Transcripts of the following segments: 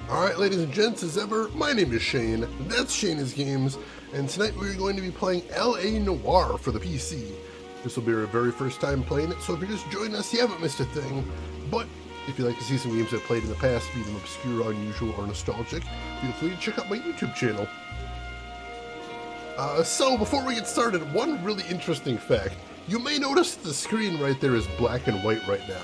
Alright, ladies and gents, as ever, my name is Shane, that's Shane's Games, and tonight we're going to be playing L.A. Noire for the PC. This will be our very first time playing it, so if you're just joining us, you haven't missed a thing. But if you'd like to see some games I've played in the past, be them obscure, unusual, or nostalgic, feel free to check out my YouTube channel. So, before we get started, one really interesting fact. You may notice the screen right there is black and white right now.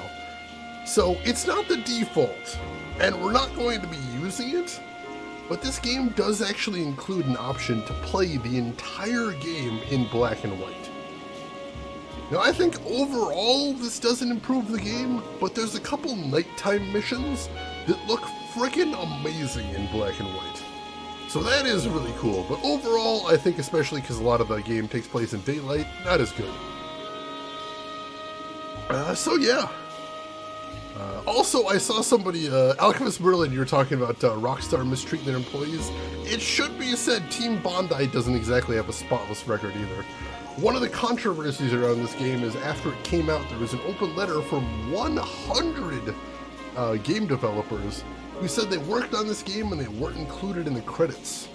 So, it's not the default, and we're not going to be using it, but this game does actually include an option to play the entire game in black and white. Now, I think overall this doesn't improve the game, but there's a couple nighttime missions that look freaking amazing in black and white. So that is really cool, but overall, I think especially because a lot of the game takes place in daylight, not as good. So yeah. Also, I saw somebody, Alchemist Merlin, you were talking about Rockstar mistreating their employees. It should be said Team Bondi doesn't exactly have a spotless record either. One of the controversies around this game is after it came out, there was an open letter from 100 game developers who said they worked on this game and they weren't included in the credits.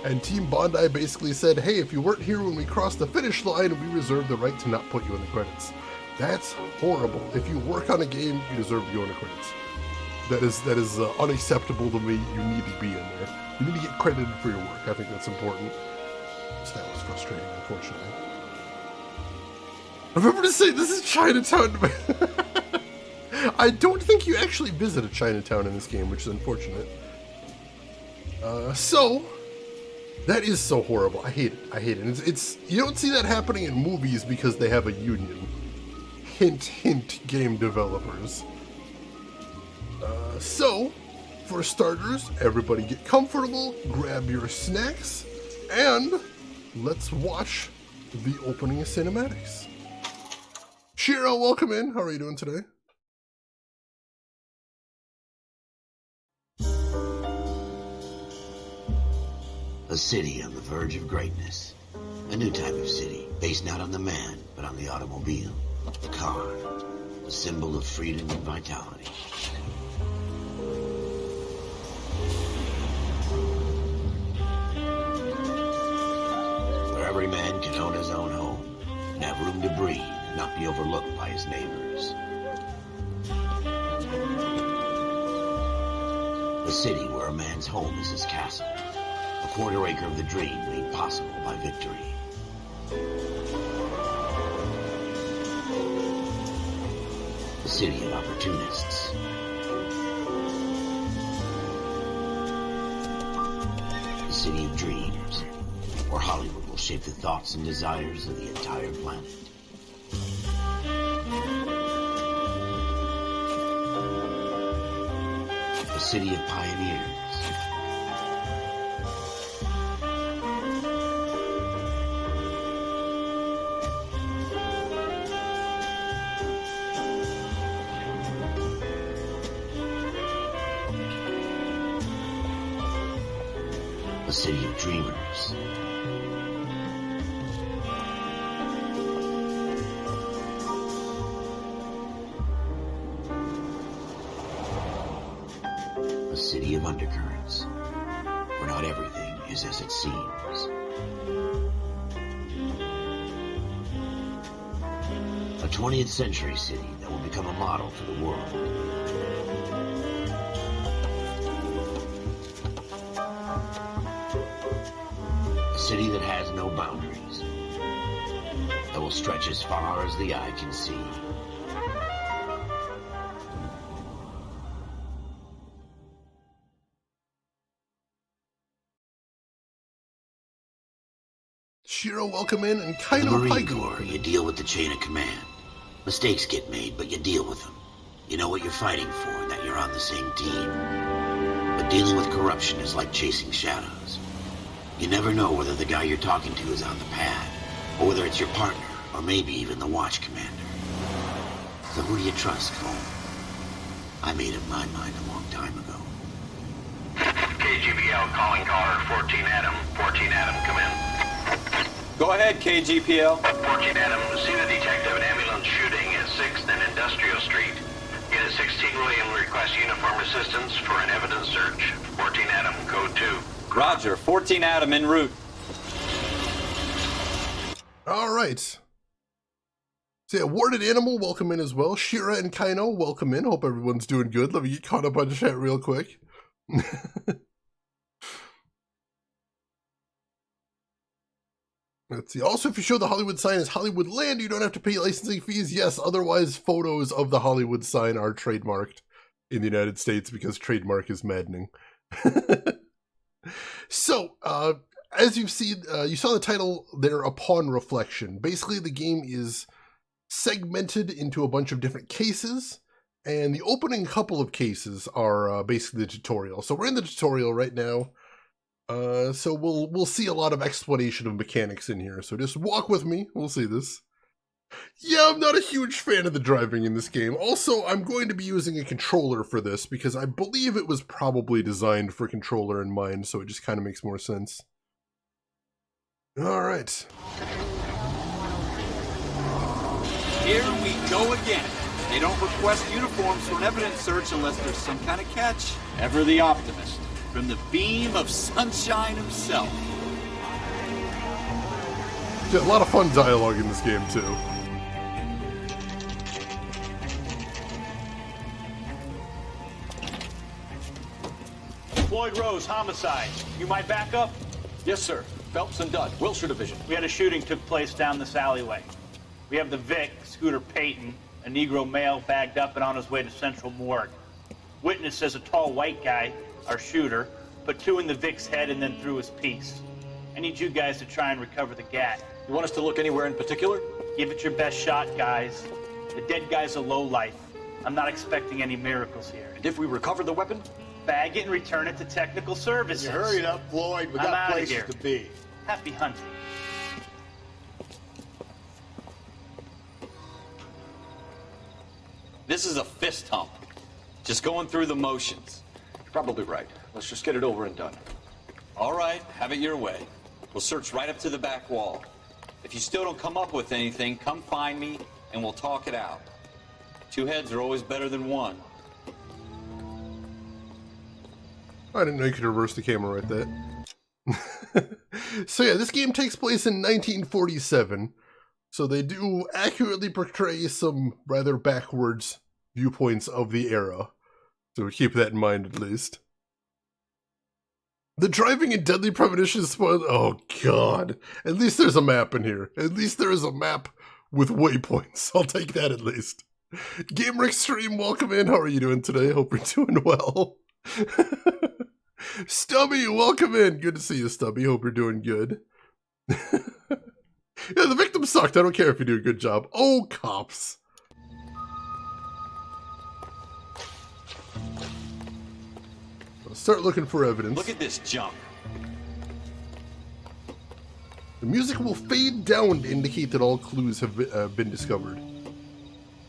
And Team Bondi basically said, hey, if you weren't here when we crossed the finish line, we reserve the right to not put you in the credits. That's horrible. If you work on a game, you deserve to go in the credits. That is unacceptable to me. You need to be in there. You need to get credited for your work. I think that's important. So that was frustrating, unfortunately. I remember to say this is Chinatown. I don't think you actually visit a Chinatown in this game, which is unfortunate. So that is so horrible. I hate it. I hate it. It's you don't see that happening in movies because they have a union. Hint, hint, game developers. So, for starters, everybody get comfortable, grab your snacks, and let's watch the opening cinematics. Shiro, welcome in. How are you doing today? A city on the verge of greatness. A new type of city, based not on the man, but on the automobile. The car, the symbol of freedom and vitality. Where every man can own his own home, and have room to breathe and not be overlooked by his neighbors. A city where a man's home is his castle. A quarter acre of the dream made possible by victory. The city of opportunists. The city of dreams, where Hollywood will shape the thoughts and desires of the entire planet. The city of pioneers. A city of dreamers. A city of undercurrents, where not everything is as it seems. A 20th century city that will become a model for the world. A city that has no boundaries, that will stretch as far as the eye can see. Shiro, welcome in, and kind In the of Marine Corps, you deal with the chain of command. Mistakes get made, but you deal with them. You know what you're fighting for, and that you're on the same team. But dealing with corruption is like chasing shadows. You never know whether the guy you're talking to is on the pad, or whether it's your partner, or maybe even the watch commander. So who do you trust, Cole? I made up my mind a long time ago. KGPL calling caller 14 Adam. 14 Adam, come in. Go ahead, KGPL. 14 Adam, see the detective and ambulance shooting at 6th and Industrial Street. Get as 16 William requests uniform assistance for an evidence search. 14 Adam, code 2. Roger. 14 Adam en route. All right. So yeah, Warded Animal, welcome in as well. Shira and Kaino, welcome in. Hope everyone's doing good. Let me get caught up on chat real quick. Let's see. Also, if you show the Hollywood sign as Hollywood Land, you don't have to pay licensing fees. Yes, otherwise photos of the Hollywood sign are trademarked in the United States because trademark is maddening. So, as you've seen, you saw the title there, Upon Reflection. Basically, the game is segmented into a bunch of different cases, and the opening couple of cases are basically the tutorial. So we're in the tutorial right now. So we'll see a lot of explanation of mechanics in here. So just walk with me. We'll see this. Yeah, I'm not a huge fan of the driving in this game. Also, I'm going to be using a controller for this because I believe it was probably designed for controller in mind, so it just kind of makes more sense. All right. Here we go again. They don't request uniforms for an evidence search unless there's some kind of catch. Ever the optimist. From the beam of sunshine himself. Yeah, a lot of fun dialogue in this game, too. Floyd Rose, homicide. You might back up? Yes, sir. Phelps and Dunn, Wilshire Division. We had a shooting took place down this alleyway. We have the Vic, Scooter Payton, a Negro male bagged up and on his way to Central Morgue. Witness says a tall white guy, our shooter, put 2 in the Vic's head and then threw his piece. I need you guys to try and recover the gat. You want us to look anywhere in particular? Give it your best shot, guys. The dead guy's a lowlife. I'm not expecting any miracles here. And if we recover the weapon? Bag it and return it to technical services. You hurry up, Floyd. We I'm got outta places here. to be. Happy hunting. This is a fist hump. Just going through the motions. You're probably right. Let's just get it over and done. All right, have it your way. We'll search right up to the back wall. If you still don't come up with anything, come find me and we'll talk it out. 2 heads are always better than 1. I didn't know you could reverse the camera right there. So yeah, this game takes place in 1947. So they do accurately portray some rather backwards viewpoints of the era. So keep that in mind at least. The driving and deadly premonition spoiled. Oh god. At least there's a map in here. At least there is a map with waypoints. I'll take that at least. Gamer Extreme, welcome in. How are you doing today? Hope you're doing well. Stubby, welcome in. Good to see you, Stubby. Hope you're doing good. Yeah, the victim sucked. I don't care if you do a good job. Oh, cops. Let's start looking for evidence. Look at this junk. The music will fade down to indicate that all clues have been discovered.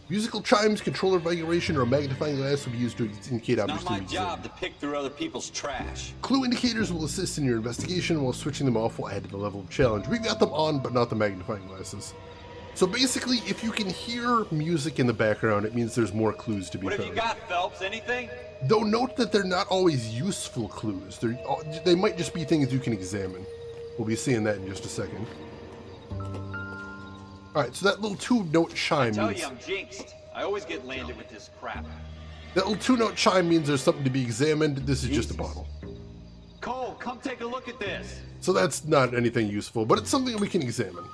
Musical chimes, controller vibration, or a magnifying glass will be used to indicate It's objects not my to be job examined. to pick through other people's trash. Clue indicators will assist in your investigation, while switching them off will add to the level of challenge. We've got them on, but not the magnifying glasses. So basically, if you can hear music in the background, it means there's more clues to be What have found. you got, Phelps? Anything? Though note that they're not always useful clues. They might just be things you can examine. We'll be seeing that in just a second. Alright, so that little 2-note chime Tell means... you I'm jinxed. I always get landed with this crap. That little 2-note chime means there's something to be examined. This is just a bottle. Cole, come take a look at this. So that's not anything useful, but it's something we can examine.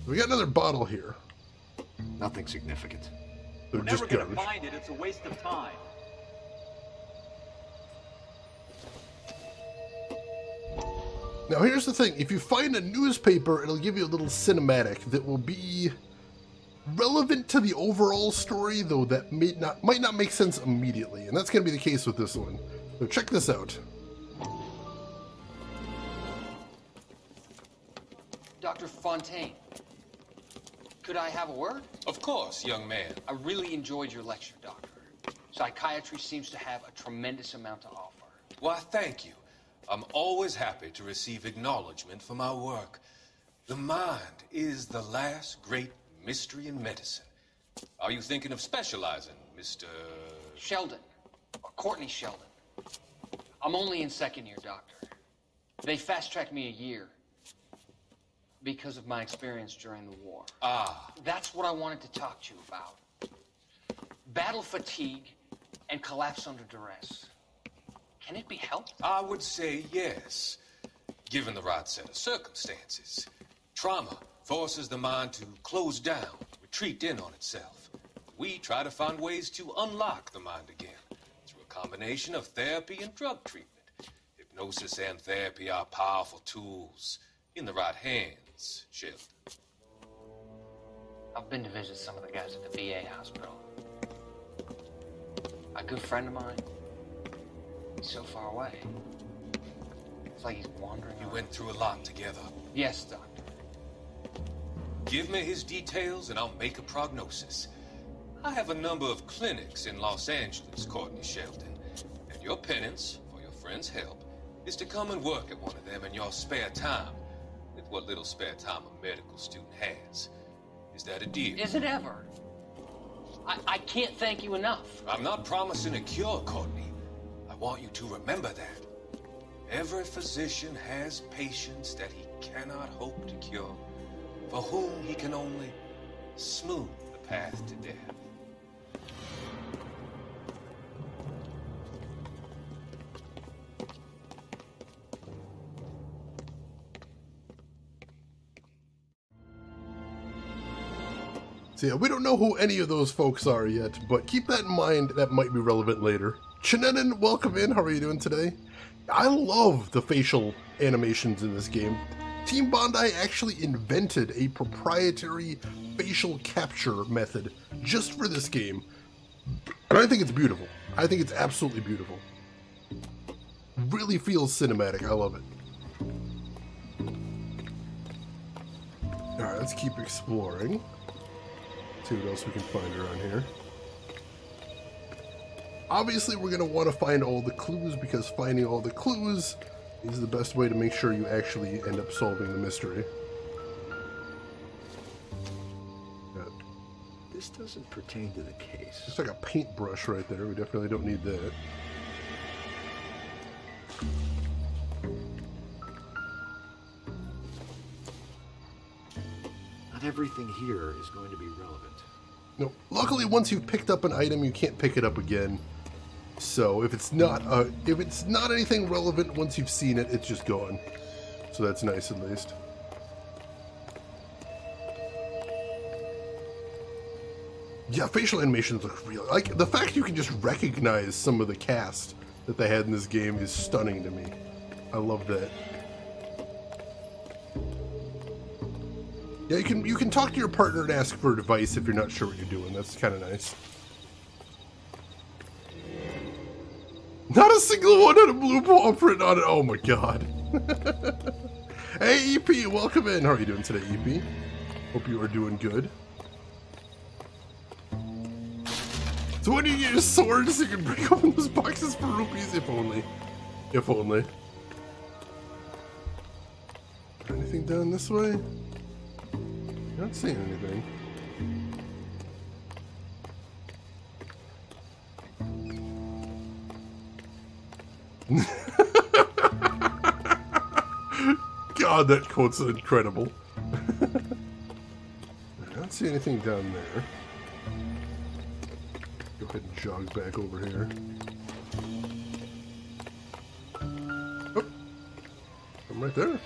We got another bottle here. Nothing significant. They're We're just never gonna garbage. find it. It's a waste of time. Now here's the thing, if you find a newspaper, it'll give you a little cinematic that will be relevant to the overall story, though that might not make sense immediately, and that's going to be the case with this one. So check this out. Dr. Fontaine, could I have a word? Of course, young man. I really enjoyed your lecture, Doctor. Psychiatry seems to have a tremendous amount to offer. Why, thank you. I'm always happy to receive acknowledgement for my work. The mind is the last great mystery and medicine. Are you thinking of specializing, Mr. Sheldon. Or Courtney Sheldon. I'm only in second year, Doctor. They fast-tracked me a year because of my experience during the war. Ah. That's what I wanted to talk to you about. Battle fatigue and collapse under duress. Can it be helped? I would say yes, given the right set of circumstances. Trauma forces the mind to close down, retreat in on itself. We try to find ways to unlock the mind again through a combination of therapy and drug treatment. Hypnosis and therapy are powerful tools in the right hands, Sheldon. I've been to visit some of the guys at the VA hospital. A good friend of mine, he's so far away. It's like he's wandering You around. went through a lot together. Yes, Doctor. Give me his details and I'll make a prognosis. I have a number of clinics in Los Angeles, Courtney Sheldon, and your penance, for your friend's help, is to come and work at one of them in your spare time, with what little spare time a medical student has. Is that a deal? Is it ever? I can't thank you enough. I'm not promising a cure, Courtney. I want you to remember that. Every physician has patients that he cannot hope to cure, for whom he can only smooth the path to death. So yeah, we don't know who any of those folks are yet, but keep that in mind, that might be relevant later. Chinenin, welcome in, how are you doing today? I love the facial animations in this game. Team Bondi actually invented a proprietary facial capture method just for this game. And I think it's beautiful. I think it's absolutely beautiful. Really feels cinematic, I love it. Alright, let's keep exploring. See what else we can find around here. Obviously, we're going to want to find all the clues, because finding all the clues is the best way to make sure you actually end up solving the mystery. This doesn't pertain to the case. It's like a paintbrush right there. We definitely don't need that. Not everything here is going to be relevant. No, luckily, once you've picked up an item, you can't pick it up again. So if it's not anything relevant once you've seen it, it's just gone. So that's nice, at least. Yeah, facial animations look real. Like the fact you can just recognize some of the cast that they had in this game is stunning to me. I love that. Yeah, you can talk to your partner and ask for advice if you're not sure what you're doing. That's kind of nice. Not a single one had a blue paw print on it. Oh my god. Hey EP, welcome in. How are you doing today, EP? Hope you are doing good. So when you use swords, you can break open those boxes for rupees. If only. If only. Anything down this way? Not seeing anything. God, that quote's incredible. I don't see anything down there. Go ahead and jog back over here. Oh, I'm right there.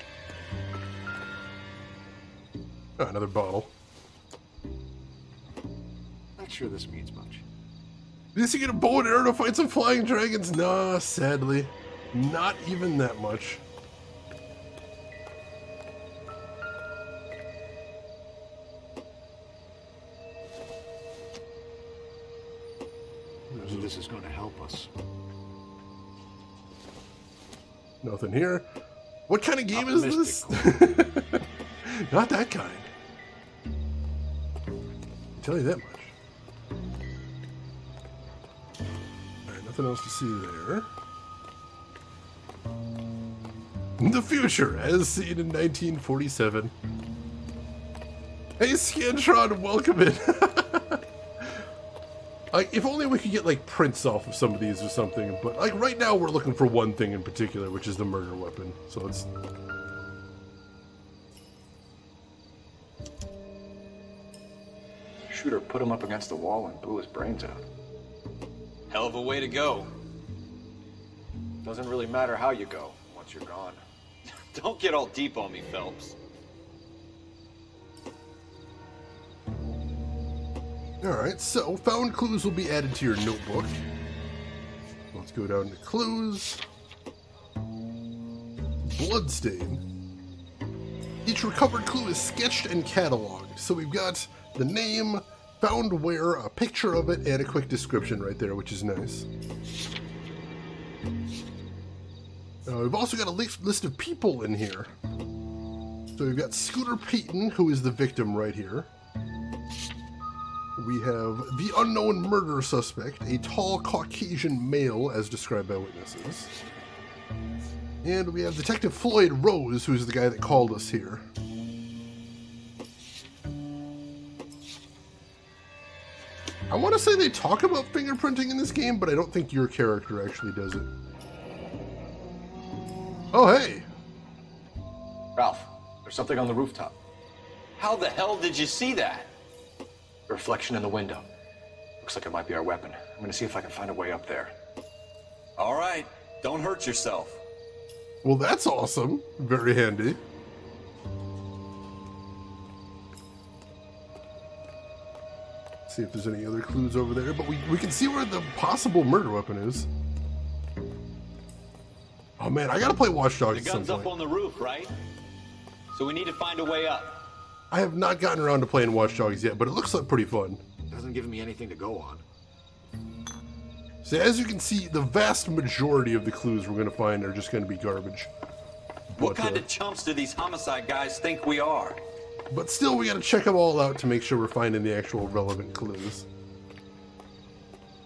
Oh, another bottle. Not sure this means much. At least you get a bow and arrow to fight some flying dragons. Nah, sadly. Not even that much. This is going to help us. Nothing here. What kind of game is this? Not that kind. I'll tell you that much. Alright, nothing else to see there. The future, as seen in 1947. Hey, Scantron, welcome in. Like, if only we could get, like, prints off of some of these or something. But, like, right now we're looking for one thing in particular, which is the murder weapon. So it's... Shooter put him up against the wall and blew his brains out. Hell of a way to go. Doesn't really matter how you go once you're gone. Don't get all deep on me, Phelps. Alright, so found clues will be added to your notebook. Let's go down to clues. Bloodstain. Each recovered clue is sketched and cataloged. So we've got the name, found where, a picture of it, and a quick description right there, which is nice. We've also got a list of people in here. So we've got Scooter Payton, who is the victim right here. We have the unknown murder suspect, a tall Caucasian male as described by witnesses. And we have Detective Floyd Rose, who's the guy that called us here. I want to say they talk about fingerprinting in this game, but I don't think your character actually does it. Oh, hey! Ralph, there's something on the rooftop. How the hell did you see that? A reflection in the window. Looks like it might be our weapon. I'm gonna see if I can find a way up there. All right, don't hurt yourself. Well, that's awesome. Very handy. See if there's any other clues over there, but we can see where the possible murder weapon is. Oh man, I gotta play Watch Dogs The at some gun's point. up on the roof, right? So we need to find a way up. I have not gotten around to playing Watch Dogs yet, but it looks like pretty fun. Doesn't give me anything to go on. So as you can see, the vast majority of the clues we're going to find are just going to be garbage. What But, kind of chumps do these homicide guys think we are? But still, we got to check them all out to make sure we're finding the actual relevant clues.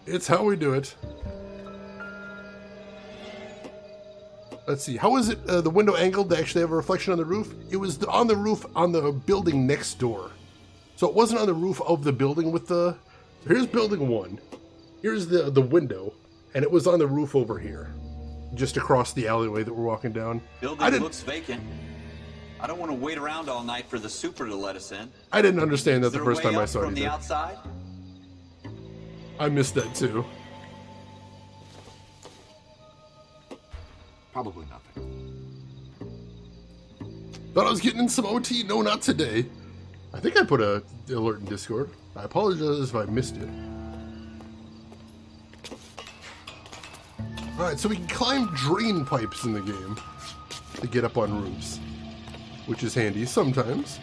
It's how we do it. Let's see, how is it the window angled to actually have a reflection on the roof? It was on the roof on the building next door. So it wasn't on the roof of the building with the... So here's building 1. Here's the window, and it was on the roof over here. Just across the alleyway that we're walking down. Building looks vacant. I don't want to wait around all night for the super to let us in. I didn't understand that Is the there a first way time I up saw it from the either. outside? I missed that too. Probably nothing. Thought I was getting in some OT? No, not today. I think I put a alert in Discord. I apologize if I missed it. Alright, so we can climb drain pipes in the game to get up on roofs, which is handy sometimes.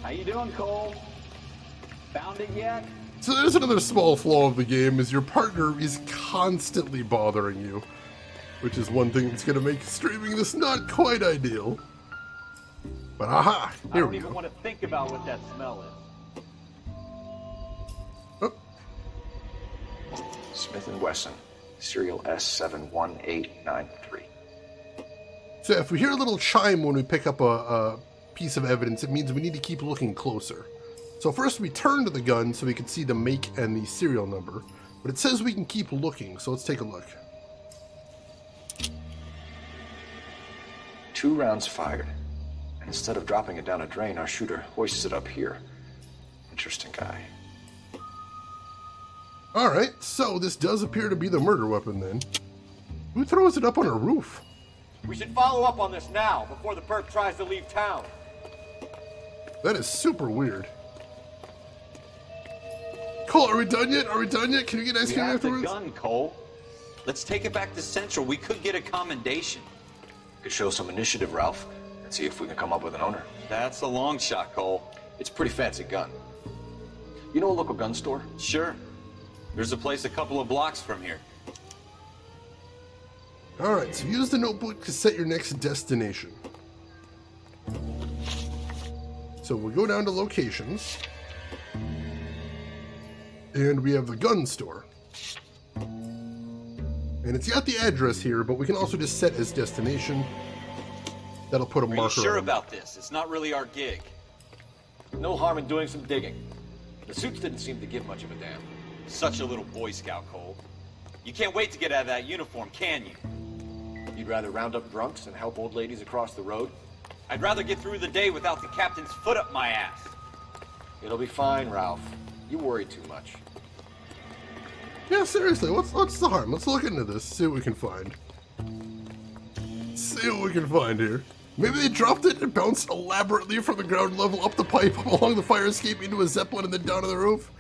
How you doing, Cole? Found it yet? So there's another small flaw of the game, is your partner is constantly bothering you, which is one thing that's going to make streaming this not quite ideal. But aha, I here don't we even go. want to think about what that smell is. Oh, Smith & Wesson, serial S71893. so if we hear a little chime when we pick up a piece of evidence, it means we need to keep looking closer. So first we turn to the gun so we can see the make and the serial number, but it says we can keep looking, so let's take a look. 2 rounds fired. And instead of dropping it down a drain, our shooter hoists it up here. Interesting guy. Alright, so this does appear to be the murder weapon then. Who throws it up on a roof? We should follow up on this now, before the perp tries to leave town. That is super weird. Cole, are we done yet? Are we done yet? Can we get ice We cream have the afterwards? gun, Cole. Let's take it back to Central. We could get a commendation. Could show some initiative, Ralph, and see if we can come up with an owner. That's a long shot, Cole. It's a pretty fancy gun. You know a local gun store? Sure. There's a place a couple of blocks from here. Alright, so use the notebook to set your next destination. So we'll go down to locations. And we have the gun store. And it's got the address here, but we can also just set as destination. That'll put a Are you marker sure on it. about this? It's not really our gig. No harm in doing some digging. The suits didn't seem to give much of a damn. Such a little Boy Scout, Cole. You can't wait to get out of that uniform, can you? You'd rather round up drunks and help old ladies across the road? I'd rather get through the day without the captain's foot up my ass. It'll be fine, Ralph. You worry too much. Yeah, seriously, what's the harm? Let's look into this, see what we can find. See what we can find here. Maybe they dropped it and bounced elaborately from the ground level up the pipe, along the fire escape into a Zeppelin and then down to the roof.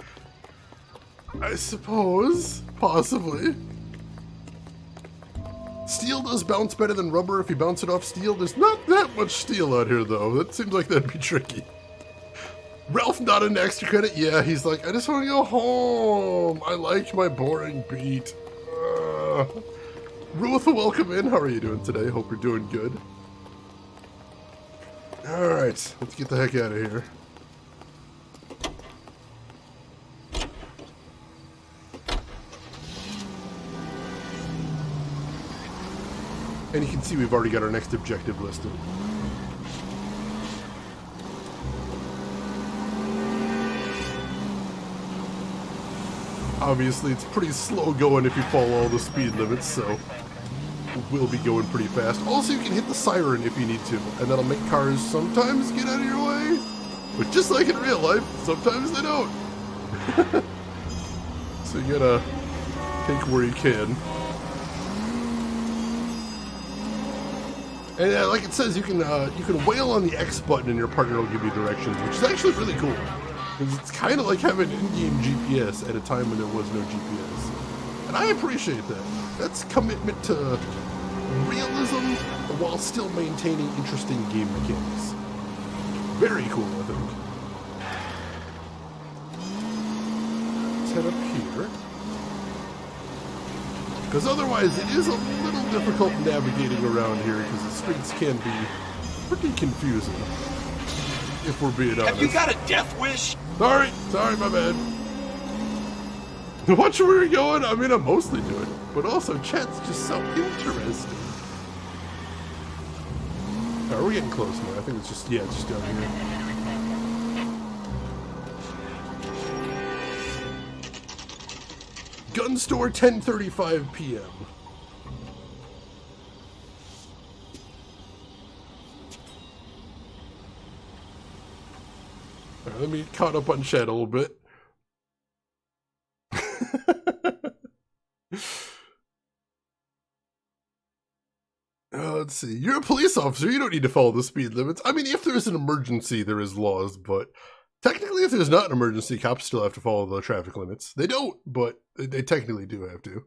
I suppose. Possibly. Steel does bounce better than rubber if you bounce it off steel. There's not that much steel out here, though. That seems like that'd be tricky. Ralph nodded an extra credit. Yeah, he's like, I just want to go home. I liked my boring beat. Ruth, welcome in. How are you doing today? Hope you're doing good. Alright, let's get the heck out of here. And you can see we've already got our next objective listed. Obviously, it's pretty slow going if you follow all the speed limits, so we'll be going pretty fast. Also, you can hit the siren if you need to, and that'll make cars sometimes get out of your way. But just like in real life, sometimes they don't. So you gotta take where you can. And like it says, you can wail on the X button and your partner will give you directions, which is actually really cool. Because it's kind of like having in-game GPS at a time when there was no GPS. And I appreciate that. That's commitment to realism while still maintaining interesting game mechanics. Very cool, I think. Let's head up here. Because otherwise it is a little difficult navigating around here because the streets can be pretty confusing. If we're being honest. Have you got a death wish? Sorry, my bad. Watch where you're going. I mean, I'm mostly doing it, but also chat's just so interesting. Alright, we're getting close now. I think it's just, yeah, it's just down here. Gun store, 10:35 p.m. Alright, let me get caught up on chat a little bit. Let's see. You're a police officer. You don't need to follow the speed limits. I mean, if there's an emergency, there is laws, but technically, if there's not an emergency, cops still have to follow the traffic limits. They don't, but they technically do have to.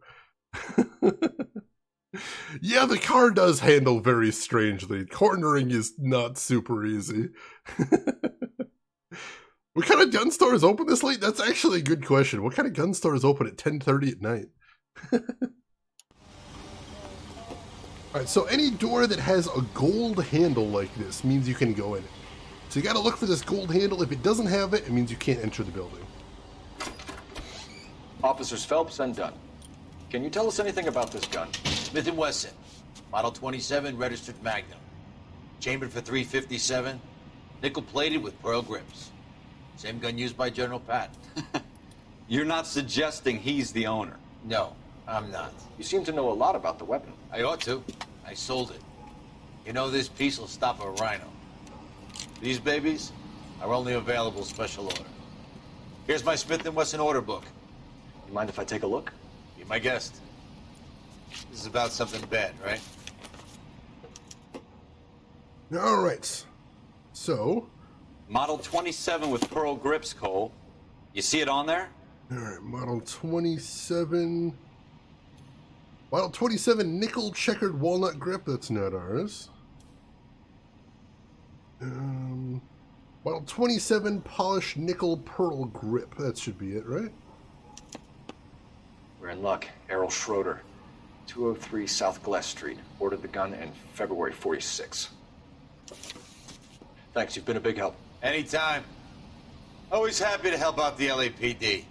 Yeah, the car does handle very strangely. Cornering is not super easy. What kind of gun store is open this late? That's actually a good question. What kind of gun store is open at 10:30 at night? Alright, so any door that has a gold handle like this means you can go in it. So you gotta look for this gold handle. If it doesn't have it, it means you can't enter the building. Officers Phelps and Dunn. Can you tell us anything about this gun? Smith & Wesson, Model 27, registered Magnum. Chambered for .357, nickel-plated with pearl grips. Same gun used by General Patton. You're not suggesting he's the owner? No, I'm not. You seem to know a lot about the weapon. I ought to. I sold it. You know, this piece will stop a rhino. These babies are only available special order. Here's my Smith & Wesson order book. You mind if I take a look? Be my guest. This is about something bad, right? Alright. So. Model 27 with pearl grips, Cole. You see it on there? Alright, Model 27. Model 27 nickel checkered walnut grip. That's not ours. Model 27 polished nickel pearl grip. That should be it, right? We're in luck. Errol Schroeder, 203 South Glass Street. Ordered the gun in February '46. Thanks, you've been a big help. Anytime. Always happy to help out the LAPD.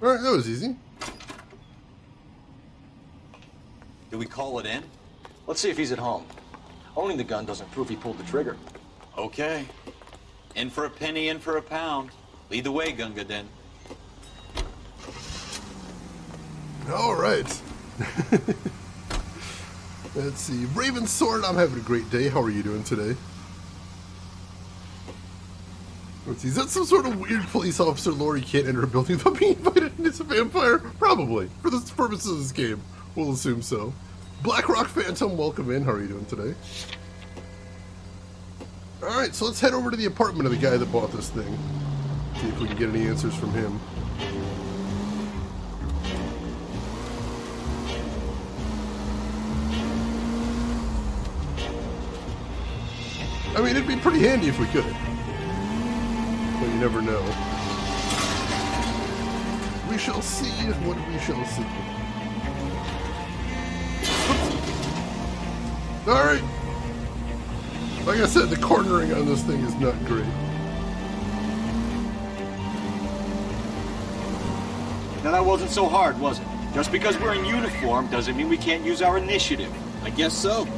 Alright, that was easy. Do we call it in? Let's see if he's at home. Owning the gun doesn't prove he pulled the trigger. Okay. In for a penny, in for a pound. Lead the way, Gunga Den. All right. Let's see. Raven Sword, I'm having a great day. How are you doing today? Let's see. Is that some sort of weird police officer lore you can't enter a building without being invited and it's a vampire? Probably. For the purposes of this game. We'll assume so. Blackrock Phantom, welcome in. How are you doing today? Alright, so let's head over to the apartment of the guy that bought this thing. See if we can get any answers from him. I mean, it'd be pretty handy if we could. But you never know. We shall see what we shall see. Alright. Like I said, the cornering on this thing is not great. Now that wasn't so hard, was it? Just because we're in uniform doesn't mean we can't use our initiative. I guess so.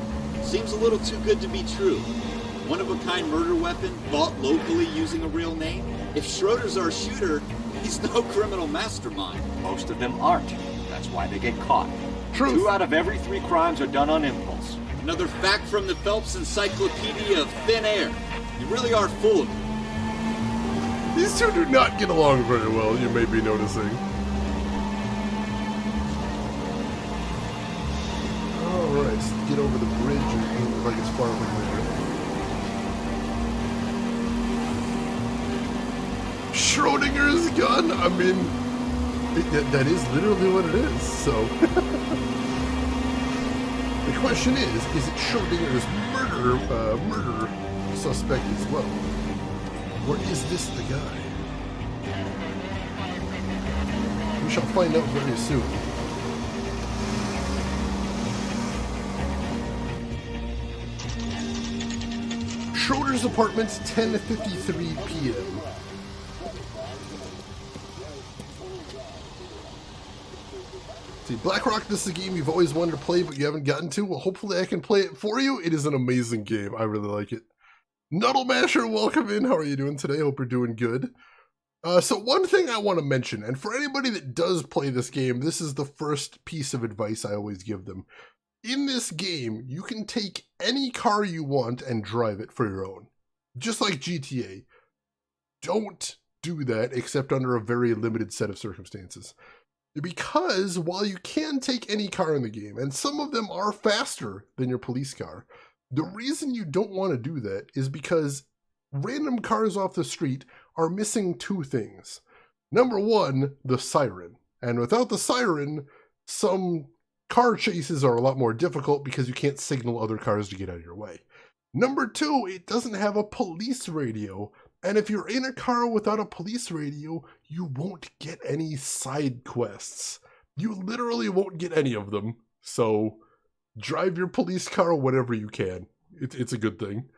Seems a little too good to be true. One-of-a-kind murder weapon bought locally using a real name? If Schroeder's our shooter, he's no criminal mastermind. Most of them aren't. That's why they get caught. Truth. 2 out of every 3 crimes are done on impulse. Another fact from the Phelps Encyclopedia of Thin Air. You really are full of it. These two do not get along very well, you may be noticing. Alright, let's get over the bridge and look like it's far from there. Schrodinger's gun? I mean, that is literally what it is, so. The question is it Schrodinger's murder suspect as well? Or is this the guy? We shall find out very soon. Schroeder's apartment, 10:53 p.m. See, Blackrock, this is a game you've always wanted to play, but you haven't gotten to. Well, hopefully I can play it for you. It is an amazing game. I really like it. Nuddle Masher, welcome in. How are you doing today? Hope you're doing good. So one thing I want to mention, and for anybody that does play this game, this is the first piece of advice I always give them. In this game, you can take any car you want and drive it for your own. Just like GTA. Don't do that except under a very limited set of circumstances. Because while you can take any car in the game, and some of them are faster than your police car, the reason you don't want to do that is because random cars off the street are missing 2 things. Number 1, the siren. And without the siren, some car chases are a lot more difficult because you can't signal other cars to get out of your way. Number 2, it doesn't have a police radio. And if you're in a car without a police radio, you won't get any side quests. You literally won't get any of them. So drive your police car whenever you can. It's a good thing.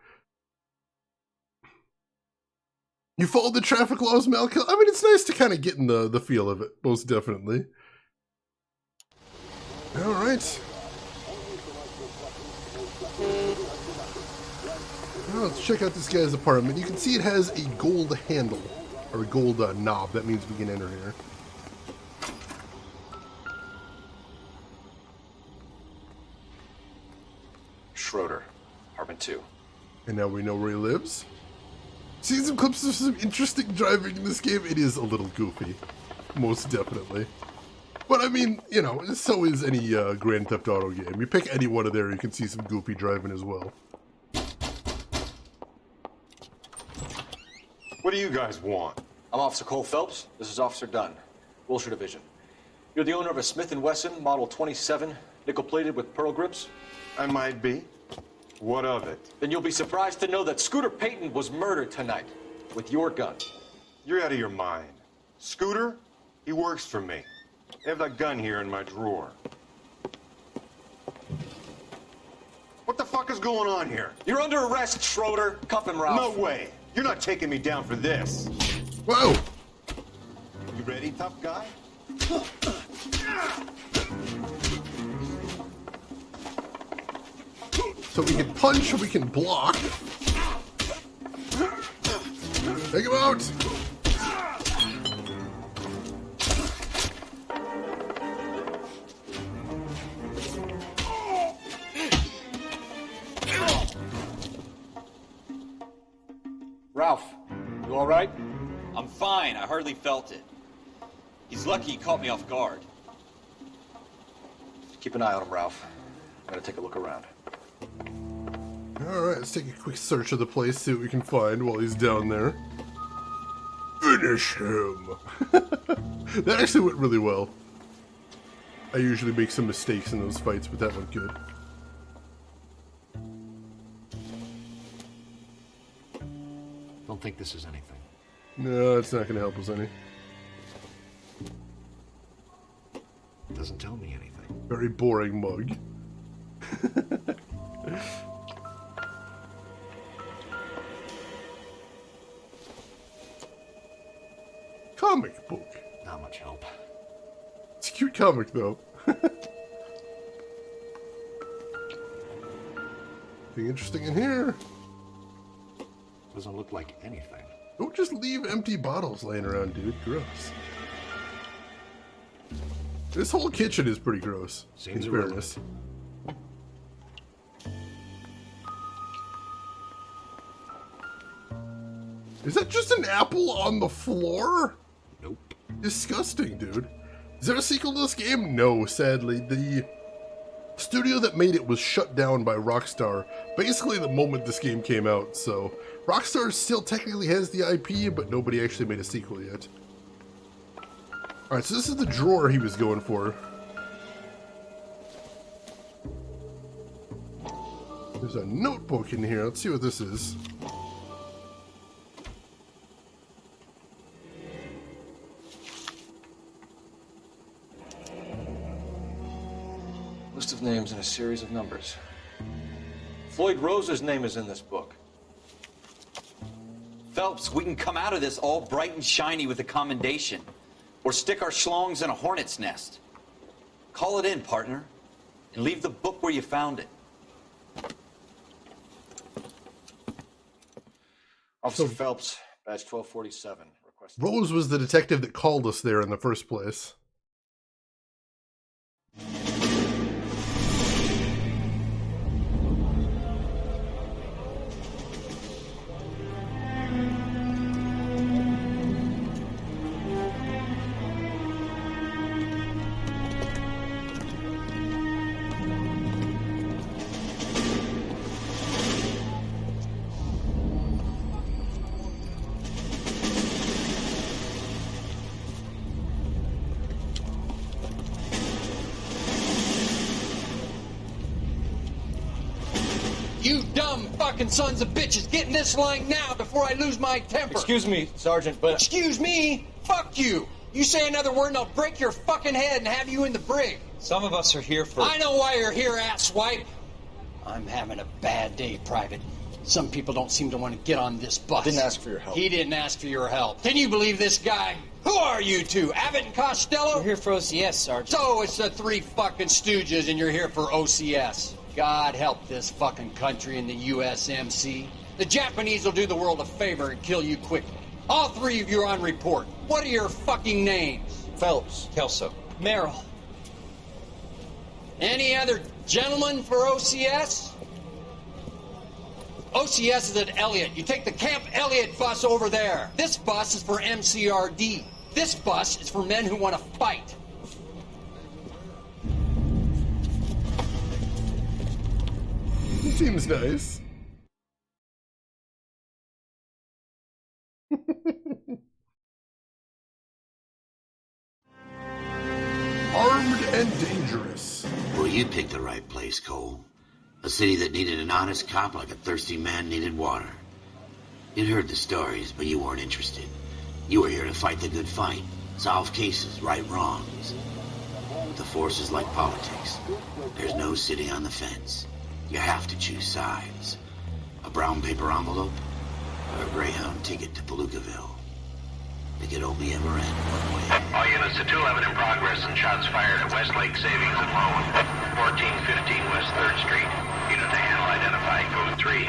You follow the traffic laws, Malcolm? I mean, it's nice to kind of get in the feel of it, most definitely. All right. Well, let's check out this guy's apartment. You can see it has a gold handle, or a gold knob. That means we can enter here. Schroeder, apartment 2. And now we know where he lives. Seeing some clips of some interesting driving in this game. It is a little goofy, most definitely. But I mean, you know, so is any Grand Theft Auto game. You pick any one of there, you can see some goofy driving as well. What do you guys want? I'm Officer Cole Phelps. This is Officer Dunn, Wilshire Division. You're the owner of a Smith & Wesson Model 27, nickel-plated with pearl grips? I might be. What of it? Then you'll be surprised to know that Scooter Payton was murdered tonight with your gun. You're out of your mind. Scooter? He works for me. I have that gun here in my drawer. What the fuck is going on here? You're under arrest, Schroeder. Cuff him, Ralph. No way. You're not taking me down for this. Whoa! You ready, tough guy? So we can punch, we can block. Take him out! Ralph, you all right? I'm fine. I hardly felt it. He's lucky he caught me off guard. Keep an eye on him, Ralph. I'm gonna take a look around. Alright, let's take a quick search of the place, see what we can find while he's down there. Finish him! That actually went really well. I usually make some mistakes in those fights, but that went good. Don't think this is anything. No, it's not going to help us any. Doesn't tell me anything. Very boring mug. Comic book. Not much help. It's a cute comic, though. Anything interesting in here? Doesn't look like anything. Don't just leave empty bottles laying around, dude. Gross. This whole kitchen is pretty gross. Seems in fairness. Is that just an apple on the floor? Nope. Disgusting, dude. Is there a sequel to this game? No, sadly. The studio that made it was shut down by Rockstar basically the moment this game came out, so Rockstar still technically has the IP, but nobody actually made a sequel yet. Alright, so this is the drawer he was going for. There's a notebook in here. Let's see what this is. List of names and a series of numbers. Floyd Rose's name is in this book. Phelps, we can come out of this all bright and shiny with a commendation. Or stick our schlongs in a hornet's nest. Call it in, partner. And leave the book where you found it. Officer Phelps, badge 1247. Request. Rose was the detective that called us there in the first place. You dumb fucking sons of bitches, get in this line now before I lose my temper. Excuse me, Sergeant, but... Excuse me? Fuck you. You say another word and I'll break your fucking head and have you in the brig. Some of us are here for... I know why you're here, asswipe. I'm having a bad day, Private. Some people don't seem to want to get on this bus. Didn't ask for your help. He didn't ask for your help. Can you believe this guy? Who are you two? Abbott and Costello? We're here for OCS, Sergeant. So it's the three fucking stooges and you're here for OCS. God help this fucking country and the USMC. The Japanese will do the world a favor and kill you quickly. All three of you are on report. What are your fucking names? Phelps. Kelso. Merrill. Any other gentlemen for OCS? OCS is at Elliott. You take the Camp Elliott bus over there. This bus is for MCRD. This bus is for men who want to fight. Seems nice. Armed and dangerous. Well, you picked the right place, Cole. A city that needed an honest cop like a thirsty man needed water. You'd heard the stories, but you weren't interested. You were here to fight the good fight, solve cases, right wrongs. But the force is like politics. There's no sitting on the fence. You have to choose sides. A brown paper envelope or a Greyhound ticket to Palookaville. It could only ever end one way. All units to 211 in progress and shots fired at Westlake Savings and Loan, 1415 West 3rd Street. Unit to handle identified code 3.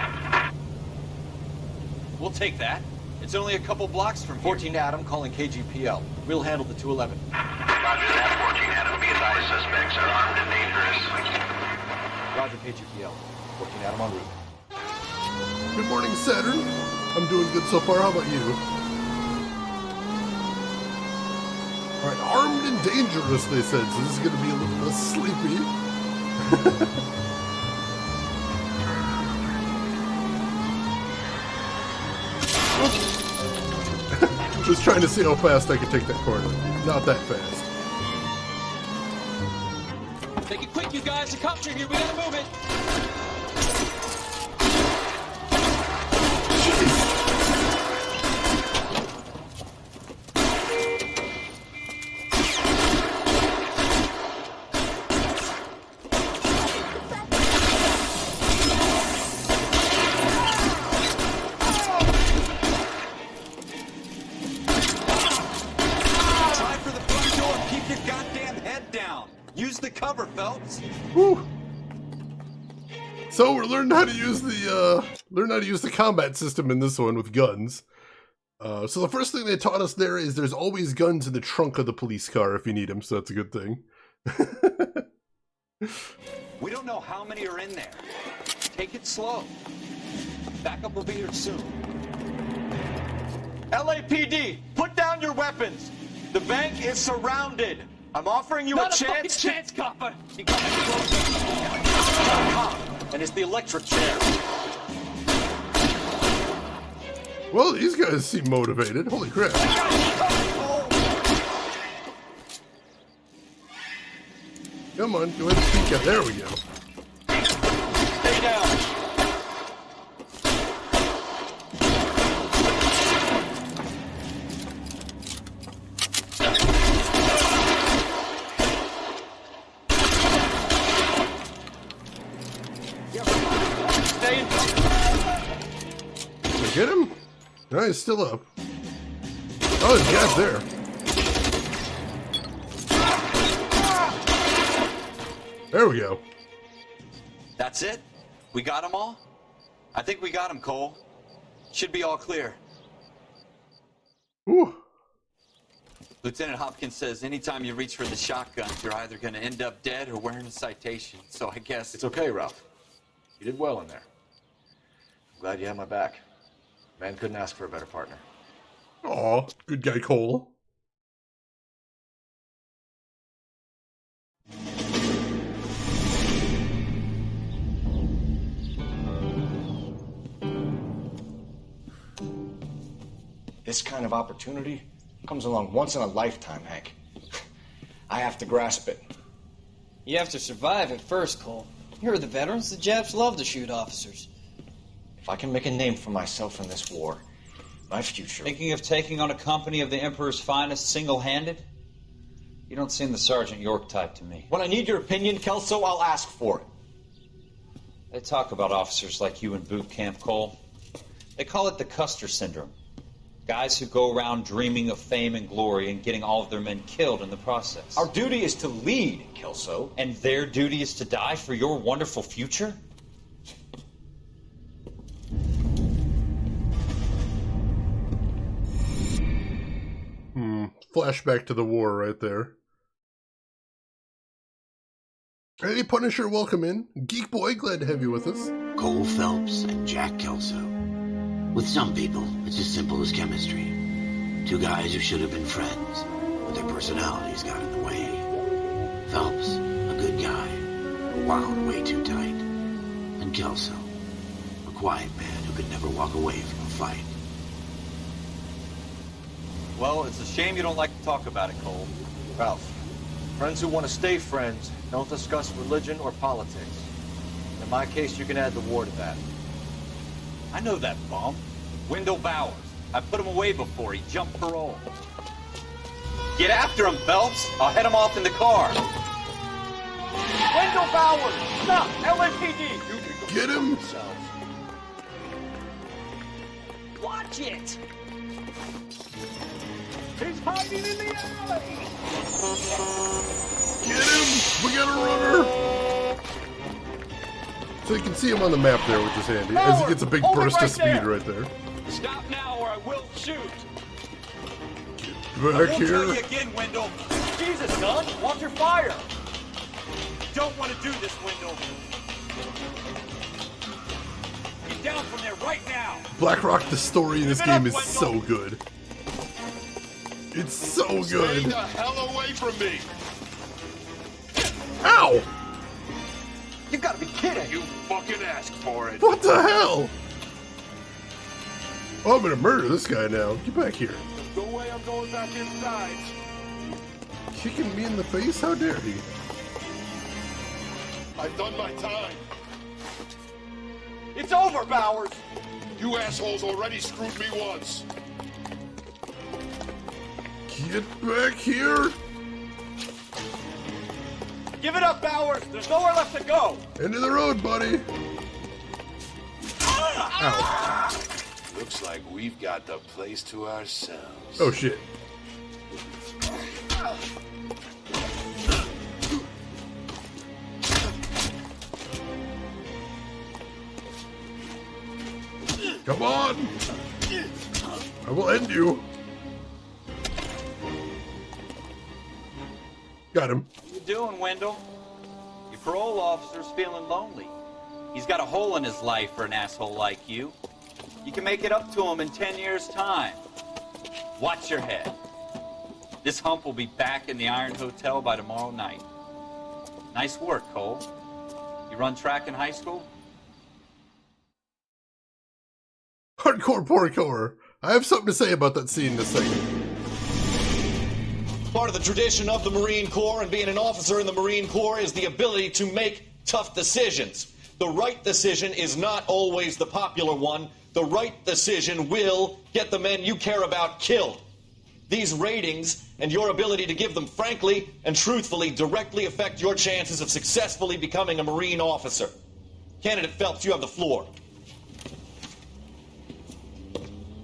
We'll take that. It's only a couple blocks from here. 14 Adam calling KGPL. We'll handle the 211. Roger that, 14 Adam. Be advised, suspects are armed and dangerous. Roger KGPL. 14 Adam en route. Good morning, Saturn. I'm doing good so far. How about you? All right, armed and dangerous, they said, so this is going to be a little less sleepy. Just trying to see how fast I can take that corner. Not that fast. Take it quick, you guys. The cops are here. We gotta move it. Whew. So we're learning how to use the combat system in this one with guns. So the first thing they taught us there is there's always guns in the trunk of the police car if you need them, so that's a good thing. We don't know how many are in there. Take it slow. Backup will be here soon. LAPD, put down your weapons. The bank is surrounded. I'm offering you a chance. Chance, copper. And it's the electric chair. Well, these guys seem motivated. Holy crap. Come on, go ahead and peek out. There we go. Stay down. Get him? No, he's still up. Oh, there's guys there. There we go. That's it? We got them all? I think we got them, Cole. Should be all clear. Ooh. Lieutenant Hopkins says anytime you reach for the shotgun, you're either going to end up dead or wearing a citation. So I guess... It's okay, Ralph. You did well in there. I'm glad you had my back. Man couldn't ask for a better partner. Aw, good guy Cole. This kind of opportunity comes along once in a lifetime, Hank. I have to grasp it. You have to survive it first, Cole. Here are the veterans. The Japs love to shoot officers. If I can make a name for myself in this war, my future... Thinking of taking on a company of the Emperor's finest single-handed? You don't seem the Sergeant York type to me. When I need your opinion, Kelso, I'll ask for it. They talk about officers like you in boot camp, Cole. They call it the Custer syndrome. Guys who go around dreaming of fame and glory and getting all of their men killed in the process. Our duty is to lead, Kelso. And their duty is to die for your wonderful future? Flashback to the war right there. Hey, Punisher, welcome in. Geek Boy, glad to have you with us. Cole Phelps and Jack Kelso. With some people, it's as simple as chemistry. Two guys who should have been friends, but their personalities got in the way. Phelps, a good guy, but wound way too tight. And Kelso, a quiet man who could never walk away from a fight. Well, it's a shame you don't like to talk about it, Cole. Ralph, friends who want to stay friends don't discuss religion or politics. In my case, you can add the war to that. I know that bum. Wendell Bowers. I put him away before he jumped parole. Get after him, Phelps. I'll head him off in the car. Wendell Bowers! Stop! LAPD! Get him! Watch it! He's hiding in the alley! Get him! We got a runner! So you can see him on the map there, which is handy, as he gets a big burst of speed right there. Stop now or I will Shoot! Back I won't tell here. you again, Wendell. Jesus, son, watch your fire. Don't want to do this, Wendell. Get down from there right now. Blackrock, the story in this Give it game up, is so Wendell. good. It's so Stay good. the hell away from me! Ow! You gotta be kidding. You fucking asked for it. What the hell? Oh, I'm gonna murder this guy now. Get back here. No way I'm going back inside. Kicking me in the face? How dare he? I've done my time. It's over, Bowers. You assholes already screwed me once. Get back here! Give it up, Bowers. There's nowhere left to go. Into the road, buddy! Ow. Looks like we've got the place to ourselves. Oh shit. Come on! I will end you. Got him. What you doing, Wendell? Your parole officer's feeling lonely. He's got a hole in his life for an asshole like you. You can make it up to him in 10 years' time. Watch your head. This hump will be back in the Iron Hotel by tomorrow night. Nice work, Cole. You run track in high school? Hardcore parkour. I have something to say about that scene in a second. Part of the tradition of the Marine Corps and being an officer in the Marine Corps is the ability to make tough decisions. The right decision is not always the popular one. The right decision will get the men you care about killed. These ratings and your ability to give them frankly and truthfully directly affect your chances of successfully becoming a Marine officer. Candidate Phelps, you have the floor.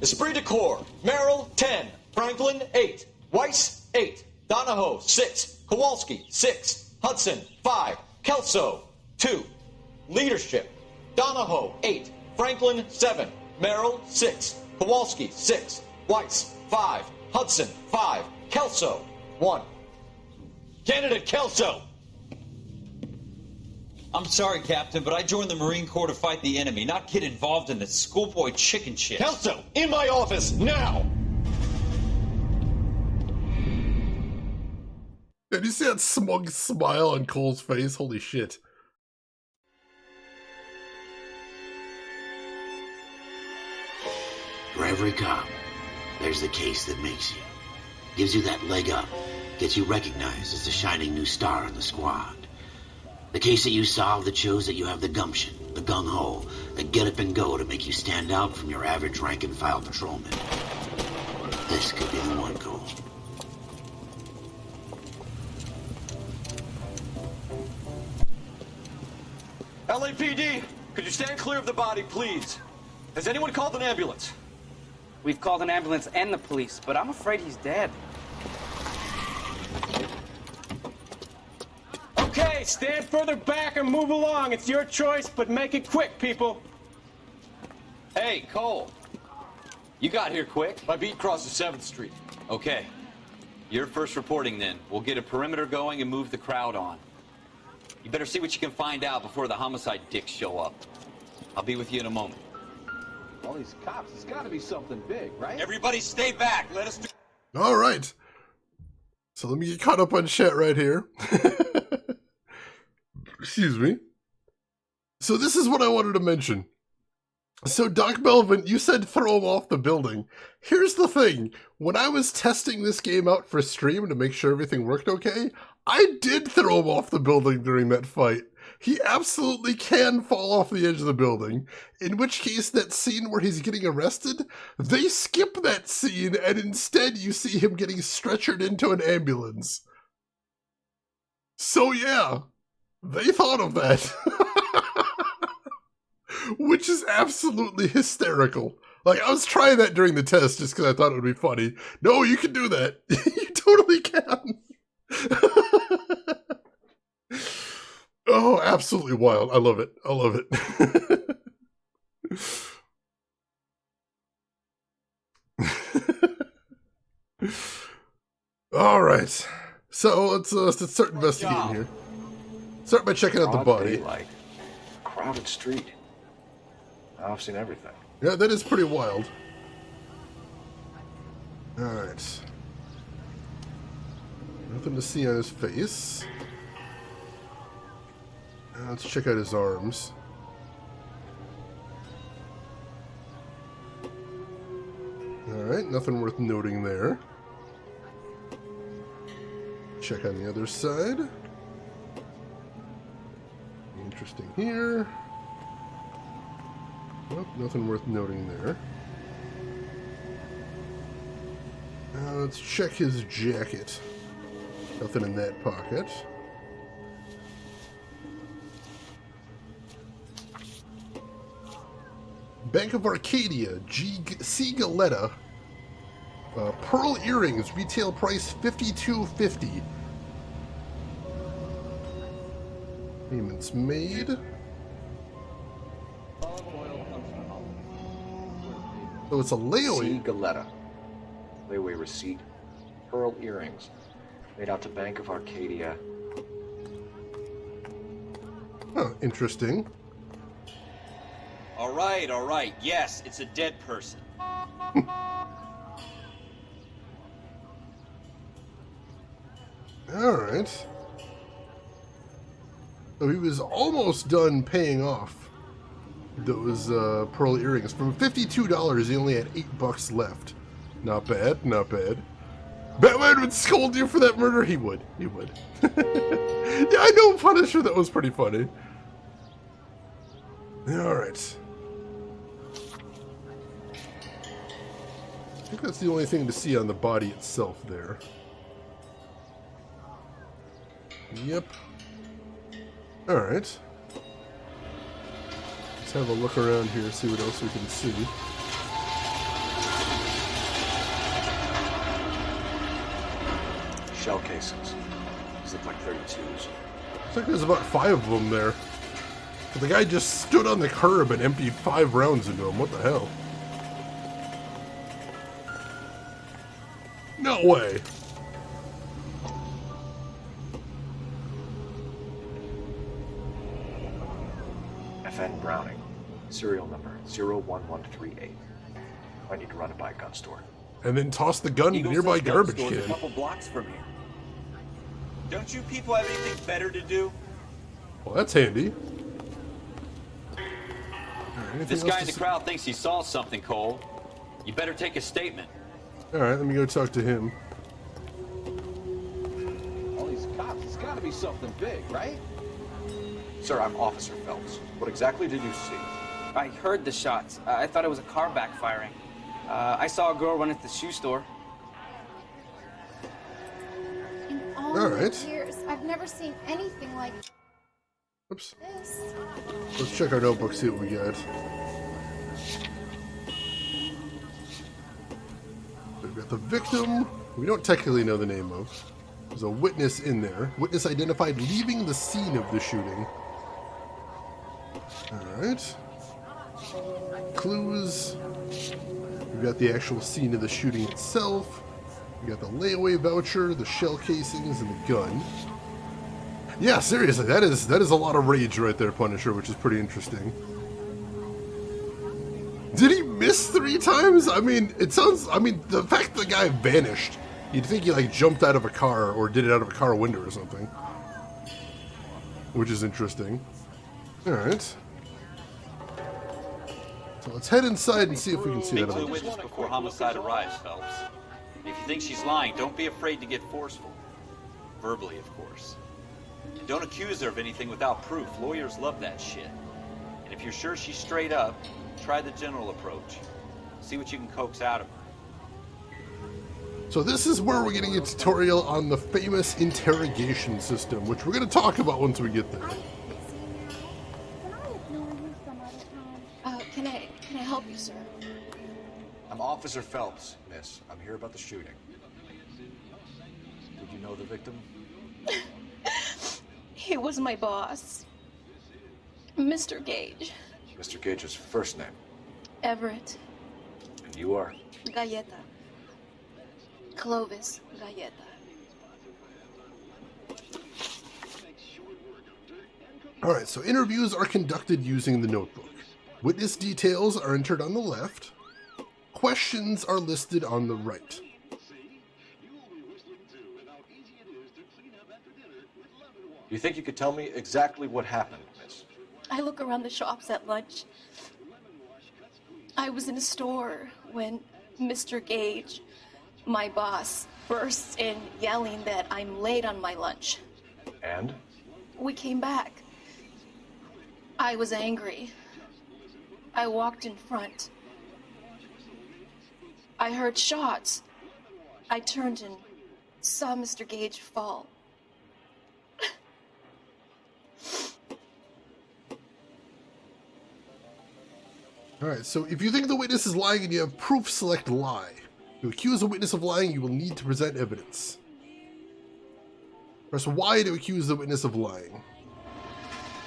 Esprit de Corps, Merrill, 10. Franklin, 8. Weiss, 8. Donahoe, 6. Kowalski, 6. Hudson, 5. Kelso, 2. Leadership, Donahoe, 8. Franklin, 7. Merrill, 6. Kowalski, 6. Weiss, 5. Hudson, 5. Kelso, 1. Candidate Kelso! I'm sorry, Captain, but I joined the Marine Corps to fight the enemy, not get involved in this schoolboy chicken shit. Kelso, in my office, now! Did you see that smug smile on Cole's face? Holy shit. For every cop, there's the case that makes you. Gives you that leg up. Gets you recognized as the shining new star in the squad. The case that you solve that shows that you have the gumption, the gung-ho, the get up and go to make you stand out from your average rank-and-file patrolman. This could be the one, Cole. LAPD, could you stand clear of the body, please? Has anyone called an ambulance? We've called an ambulance and the police, but I'm afraid he's dead. Okay, stand further back and move along. It's your choice, but make it quick, people. Hey, Cole. You got here quick. My beat crosses 7th Street. Okay. You're first reporting then. We'll get a perimeter going and move the crowd on. You better see what you can find out before the homicide dicks show up. I'll be with you in a moment. All these cops, it's gotta be something big, right? Everybody stay back. Let us do... All right. So let me get caught up on chat right here. Excuse me. So this is what I wanted to mention. So Doc Belvin, you said throw him off the building. Here's the thing. When I was testing this game out for stream to make sure everything worked okay, I did throw him off the building during that fight. He absolutely can fall off the edge of the building, in which case that scene where he's getting arrested, they skip that scene and instead you see him getting stretchered into an ambulance. So yeah, they thought of that. Which is absolutely hysterical. Like, I was trying that during the test just because I thought it would be funny. No, you can do that. You totally can. Oh, absolutely wild. I love it. I love it. All right. So let's start investigating here. Start by checking out the body. Daylight. Crowded street. I've seen everything. Yeah, that is pretty wild. All right. Nothing to see on his face. Let's check out his arms. Alright, nothing worth noting there. Check on the other side. Interesting here. Nope, nothing worth noting there. Let's check his jacket. Nothing in that pocket. Bank of Arcadia, C. Galetta. Pearl earrings, retail price $52.50. Payments made. So it's a layaway. C. Galetta. Layaway receipt. Pearl earrings. Made out to Bank of Arcadia. Huh, interesting. All right. Yes, it's a dead person. All right. So he was almost done paying off those pearl earrings. From $52, he only had $8 left. Not bad, not bad. Batman would scold you for that murder? He would. He would. Yeah, I know Punisher. That was pretty funny. Alright. I think that's the only thing to see on the body itself there. Yep. Alright. Let's have a look around here, see what else we can see. Shell casings. These look like 32s. Looks like there's about 5 of them there. But the guy just stood on the curb and emptied 5 rounds into him. What the hell? No way. FN Browning. Serial number 01138. I need to run it by a gun store. And then toss the gun in the nearby garbage can. A couple blocks from here. Don't you people have anything better to do? Well, that's handy. This guy in the crowd thinks he saw something, Cole. You better take a statement. Alright, let me go talk to him. All these cops, it's gotta be something big, right? Sir, I'm Officer Phelps. What exactly did you see? I heard the shots. I thought it was a car backfiring. I saw a girl run into the shoe store. In all my years, I've never seen anything like Oops. this. Let's check our notebook, see what we got. We've got the victim. We don't technically know the name of. There's a witness in there. Witness identified leaving the scene of the shooting. Alright. Clues. We've got the actual scene of the shooting itself. We got the layaway voucher, the shell casings, and the gun. Yeah, seriously, that is a lot of rage right there, Punisher, which is pretty interesting. Did he miss 3 times? I mean, the fact the guy vanished, you'd think he like jumped out of a car or did it out of a car window or something. Which is interesting. Alright. So let's head inside and see if we can see that. Speak to the witness before homicide arrives, Phelps. If you think she's lying, don't be afraid to get forceful. Verbally, of course. And don't accuse her of anything without proof. Lawyers love that shit. And if you're sure she's straight up, try the general approach. See what you can coax out of her. So this is where we're getting a tutorial on the famous interrogation system, which we're going to talk about once we get there. Can I help you, sir? I'm Officer Phelps, miss. I'm here about the shooting. Did you know the victim? He was my boss. Mr. Gage. Mr. Gage's first name. Everett. And you are? Galleta. Clovis Galleta. Alright, so interviews are conducted using the notebook. Witness details are entered on the left. Questions are listed on the right. You think you could tell me exactly what happened, miss? I look around the shops at lunch. I was in a store when Mr. Gage, my boss, bursts in yelling that I'm late on my lunch. And? We came back. I was angry. I walked in front. I heard shots. I turned and saw Mr. Gage fall. Alright, so if you think the witness is lying and you have proof, select lie. To accuse a witness of lying, you will need to present evidence. Press Y to accuse the witness of lying.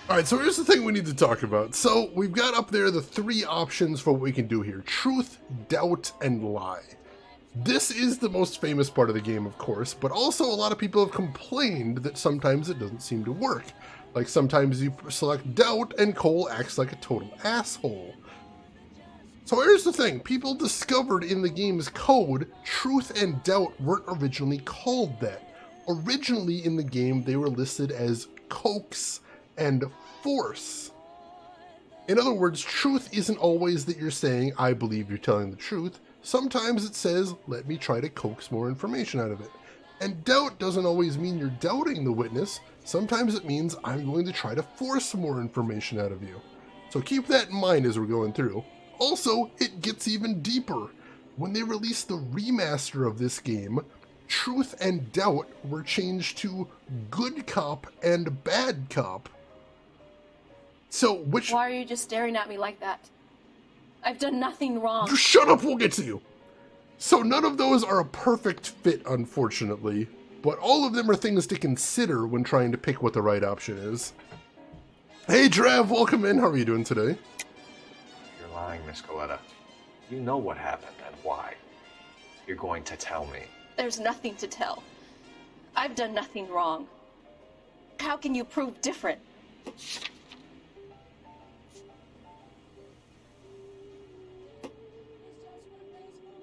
Alright, so here's the thing we need to talk about. So, we've got up there the three options for what we can do here. Truth, doubt, and lie. This is the most famous part of the game, of course, but also a lot of people have complained that sometimes it doesn't seem to work. Like, sometimes you select doubt and Cole acts like a total asshole. So here's the thing, people discovered in the game's code, truth and doubt weren't originally called that. Originally in the game, they were listed as coax and force. In other words, truth isn't always that you're saying, I believe you're telling the truth. Sometimes it says, let me try to coax more information out of it. And doubt doesn't always mean you're doubting the witness. Sometimes it means I'm going to try to force more information out of you. So keep that in mind as we're going through. Also, it gets even deeper. When they released the remaster of this game, truth and doubt were changed to good cop and bad cop. So, which... Why are you just staring at me like that? I've done nothing wrong. You shut up, we'll get to you! So none of those are a perfect fit, unfortunately, but all of them are things to consider when trying to pick what the right option is. Hey, Drav, welcome in. How are you doing today? You're lying, Miss Coletta. You know what happened and why. You're going to tell me. There's nothing to tell. I've done nothing wrong. How can you prove different?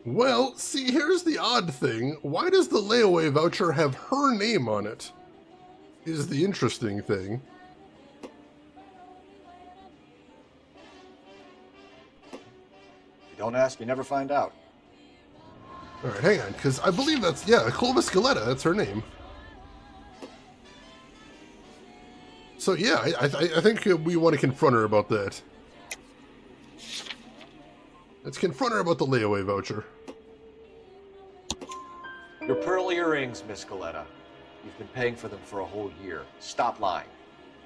Well, see, here's the odd thing. Why does the layaway voucher have her name on it? Is the interesting thing. You don't ask, you never find out. Alright, hang on, because I believe that's, yeah, Clovis Galleta, that's her name. So yeah, I think we want to confront her about that. Let's confront her about the layaway voucher. Your pearl earrings, Miss Coletta. You've been paying for them for a whole year. Stop lying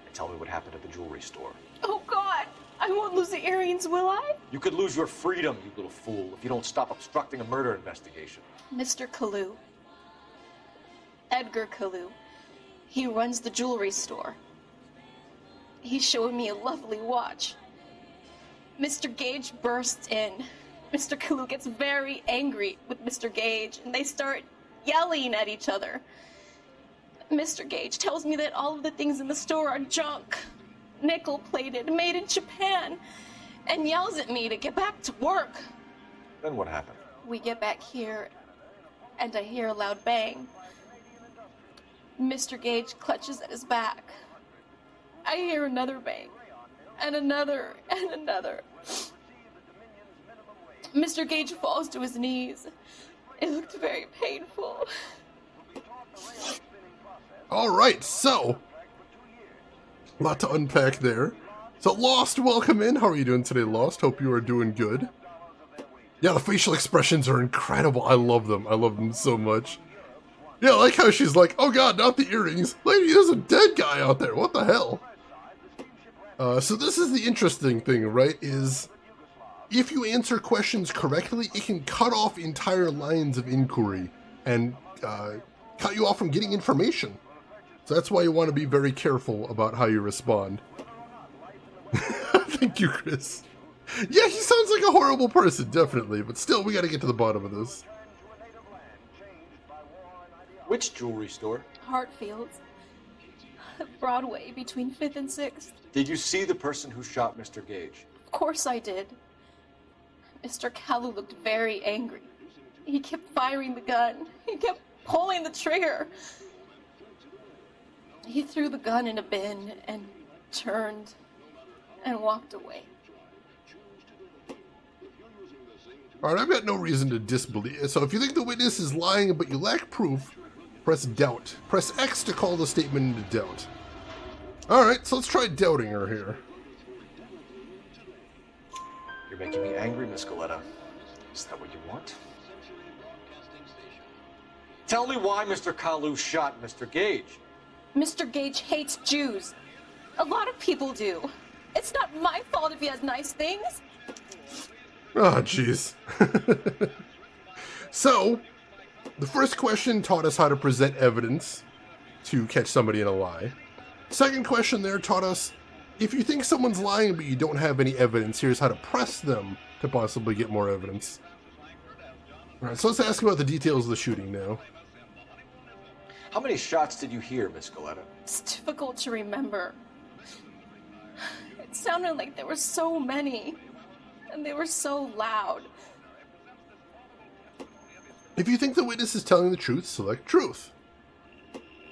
and tell me what happened at the jewelry store. Oh, God! I won't lose the earrings, will I? You could lose your freedom, you little fool, if you don't stop obstructing a murder investigation. Mr. Kalu. Edgar Kalu. He runs the jewelry store. He showed me a lovely watch. Mr. Gage bursts in. Mr. Kalu gets very angry with Mr. Gage, and they start yelling at each other. Mr. Gage tells me that all of the things in the store are junk, nickel-plated, made in Japan, and yells at me to get back to work. Then what happened? We get back here, and I hear a loud bang. Mr. Gage clutches at his back. I hear another bang, and another, and another. Mr. Gage falls to his knees. It looked very painful. Alright, so, a lot to unpack there. So Lost, welcome in. How are you doing today, Lost? Hope you are doing good. Yeah, the facial expressions are incredible. I love them. I love them so much. Yeah, I like how she's like, oh god, not the earrings. Lady, there's a dead guy out there. What the hell? So this is the interesting thing, right, is if you answer questions correctly, it can cut off entire lines of inquiry and cut you off from getting information. So that's why you want to be very careful about how you respond. Thank you, Chris. Yeah, he sounds like a horrible person, definitely, but still, we gotta get to the bottom of this. Which jewelry store? Hartfield's. Broadway, between 5th and 6th. Did you see the person who shot Mr. Gage? Of course I did. Mr. Kalu looked very angry. He kept firing the gun. He kept pulling the trigger. He threw the gun in a bin and turned and walked away. All right, I've got no reason to disbelieve. So if you think the witness is lying but you lack proof, press doubt. Press X to call the statement into doubt. All right, so let's try doubting her here. You're making me angry, Miss Galetta. Is that what you want? Tell me why Mr. Kalu shot Mr. Gage. Mr. Gage hates Jews. A lot of people do. It's not my fault if he has nice things. Oh, jeez. So, the first question taught us how to present evidence to catch somebody in a lie. Second question there taught us, if you think someone's lying but you don't have any evidence, here's how to press them to possibly get more evidence. Alright, so let's ask about the details of the shooting now. How many shots did you hear, Miss Galetta? It's difficult to remember. It sounded like there were so many, and they were so loud. If you think the witness is telling the truth, select truth.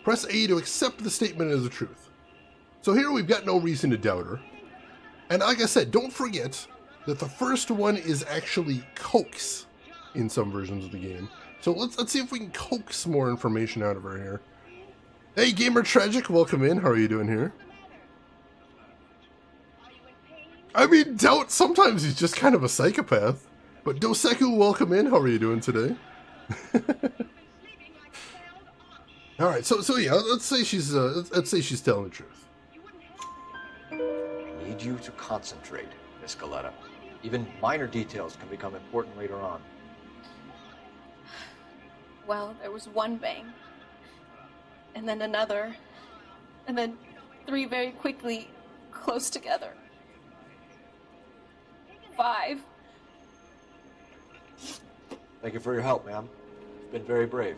Press A to accept the statement as the truth. So here we've got no reason to doubt her. And like I said, don't forget that the first one is actually coax in some versions of the game. So let's see if we can coax more information out of her here. Hey, Gamer Tragic, welcome in. How are you doing here? I mean, Doubt, sometimes he's just kind of a psychopath. But Doseku, welcome in. How are you doing today? All right, so yeah, let's say she's telling the truth. I need you to concentrate, Miss Galetta. Even minor details can become important later on. Well, there was one bang, and then another, and then 3 very quickly, close together. 5. Thank you for your help, ma'am. You've been very brave.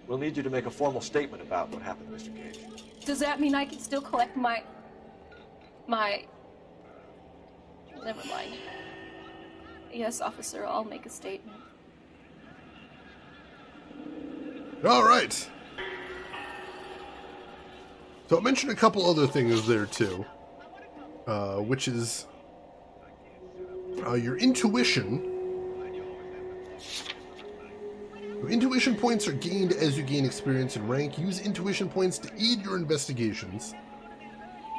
We'll need you to make a formal statement about what happened to Mr. Gage. Does that mean I can still collect my... Never mind. Yes, officer, I'll make a statement. All right. So I mentioned a couple other things there too, which is your intuition. Intuition points are gained as you gain experience and rank. Use intuition points to aid your investigations.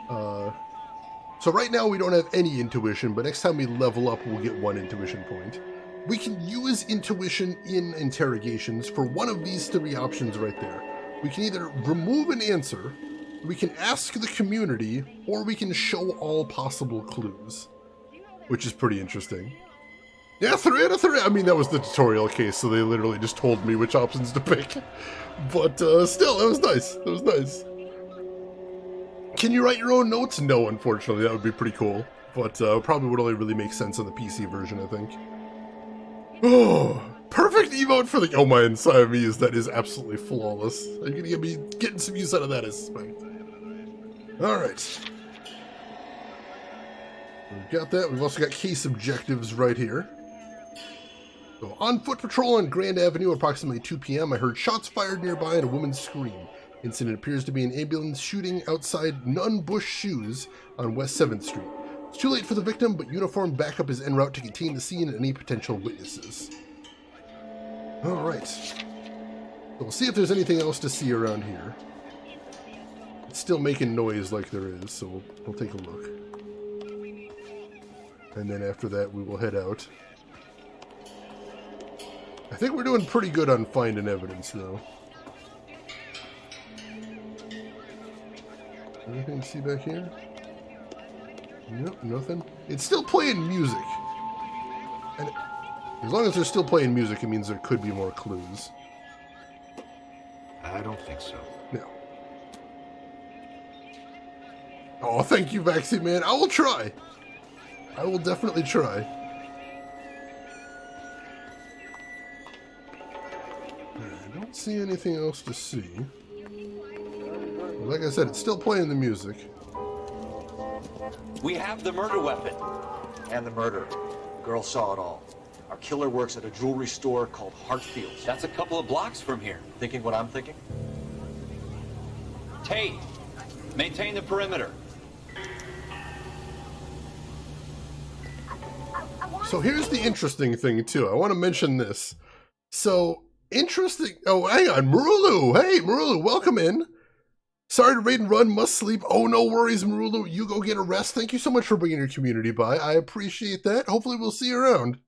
So right now we don't have any intuition, but next time we level up, we'll get 1 intuition point. We can use intuition in interrogations for one of these 3 options right there. We can either remove an answer, we can ask the community, or we can show all possible clues, which is pretty interesting. Yeah, 3 out of 3. I mean, that was the tutorial case, so they literally just told me which options to pick. But still, that was nice. That was nice. Can you write your own notes? No, unfortunately. That would be pretty cool. But probably would only really make sense on the PC version, I think. Oh, perfect emote for the Omayan Siamese. That is absolutely flawless. You're going to get me getting some use out of that, I suspect. Alright. We've got that. We've also got case objectives right here. So, on foot patrol on Grand Avenue, approximately 2 p.m., I heard shots fired nearby and a woman scream. Incident appears to be an ambulance shooting outside Nun Bush Shoes on West 7th Street. It's too late for the victim, but uniformed backup is en route to contain the scene and any potential witnesses. Alright. So we'll see if there's anything else to see around here. It's still making noise like there is, so we'll take a look. And then after that, we will head out. I think we're doing pretty good on finding evidence, though. Anything to see back here? Nope, nothing. It's still playing music. And as long as they're still playing music, it means there could be more clues. I don't think so. No. Oh, thank you, Vaxie Man. I will try. I will definitely try. I don't see anything else to see. Like I said, it's still playing the music. We have the murder weapon. And the murderer. The girl saw it all. Our killer works at a jewelry store called Hartfield's. That's a couple of blocks from here. Thinking what I'm thinking? Tate, maintain the perimeter. So here's the interesting thing, too. I want to mention this. So, interesting... Oh, hang on. Marulu! Hey, Marulu, welcome in. Sorry to raid and run, must sleep. Oh, no worries, Marulu. You go get a rest. Thank you so much for bringing your community by. I appreciate that. Hopefully we'll see you around.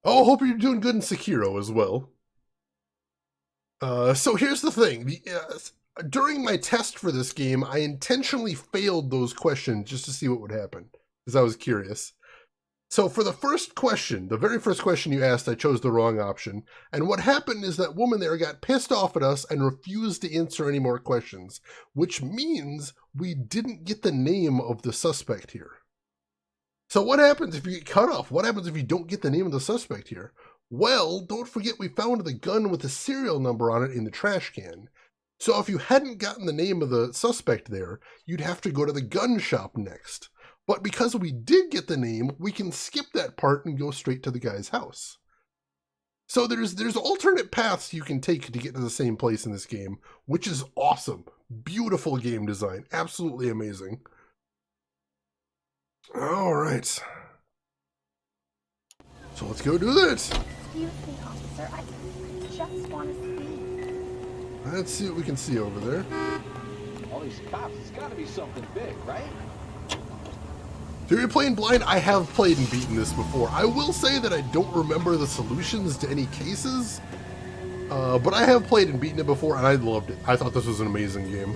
Oh, hope you're doing good in Sekiro as well. So here's the thing. During my test for this game, I intentionally failed those questions just to see what would happen, because I was curious. So for the first question, the very first question you asked, I chose the wrong option. And what happened is that woman there got pissed off at us and refused to answer any more questions, which means we didn't get the name of the suspect here. So what happens if you get cut off? What happens if you don't get the name of the suspect here? Well, don't forget we found the gun with the serial number on it in the trash can. So if you hadn't gotten the name of the suspect there, you'd have to go to the gun shop next. But because we did get the name, we can skip that part and go straight to the guy's house. So there's alternate paths you can take to get to the same place in this game, which is awesome. Beautiful game design. Absolutely amazing. All right. So let's go do this. Excuse me, officer. I just want to see. Let's see what we can see over there. All these cops, it's got to be something big, right? So you're playing blind? I have played and beaten this before. I will say that I don't remember the solutions to any cases, but I have played and beaten it before, and I loved it. I thought this was an amazing game.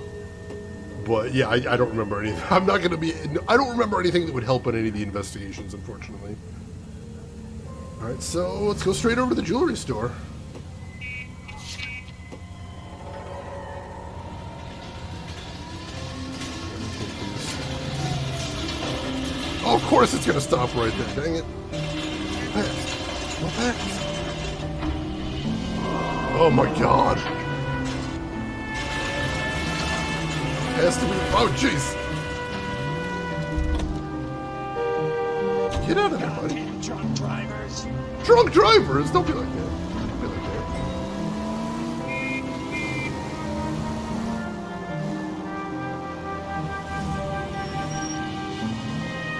But yeah, I don't remember anything. I don't remember anything that would help in any of the investigations, unfortunately. All right, so let's go straight over to the jewelry store. Oh, of course it's gonna stop right there, dang it. Pass. No pass. Oh my god. Has to be. Oh, jeez. Get out of there, buddy. Drunk drivers. Drunk drivers? Don't be like that. Don't be like that.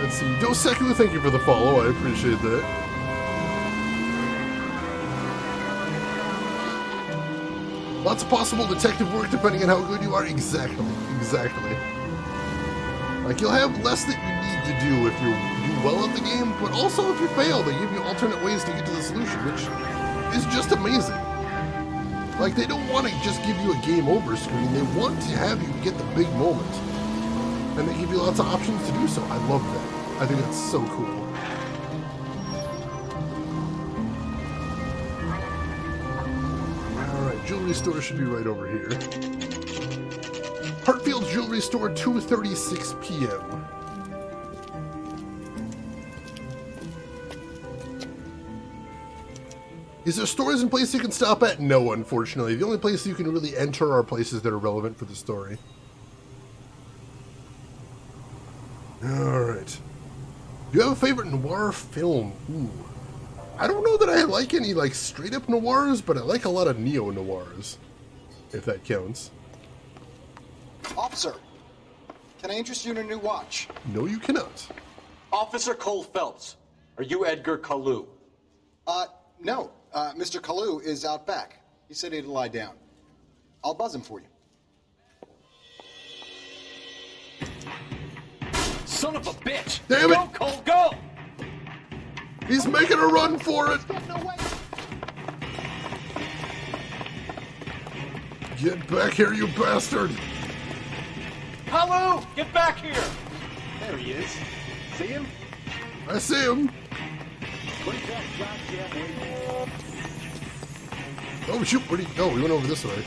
Let's see. Doseku, thank you for the follow. I appreciate that. Lots of possible detective work depending on how good you are. Exactly. Exactly. Like, you'll have less that you need to do if you do well at the game, but also if you fail, they give you alternate ways to get to the solution, which is just amazing. Like, they don't want to just give you a game over screen. They want to have you get the big moment. And they give you lots of options to do so. I love that. I think that's so cool. Jewelry store should be right over here. Hartfield's Jewelry Store, 2:36 p.m. Is there stores and places you can stop at? No, unfortunately. The only places you can really enter are places that are relevant for the story. Alright. Do you have a favorite noir film? Ooh. I don't know that I like any, like, straight-up noirs, but I like a lot of neo-noirs, if that counts. Officer, can I interest you in a new watch? No, you cannot. Officer Cole Phelps, are you Edgar Kalu? No. Mr. Kalu is out back. He said he'd lie down. I'll buzz him for you. Son of a bitch! Damn it! Go, Cole, go! He's making a run for it! Get back here, you bastard! Kalu, get back here! There he is. See him? I see him. Oh shoot, where'd he go? He went over this way.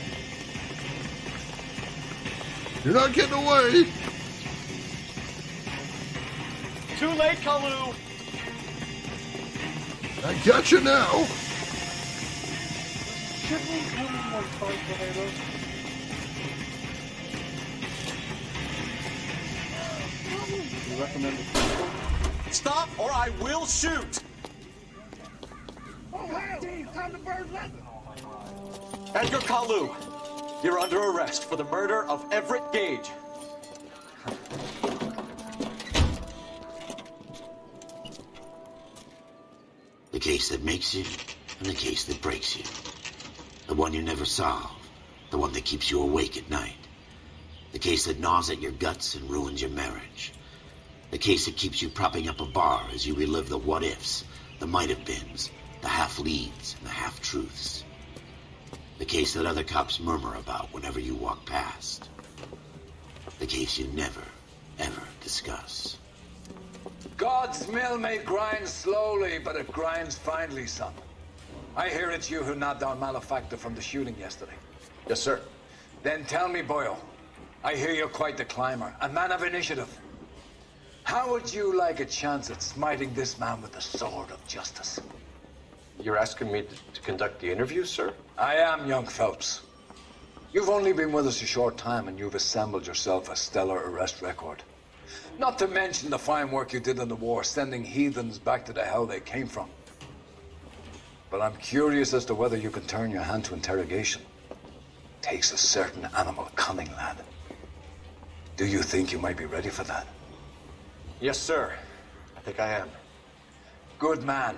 You're not getting away! Too late, Kalu! I got you now! Shouldn't we have more fun tornadoes? You recommend it? Stop or I will shoot! Oh, hell! Time to burn leather! Edgar Kalu, you're under arrest for the murder of Everett Gage. The case that makes you, and the case that breaks you. The one you never solve. The one that keeps you awake at night. The case that gnaws at your guts and ruins your marriage. The case that keeps you propping up a bar as you relive the what-ifs, the might-have-beens, the half-leads, and the half-truths. The case that other cops murmur about whenever you walk past. The case you never, ever discuss. God's mill may grind slowly, but it grinds finely, son. I hear it's you who knocked down Malefactor from the shooting yesterday. Yes, sir. Then tell me, Boyle, I hear you're quite the climber, a man of initiative. How would you like a chance at smiting this man with the sword of justice? You're asking me to conduct the interview, sir? I am, young Phelps. You've only been with us a short time, and you've assembled yourself a stellar arrest record. Not to mention the fine work you did in the war, sending heathens back to the hell they came from. But I'm curious as to whether you can turn your hand to interrogation. Takes a certain animal cunning, lad. Do you think you might be ready for that? Yes, sir. I think I am. Good man.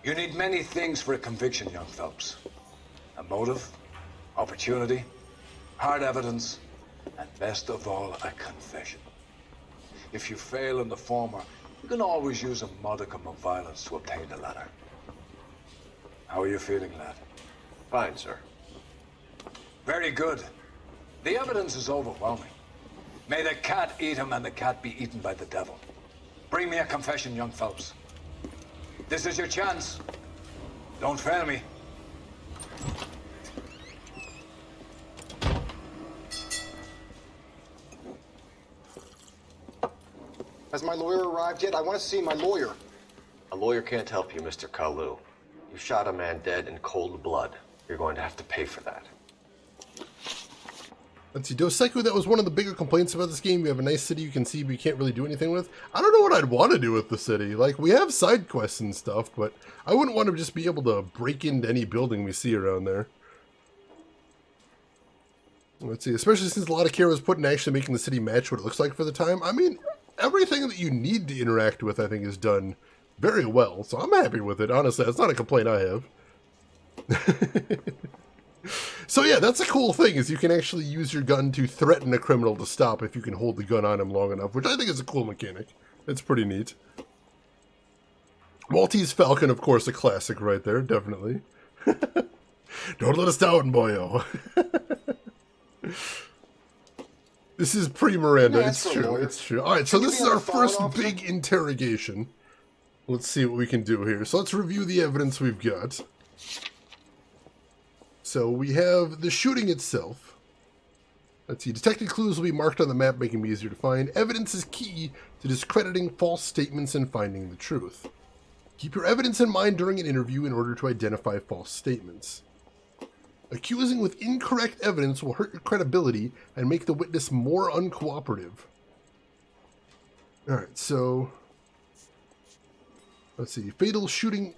You need many things for a conviction, young Phelps. A motive, opportunity, hard evidence, and best of all, a confession. If you fail in the former, you can always use a modicum of violence to obtain the latter. How are you feeling, lad? Fine, sir. Very good. The evidence is overwhelming. May the cat eat him and the cat be eaten by the devil. Bring me a confession, young Phelps. This is your chance. Don't fail me. Has my lawyer arrived yet? I want to see my lawyer. A lawyer can't help you, Mr. Kalu. You shot a man dead in cold blood. You're going to have to pay for that. Let's see, Dos Equis, that was one of the bigger complaints about this game. You have a nice city you can see, but you can't really do anything with. I don't know what I'd want to do with the city. Like, we have side quests and stuff, but I wouldn't want to just be able to break into any building we see around there. Let's see, especially since a lot of care was put in actually making the city match what it looks like for the time. I mean, everything that you need to interact with, I think, is done very well, so I'm happy with it. Honestly, that's not a complaint I have. So yeah, that's a cool thing, is you can actually use your gun to threaten a criminal to stop if you can hold the gun on him long enough, which I think is a cool mechanic. It's pretty neat. Maltese Falcon, of course, a classic right there, definitely. Don't let us down, boyo. This is pre-Miranda, it's true, it's true. Alright, so this is our first big interrogation. Let's see what we can do here. So let's review the evidence we've got. So we have the shooting itself. Let's see. Detected clues will be marked on the map, making them easier to find. Evidence is key to discrediting false statements and finding the truth. Keep your evidence in mind during an interview in order to identify false statements. Accusing with incorrect evidence will hurt your credibility and make the witness more uncooperative. Alright, so let's see. Fatal shooting,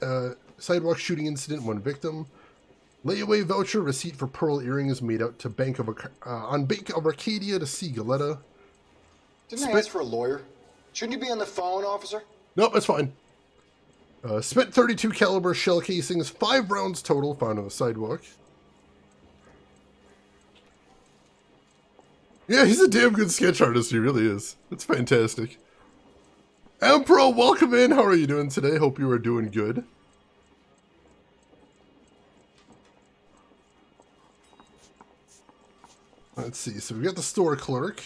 sidewalk shooting incident, 1 victim. Layaway voucher receipt for pearl earrings made out to Bank of Arcadia to see Galetta. Didn't I ask for a lawyer? Shouldn't you be on the phone, officer? Nope, that's fine. Spent .32 caliber shell casings, 5 rounds total, found on the sidewalk. Yeah, he's a damn good sketch artist, he really is. That's fantastic. Ampro, welcome in. How are you doing today? Hope you are doing good. Let's see, so we got the store clerk.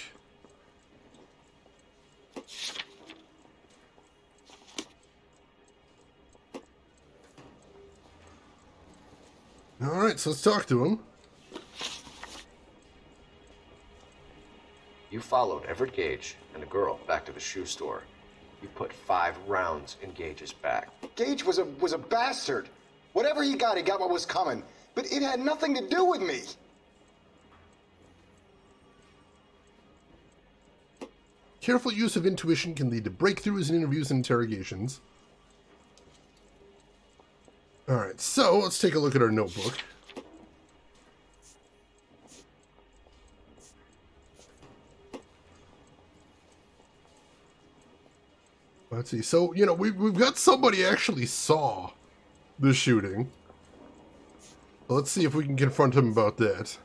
Alright, so let's talk to him. You followed Everett Gage and the girl back to the shoe store. You put 5 rounds in Gage's back. Gage was a bastard. Whatever he got what was coming. But it had nothing to do with me. Careful use of intuition can lead to breakthroughs in interviews and interrogations. Alright, so let's take a look at our notebook. Let's see. So, you know, we've got somebody actually saw the shooting. Let's see if we can confront him about that.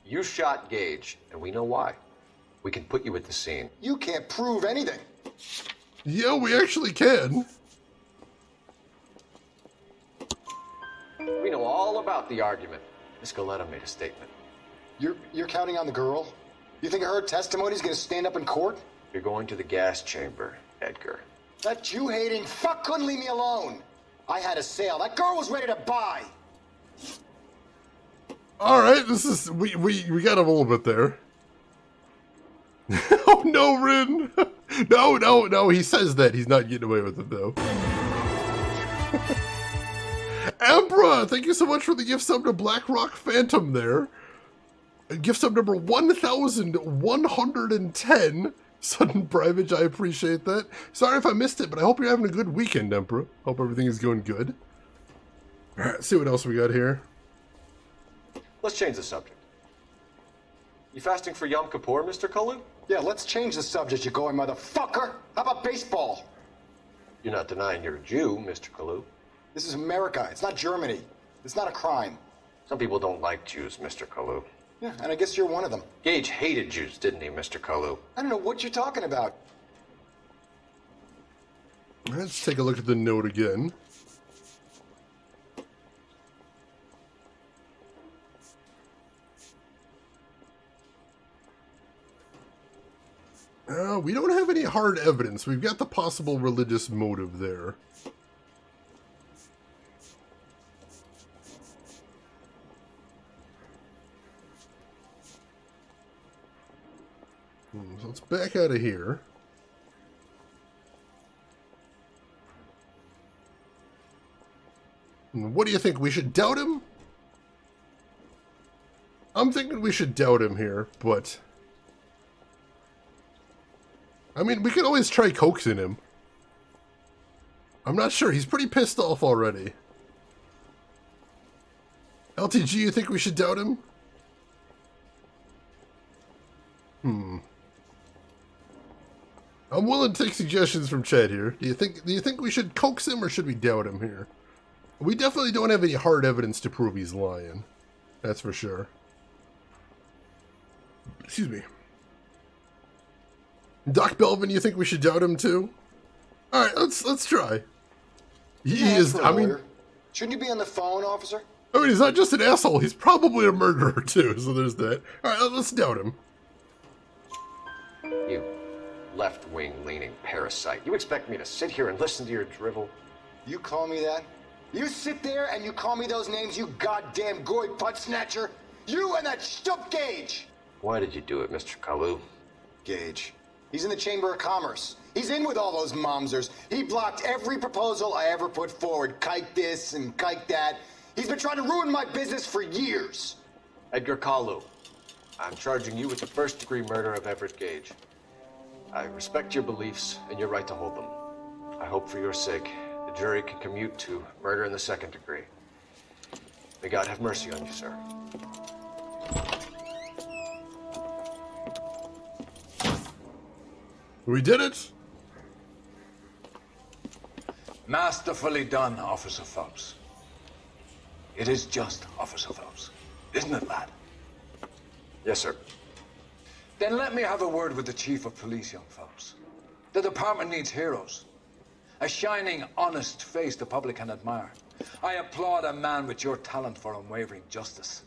You shot Gage, and we know why. We can put you at the scene. You can't prove anything. Yeah, we actually can. We know all about the argument. Miss Goleta made a statement. You're counting on the girl? You think her testimony's gonna stand up in court? You're going to the gas chamber, Edgar. That Jew-hating fuck couldn't leave me alone. I had a sale. That girl was ready to buy. All right, this is we got a little bit there. Oh no, Rin! No. He says that he's not getting away with it though. Emperor, thank you so much for the gift sub to Black Rock Phantom there. Gift sub number 1,110. Sudden Privage, I appreciate that. Sorry if I missed it, but I hope you're having a good weekend, Emperor. Hope everything is going good. All right, see what else we got here. Let's change the subject. You fasting for Yom Kippur, Mr. Kalu? Yeah, let's change the subject, you going motherfucker. How about baseball? You're not denying you're a Jew, Mr. Kalu. This is America. It's not Germany. It's not a crime. Some people don't like Jews, Mr. Kalu. Yeah, and I guess you're one of them. Gage hated Jews, didn't he, Mr. Kalu? I don't know what you're talking about. Let's take a look at the note again. We don't have any hard evidence. We've got the possible religious motive there. So let's back out of here. What do you think? We should doubt him? I'm thinking we should doubt him here, but... I mean, we could always try coaxing him. I'm not sure. He's pretty pissed off already. LTG, you think we should doubt him? I'm willing to take suggestions from Chad here. Do you think we should coax him or should we doubt him here? We definitely don't have any hard evidence to prove he's lying. That's for sure. Excuse me. Doc Belvin, you think we should doubt him too? All right, let's try. He is. I mean, shouldn't you be on the phone, officer? I mean, he's not just an asshole. He's probably a murderer too. So there's that. All right, let's doubt him. You left-wing leaning parasite. You expect me to sit here and listen to your drivel? You call me that? You sit there and you call me those names, you goddamn goy butt snatcher? You and that stup Gage! Why did you do it, Mr. Kalu? Gage. He's in the Chamber of Commerce. He's in with all those momsers. He blocked every proposal I ever put forward. Kike this and kike that. He's been trying to ruin my business for years. Edgar Kalu, I'm charging you with the first-degree murder of Everett Gage. I respect your beliefs and your right to hold them. I hope for your sake the jury can commute to murder in the second degree. May God have mercy on you, sir. We did it! Masterfully done, Officer Phelps. It is just Officer Phelps, isn't it, lad? Yes, sir. Then let me have a word with the Chief of Police, young Phelps. The department needs heroes. A shining, honest face the public can admire. I applaud a man with your talent for unwavering justice.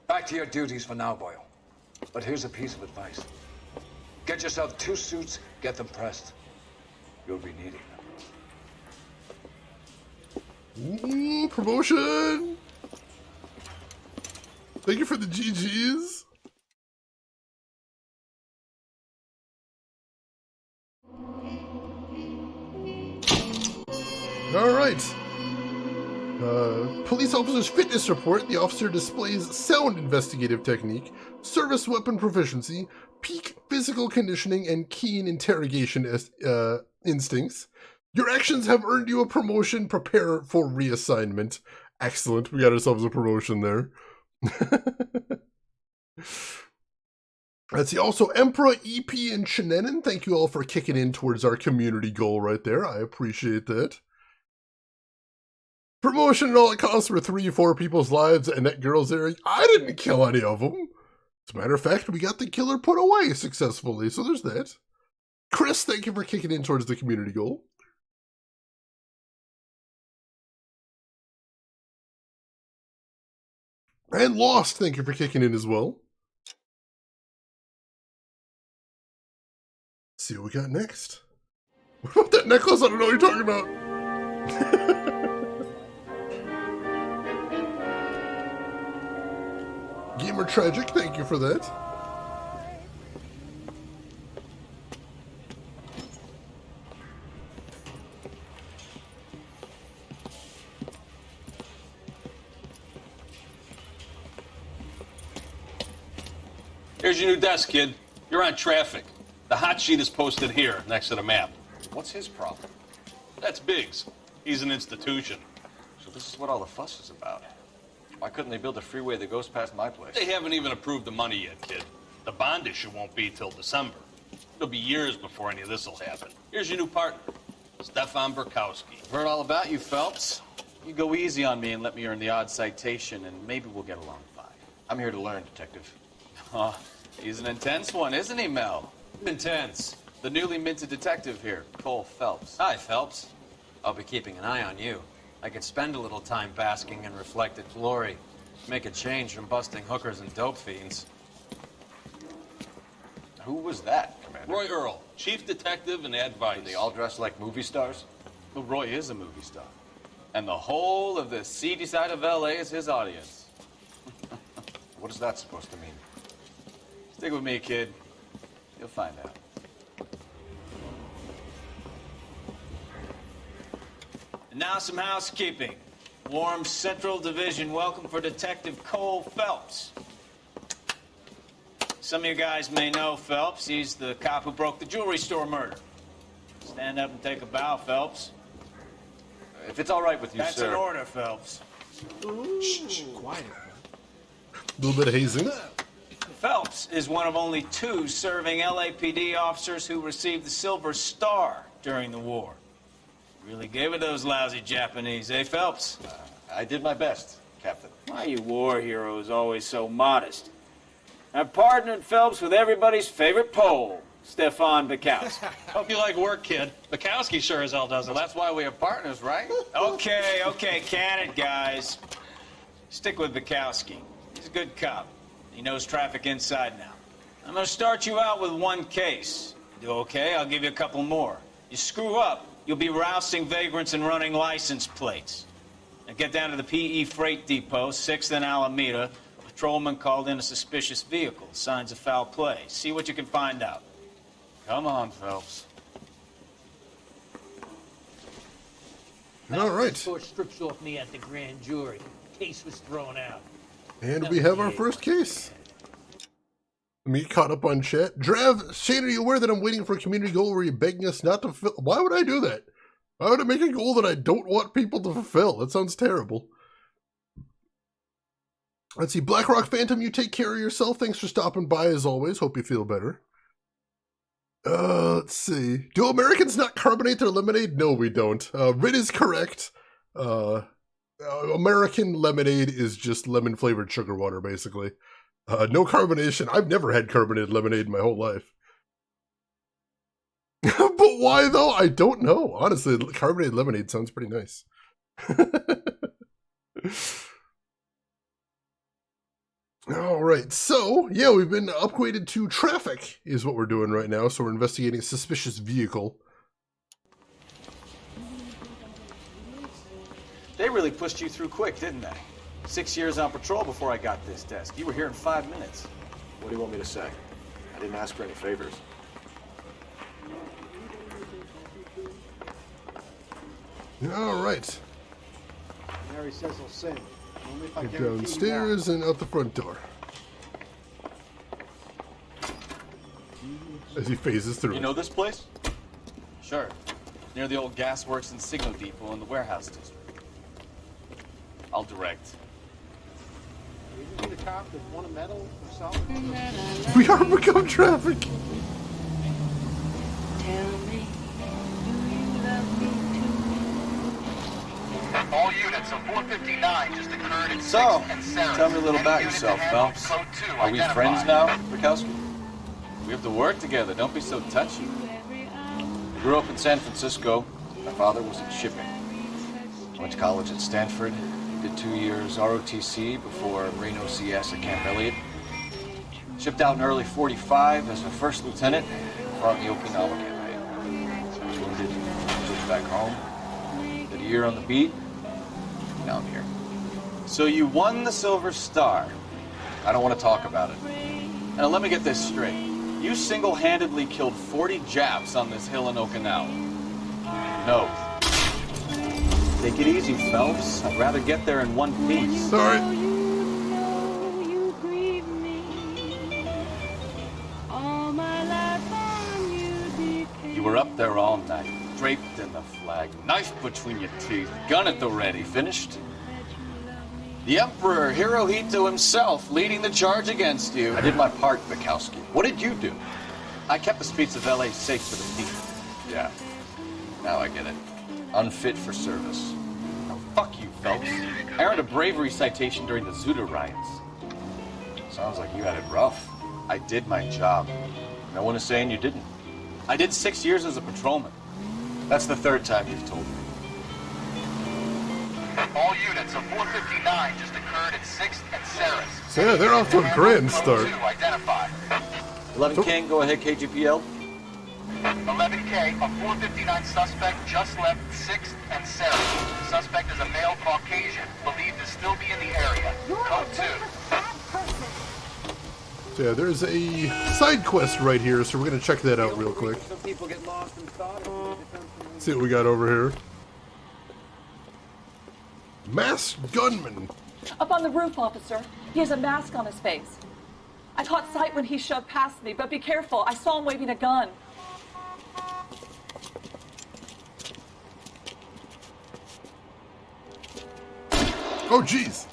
Back to your duties for now, Boyle. But here's a piece of advice. Get yourself 2 suits, get them pressed. You'll be needing them. Ooh, promotion! Thank you for the GGs. All right. Police officer's fitness report. The officer displays sound investigative technique, service weapon proficiency, peak physical conditioning, and keen interrogation instincts. Your actions have earned you a promotion. Prepare for reassignment. Excellent. We got ourselves a promotion there. Let's see. Also, Emperor, EP, and Shenanigans, thank you all for kicking in towards our community goal right there. I appreciate that. Promotion at all it costs for 3-4 people's lives and that girl's area. I didn't kill any of them. As a matter of fact, we got the killer put away successfully, so there's that. Chris, thank you for kicking in towards the community goal. And Lost, thank you for kicking in as well. Let's see what we got next. What about that necklace? I don't know what you're talking about. Gamer Tragic, thank you for that. Here's your new desk, kid. You're on traffic. The hot sheet is posted here, next to the map. What's his problem? That's Biggs. He's an institution. So this is what all the fuss is about. Why couldn't they build a freeway that goes past my place? They haven't even approved the money yet, kid. The bond issue won't be till December. It'll be years before any of this will happen. Here's your new partner, Stefan Burkowski. I've heard all about you, Phelps. You go easy on me and let me earn the odd citation, and maybe we'll get along fine. I'm here to learn, Detective. Oh, he's an intense one, isn't he, Mel? Intense. The newly minted detective here, Cole Phelps. Hi, Phelps. I'll be keeping an eye on you. I could spend a little time basking in reflected glory. Make a change from busting hookers and dope fiends. Who was that, Commander? Roy Earl, chief detective and advice. Do they all dress like movie stars? Well, Roy is a movie star. And the whole of the seedy side of L.A. is his audience. What is that supposed to mean? Stick with me, kid. You'll find out. And now some housekeeping. Warm Central Division welcome for Detective Cole Phelps. Some of you guys may know Phelps. He's the cop who broke the jewelry store murder. Stand up and take a bow, Phelps. If it's all right with you, That's sir. an order, Phelps. Shh, quiet. A little bit of hazing. Phelps is one of only 2 serving LAPD officers who received the Silver Star during the war. Really gave it those lousy Japanese, eh, Phelps? I did my best, Captain. Why you war heroes always so modest? I've partnered Phelps with everybody's favorite Pole, Stefan Burkowski. Hope you like work, kid. Bukowski sure as hell doesn't. Well, that's why we are partners, right? Okay, can it, guys. Stick with Burkowski. He's a good cop. He knows traffic inside now. I'm gonna start you out with 1 case. You do okay, I'll give you a couple more. You screw up, you'll be rousting vagrants and running license plates. Now get down to the PE Freight Depot, 6th and Alameda. A patrolman called in a suspicious vehicle. Signs of foul play. See what you can find out. Come on, Phelps. All right. Four strips off me at the grand jury. Case was thrown out. And we have our first case. Let me get caught up on chat. Drav, Shane, are you aware that I'm waiting for a community goal where you're begging us not to fulfill? Why would I do that? Why would I make a goal that I don't want people to fulfill? That sounds terrible. Let's see. BlackRock Phantom, you take care of yourself. Thanks for stopping by as always. Hope you feel better. Let's see. Do Americans not carbonate their lemonade? No, we don't. Rid is correct. American lemonade is just lemon-flavored sugar water, basically. No carbonation. I've never had carbonated lemonade in my whole life. But why, though? I don't know. Honestly, carbonated lemonade sounds pretty nice. All right. So, yeah, we've been upgraded to traffic is what we're doing right now. So we're investigating a suspicious vehicle. They really pushed you through quick, didn't they? 6 years on patrol before I got this desk. You were here in 5 minutes. What do you want me to say? I didn't ask for any favors. All right. Mary says he'll sing. Only if I Head guarantee downstairs and out the front door. As he phases through. You know this place? Sure. Near the old gas works and signal depot in the warehouse district. I'll direct. Isn't he the cop that won a medal or something? We are become traffic. All units of 459 just occurred in So, 6th and Sarah. tell me a little about yourself, Phelps. Are we friends now, Bukowski? We have to work together. Don't be so touchy. I grew up in San Francisco. My father was in shipping. I went to college at Stanford. Did 2 years ROTC before Marine OCS at Camp Elliott. Shipped out in early 45 as a first lieutenant. Fought in the Okinawa campaign. Was wounded. Moved back home. Did a year on the beat. Now I'm here. So you won the Silver Star. I don't want to talk about it. Now let me get this straight. You single-handedly killed 40 Japs on this hill in Okinawa. No. Take it easy, Phelps. I'd rather get there in one piece. Sorry. You were up there all night, draped in the flag, knife between your teeth, gun at the ready. Finished? The Emperor Hirohito himself leading the charge against you. I did my part, Bukowski. What did you do? I kept the streets of LA safe for the people. Yeah. Now I get it. Unfit for service. Now, fuck you, Phelps. I earned a bravery citation during the Zuda riots. Sounds like you had it rough. I did my job. No one is saying you didn't. I did 6 years as a patrolman. That's the third time you've told me. All units of 459 just occurred in 6th and Sarah's. So yeah, they're off to a grand start. 11 King, go ahead, KGPL. 11K, a 459 suspect just left 6th and Sarah. Suspect is a male Caucasian, believed to still be in the area. Code 2. So yeah, there's a side quest right here, so we're gonna check that out real quick. Some people get lost in thought. See what we got over here. Masked gunman. Up on the roof, officer. He has a mask on his face. I caught sight when he shoved past me, but be careful. I saw him waving a gun. Oh, jeez.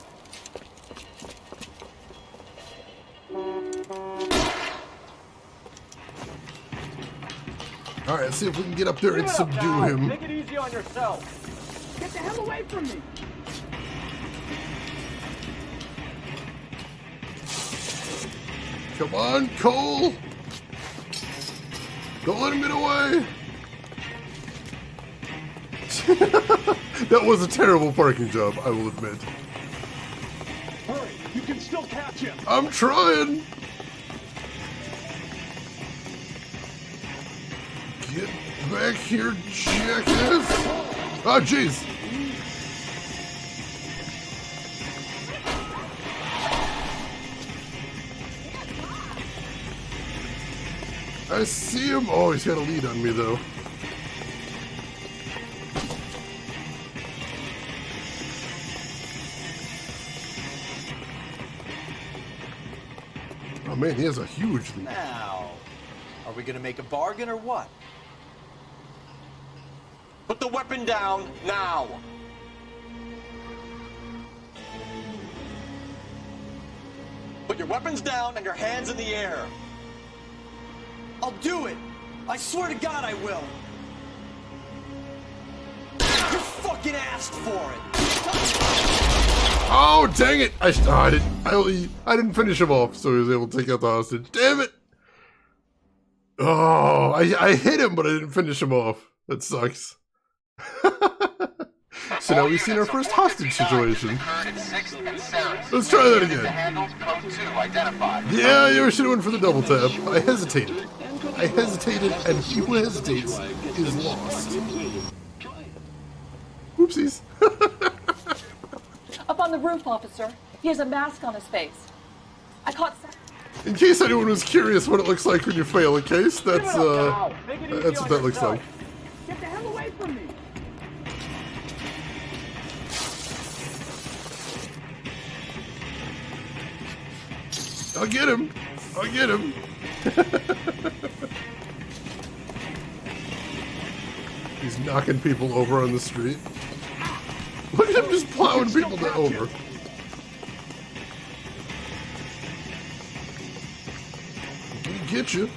All right, let's see if we can get up there and subdue him. Take it easy on yourself. Get the hell away from me. Come on, Cole. Don't let him get away. That was a terrible parking job, I will admit. Hurry, you can still catch him. I'm trying. Get back here, jackass. Oh, jeez. I see him. Oh, he's got a lead on me, though. Oh, man, he has a huge lead. Now, are we gonna make a bargain or what? Put the weapon down now. Put your weapons down and your hands in the air. I'll do it. I swear to God I will. You fucking asked for it. Oh, dang it! I didn't finish him off, so he was able to take out the hostage. Damn it! Oh, I hit him, but I didn't finish him off. That sucks. So now we've seen our first hostage situation. Let's try that again. Yeah, we should have went for the double tap. I hesitated. And he who hesitates is lost. Oopsies. Up on the roof, officer. He has a mask on his face. I caught... In case anyone was curious what it looks like when you fail a case, that's what that looks like. Get the hell away from me. I'll get him. I'll get him. He's knocking people over on the street. Look at him just plowing people over. Get you.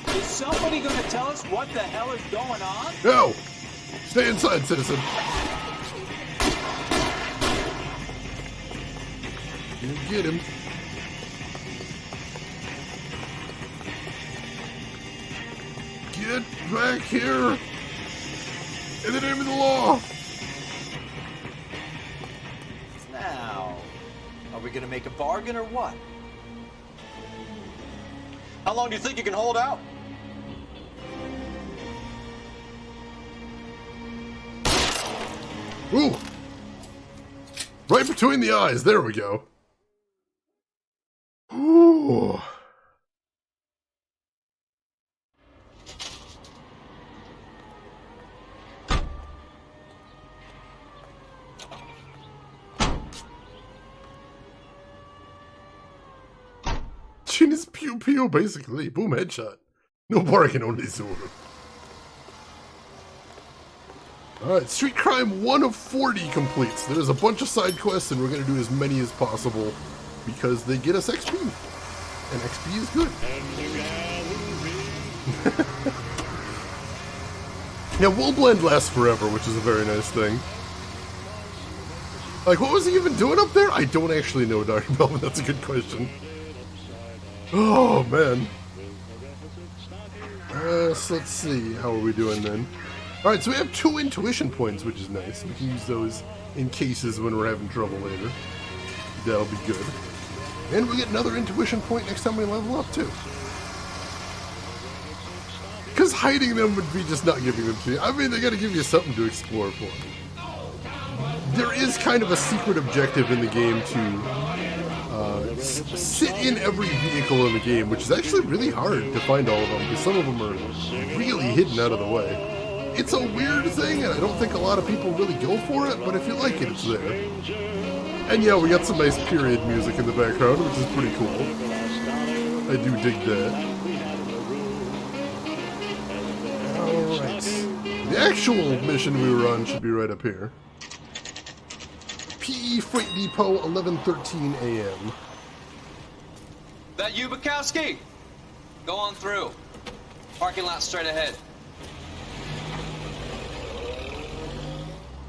Is somebody going to tell us what the hell is going on? No! Stay inside, citizen. You get him. Get back here! In the name of the law! Now, are we going to make a bargain or what? How long do you think you can hold out? Ooh! Right between the eyes. There we go. Ooh. Chin is pew pew, basically. Boom, headshot. No bargain, only sword. Alright, Street Crime 1 of 40 completes. There's a bunch of side quests, and we're going to do as many as possible because they get us XP. And XP is good. Now, Wool Blend lasts forever, which is a very nice thing. Like, what was he even doing up there? I don't actually know, Dr. Melvin. That's a good question. Oh, man. So let's see. How are we doing then? Alright, so we have 2 intuition points, which is nice. We can use those in cases when we're having trouble later. That'll be good. And we get another intuition point next time we level up, too. Because hiding them would be just not giving them to you. I mean, they gotta give you something to explore for. There is kind of a secret objective in the game to sit in every vehicle in the game, which is actually really hard to find all of them, because some of them are really hidden out of the way. It's a weird thing, and I don't think a lot of people really go for it, but if you like it, it's there. And yeah, we got some nice period music in the background, which is pretty cool. I do dig that. Alright. The actual mission we were on should be right up here. PE Freight Depot, 11:13 a.m. That you, Bukowski? Go on through. Parking lot straight ahead.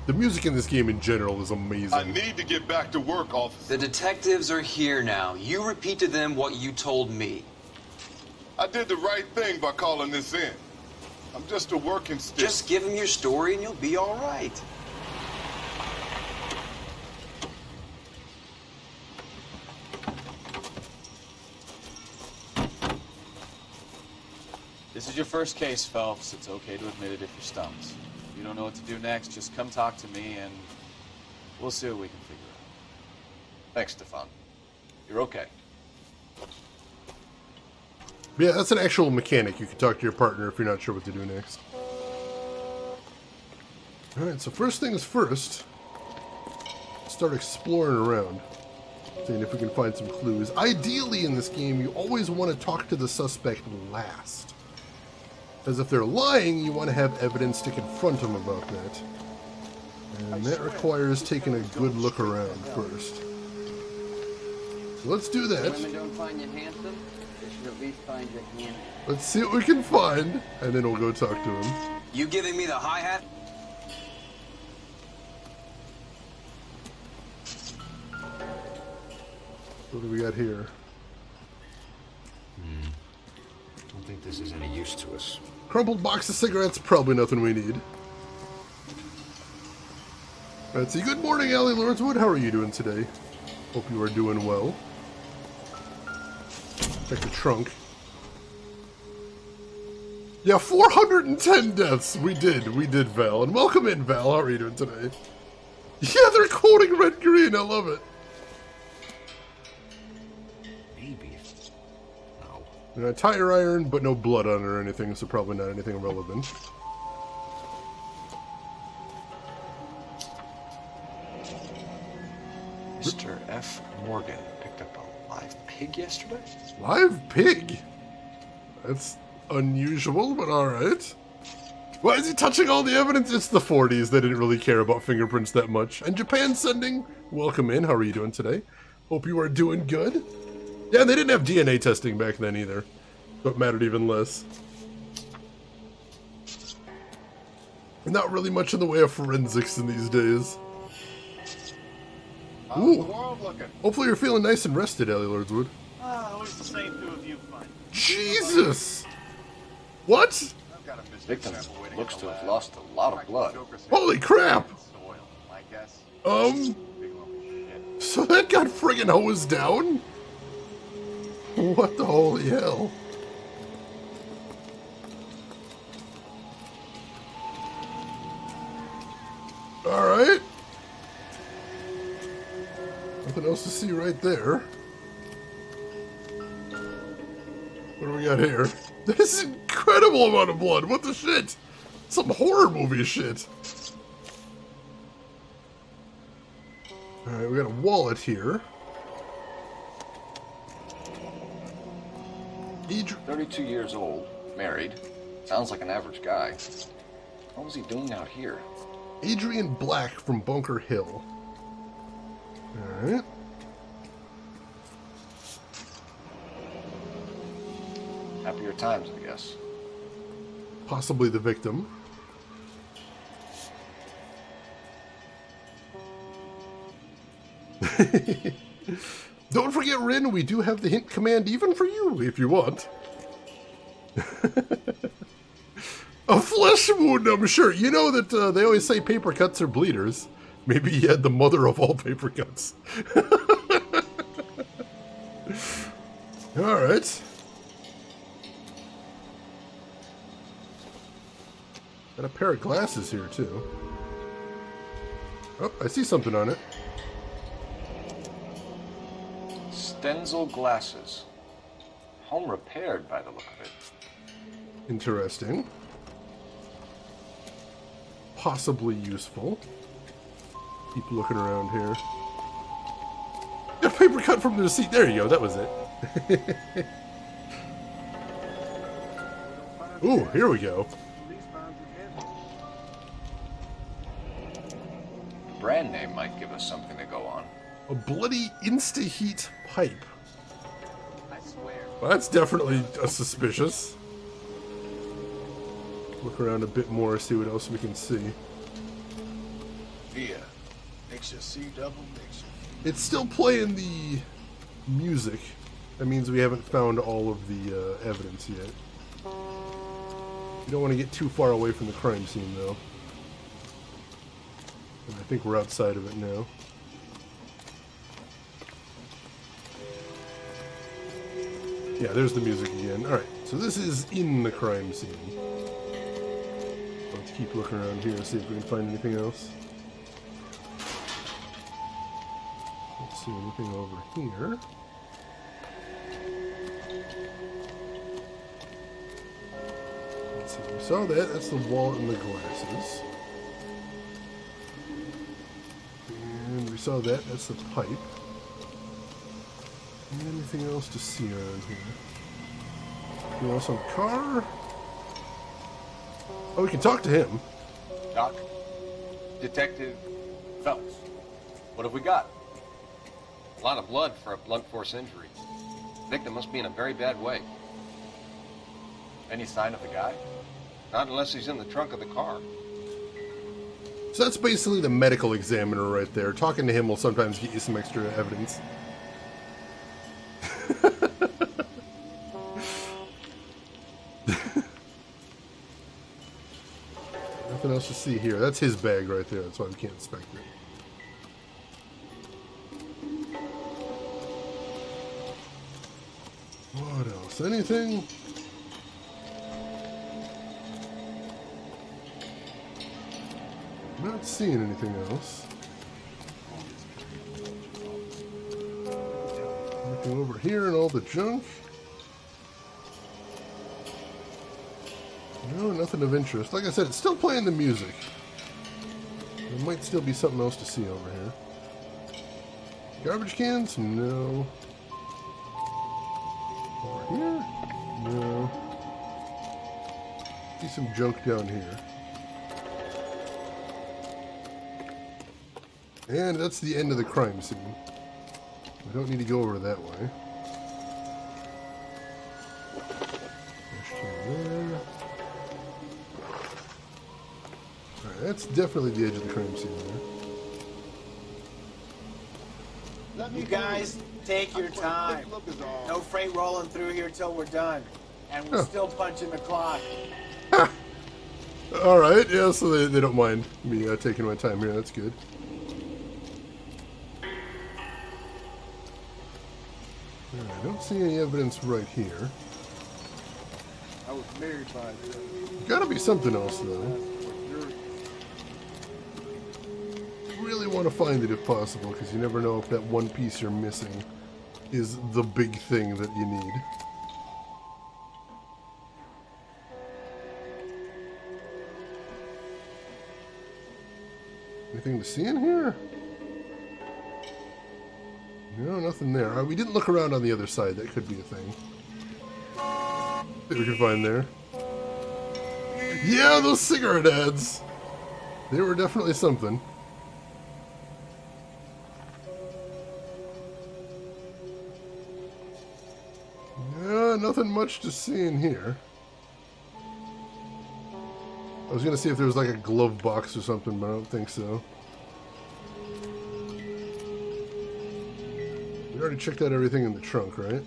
The music in this game in general is amazing. I need to get back to work, officer. The detectives are here now. You repeat to them what you told me. I did the right thing by calling this in. I'm just a working stick. Just give them your story and you'll be all right. This is your first case, Phelps. It's okay to admit it if you're stumped. If you don't know what to do next, just come talk to me and we'll see what we can figure out. Thanks, Stefan. You're okay. Yeah, that's an actual mechanic. You can talk to your partner if you're not sure what to do next. Alright, so first things first, start exploring around. Seeing if we can find some clues. Ideally in this game, you always want to talk to the suspect last. As if they're lying, you want to have evidence to confront them about that. And that requires taking a good look around first. So let's do that. Women don't find you handsome, they should at least find you handy. Let's see what we can find, and then we'll go talk to him. You giving me the hi-hat? What do we got here? Don't think this is any use to us. Crumpled box of cigarettes, probably nothing we need. Let's see. Good morning, Allie Lawrencewood. How are you doing today? Hope you are doing well. Check the trunk. Yeah, 410 deaths. We did, Val. And welcome in, Val. How are you doing today? Yeah, they're quoting Red Green. I love it. And a tire iron, but no blood on it or anything, so probably not anything relevant. Mr. F. Morgan picked up a pig yesterday? Live pig? That's unusual, but alright. Why is he touching all the evidence? It's the 40s. They didn't really care about fingerprints that much. And Japan sending, welcome in. How are you doing today? Hope you are doing good. Yeah, they didn't have DNA testing back then either. So it mattered even less. Not really much in the way of forensics in these days. Ooh. Hopefully you're feeling nice and rested, Ellie Lordswood. Always the same two of you find. Jesus! What? Victim looks to have lost a lot of blood. Holy crap! So that got friggin' hosed down? What the holy hell? Alright. Nothing else to see right there. What do we got here? This is an incredible amount of blood. What the shit? Some horror movie shit. Alright, we got a wallet here. 32 years old, married. Sounds like an average guy. What was he doing out here? Adrian Black from Bunker Hill. Alright. Happier times, I guess. Possibly the victim. Don't forget, Rin, we do have the hint command even for you, if you want. A flesh wound, I'm sure. You know that they always say paper cuts are bleeders. Maybe he had the mother of all paper cuts. Alright. Got a pair of glasses here, too. Oh, I see something on it. Stenzel glasses. Home repaired by the look of it. Interesting. Possibly useful. Keep looking around here. A paper cut from the receipt. There you go. That was it. Ooh, here we go. The brand name might give us something to go on. A bloody Insta-Heat pipe. Well, that's definitely suspicious. Look around a bit more, see what else we can see. Yeah, makes you see double, makes you. It's still playing the music. That means we haven't found all of the evidence yet. You don't want to get too far away from the crime scene, though. And I think we're outside of it now. Yeah, there's the music again. Alright, so this is in the crime scene. Let's keep looking around here and see if we can find anything else. Let's see anything over here. Let's see, we saw that. That's the wallet and the glasses. And we saw that. That's the pipe. Anything else to see around here? Anything else on the car? Oh, we can talk to him. Doc, Detective Phelps, what have we got? A lot of blood for a blunt force injury. The victim must be in a very bad way. Any sign of the guy? Not unless he's in the trunk of the car. So that's basically the medical examiner right there. Talking to him will sometimes get you some extra evidence. Nothing else to see here. That's his bag right there. That's why we can't inspect it. What else? Anything? Not seeing anything else. Looking over here and all the junk. No, nothing of interest. Like I said, it's still playing the music. There might still be something else to see over here. Garbage cans? No. Over here? No. See some junk down here. And that's the end of the crime scene. We don't need to go over that way. There. Alright, that's definitely the edge of the crime scene there. You guys, take your time. No freight rolling through here till we're done. And we're still punching the clock. Alright, yeah, so they don't mind me taking my time here. That's good. I don't see any evidence right here. I was married by Gotta be something else, though. Really want to find it if possible, because you never know if that one piece you're missing is the big thing that you need. Anything to see in here? No, nothing there. We didn't look around on the other side. That could be a thing. See what we can find there. Yeah, those cigarette ads! They were definitely something. Yeah, nothing much to see in here. I was gonna see if there was like a glove box or something, but I don't think so. We already checked out everything in the trunk, right?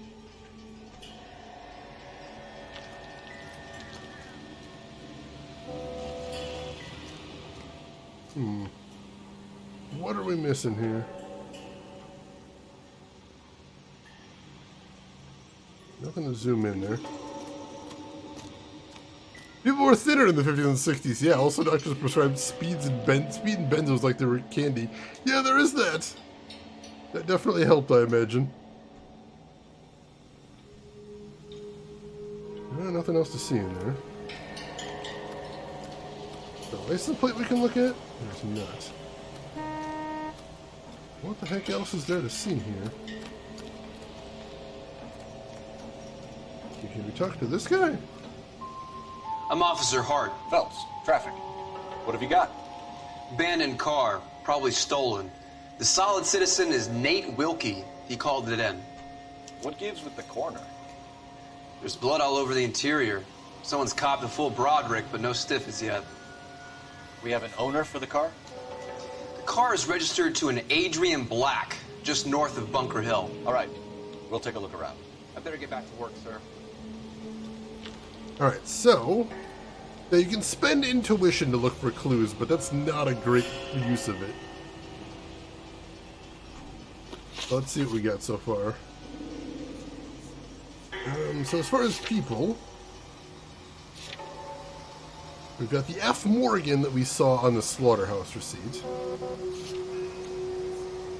What are we missing here? Nothing to zoom in there. People were thinner in the 50s and 60s. Yeah, also doctors prescribed speed and benzos like they were candy. Yeah, there is that. That definitely helped, I imagine. Nothing else to see in there. The license plate we can look at? There's not. What the heck else is there to see here? Can we talk to this guy? I'm Officer Hart. Phelps, traffic. What have you got? Abandoned car, probably stolen. The solid citizen is Nate Wilkie. He called it in. What gives with the corner? There's blood all over the interior. Someone's copped a full Broderick, but no stiff as yet. We have an owner for the car? The car is registered to an Adrian Black, just north of Bunker Hill. All right, we'll take a look around. I better get back to work, sir. Alright, so now you can spend intuition to look for clues, but that's not a great use of it. Let's see what we got so far. So as far as people, we've got the F. Morgan that we saw on the slaughterhouse receipt.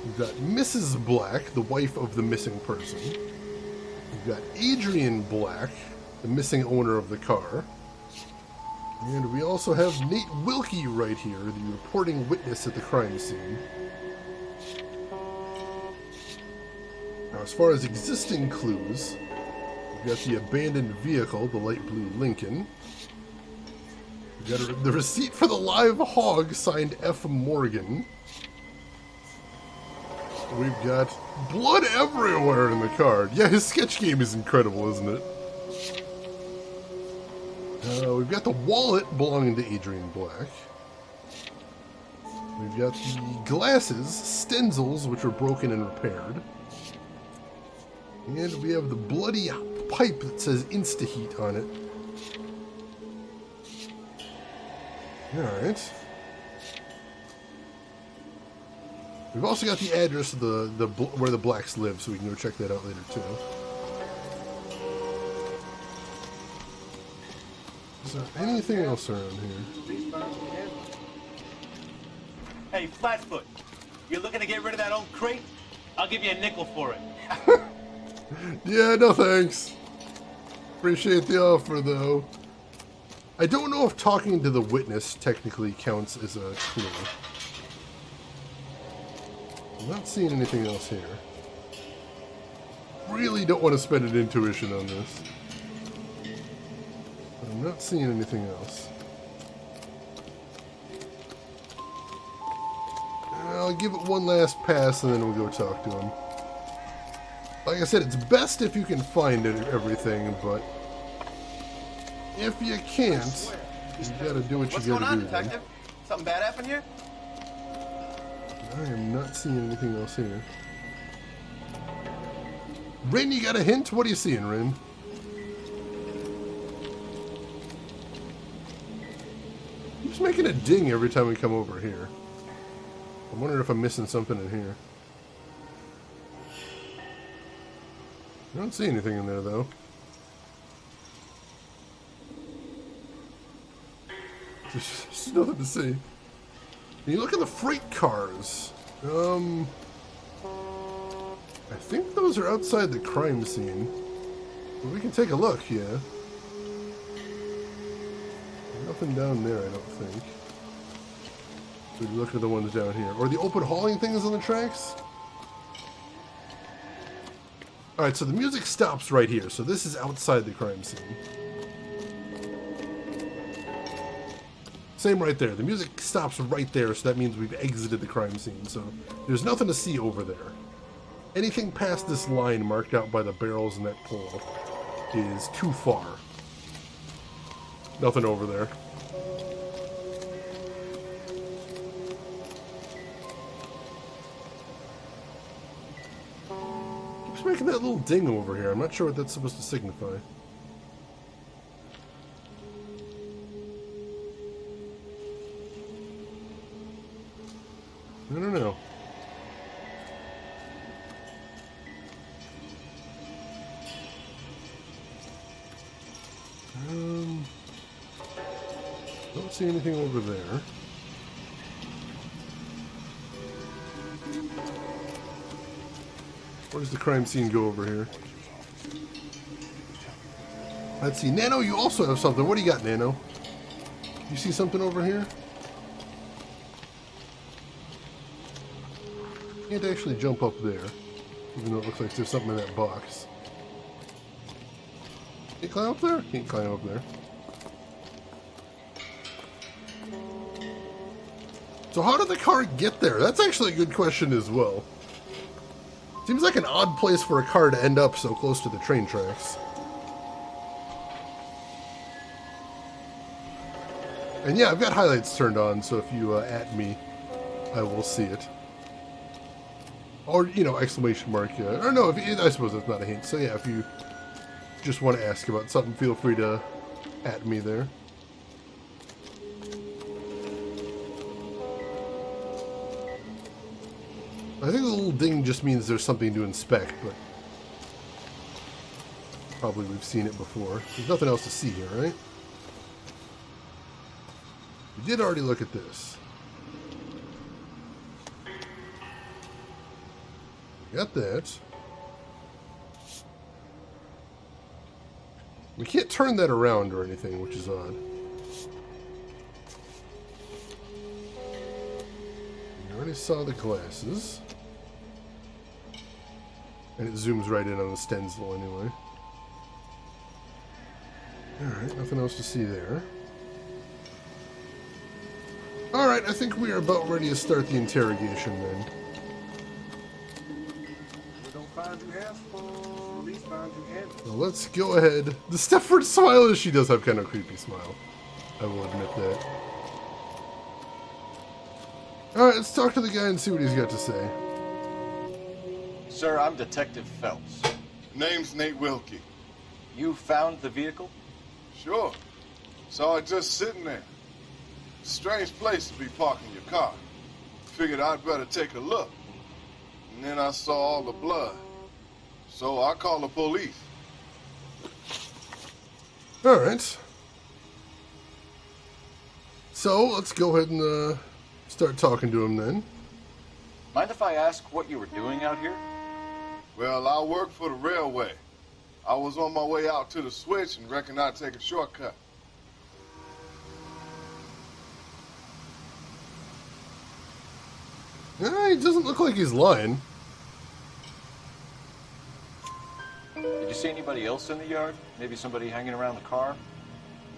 We've got Mrs. Black, the wife of the missing person. We've got Adrian Black, the missing owner of the car. And we also have Nate Wilkie right here, the reporting witness at the crime scene. Now, as far as existing clues, we've got the abandoned vehicle, the light blue Lincoln. We've got the receipt for the live hog signed F. Morgan. We've got blood everywhere in the car. Yeah, his sketch game is incredible, isn't it? We've got the wallet belonging to Adrian Black. We've got the glasses, stencils, which were broken and repaired. And we have the bloody pipe that says Instaheat on it. Alright. We've also got the address of the where the Blacks live, so we can go check that out later too. Is there anything else around here? Hey, Flatfoot, you looking to get rid of that old crate? I'll give you a nickel for it. Yeah, no thanks. Appreciate the offer, though. I don't know if talking to the witness technically counts as a clue. I'm not seeing anything else here. really don't want to spend an intuition on this. But I'm not seeing anything else. I'll give it one last pass and then we'll go talk to him. Like I said, it's best if you can find everything, but if you can't, you gotta do what you gotta do. What's going on, Detective? Something bad happened here? I am not seeing anything else here. Rin, you got a hint? What are you seeing, Rin? He's making a ding every time we come over here. I'm wondering if I'm missing something in here. I don't see anything in there, though. There's nothing to see. When you look at the freight cars, I think those are outside the crime scene. But we can take a look, yeah. Nothing down there, I don't think. We look at the ones down here. Or the open hauling things on the tracks? Alright, so the music stops right here. So this is outside the crime scene. Same right there. The music stops right there, so that means we've exited the crime scene. So there's nothing to see over there. Anything past this line marked out by the barrels in that pole is too far. Nothing over there. Keeps making that little ding over here. I'm not sure what that's supposed to signify. I don't know. Don't see anything over there. Where does the crime scene go over here? Let's see. Nano, you also have something. What do you got, Nano? You see something over here? Can't actually jump up there, even though it looks like there's something in that box. Can you climb up there? Can't climb up there. So how did the car get there? That's actually a good question as well. Seems like an odd place for a car to end up so close to the train tracks. And yeah, I've got highlights turned on, so if you at me, I will see it. Or, you know, exclamation mark. Or no, I suppose that's not a hint. So yeah, if you just want to ask about something, feel free to at me there. I think the little ding just means there's something to inspect, but probably we've seen it before. There's nothing else to see here, right? We did already look at this. Got that. We can't turn that around or anything, which is odd. We already saw the glasses. And it zooms right in on the stencil anyway. Alright, nothing else to see there. Alright, I think we are about ready to start the interrogation then. Well, let's go ahead. The Stepford smile is, she does have kind of a creepy smile. I will admit that. Alright, let's talk to the guy and see what he's got to say. Sir, I'm Detective Phelps. Name's Nate Wilkie. You found the vehicle? Sure. Saw it just sitting there. Strange place to be parking your car. Figured I'd better take a look. And then I saw all the blood. So I called the police. Alright. So, let's go ahead and start talking to him then. Mind if I ask what you were doing out here? Well, I work for the railway. I was on my way out to the switch and reckoned I'd take a shortcut. He doesn't look like he's lying. Did you see anybody else in the yard? Maybe somebody hanging around the car?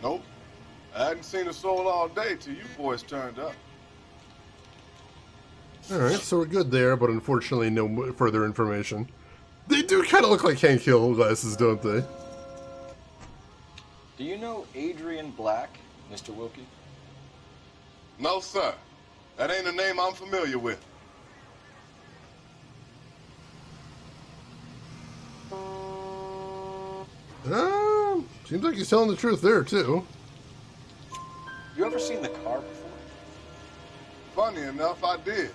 Nope. I hadn't seen a soul all day till you boys turned up. Alright, so we're good there, but unfortunately no further information. They do kind of look like Hank Hill glasses, don't they? Do you know Adrian Black, Mr. Wilkie? No, sir. That ain't a name I'm familiar with. Seems like he's telling the truth there, too. You ever seen the car before? Funny enough, I did.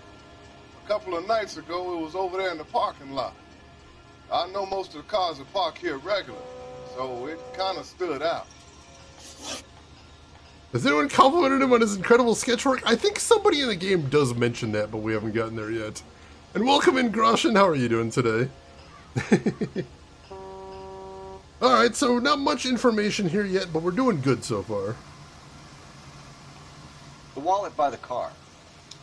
A couple of nights ago, it was over there in the parking lot. I know most of the cars are parked here regularly, so it kind of stood out. Has anyone complimented him on his incredible sketch work? I think somebody in the game does mention that, but we haven't gotten there yet. And welcome in, Groshin. How are you doing today? Alright, so not much information here yet, but we're doing good so far. The wallet by the car.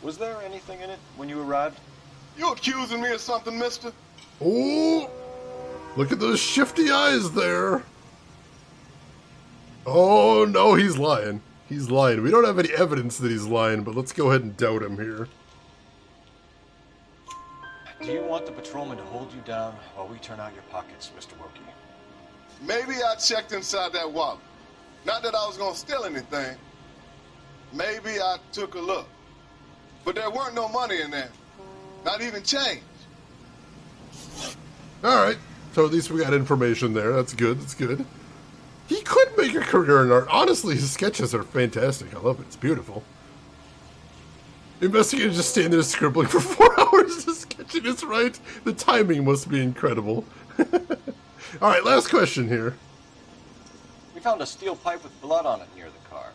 Was there anything in it when you arrived? You accusing me of something, mister? Oh! Look at those shifty eyes there! Oh, no, he's lying. He's lying. We don't have any evidence that he's lying, but let's go ahead and doubt him here. Do you want the patrolman to hold you down while we turn out your pockets, Mr. Wilkie? Maybe I checked inside that wallet. Not that I was gonna steal anything. Maybe I took a look. But there weren't no money in there. Not even change. Alright, so at least we got information there. That's good, that's good. He could make a career in art. Honestly, his sketches are fantastic. I love it. It's beautiful. Investigators just stand there scribbling for 4 hours to sketch it. It's right. The timing must be incredible. Alright, last question here. We found a steel pipe with blood on it near the car.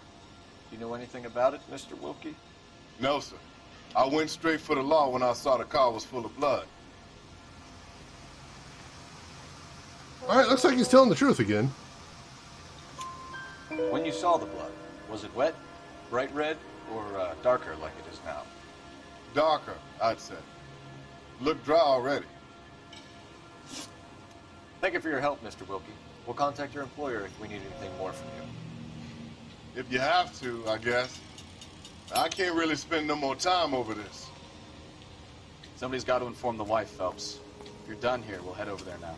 Do you know anything about it, Mr. Wilkie? No, sir. I went straight for the law when I saw the car was full of blood. Alright, looks like he's telling the truth again. When you saw the blood, was it wet, bright red, or darker like it is now? Darker, I'd say. Looked dry already. Thank you for your help, Mr. Wilkie. We'll contact your employer if we need anything more from you. If you have to, I guess. I can't really spend no more time over this. Somebody's got to inform the wife, Phelps. If you're done here, we'll head over there now.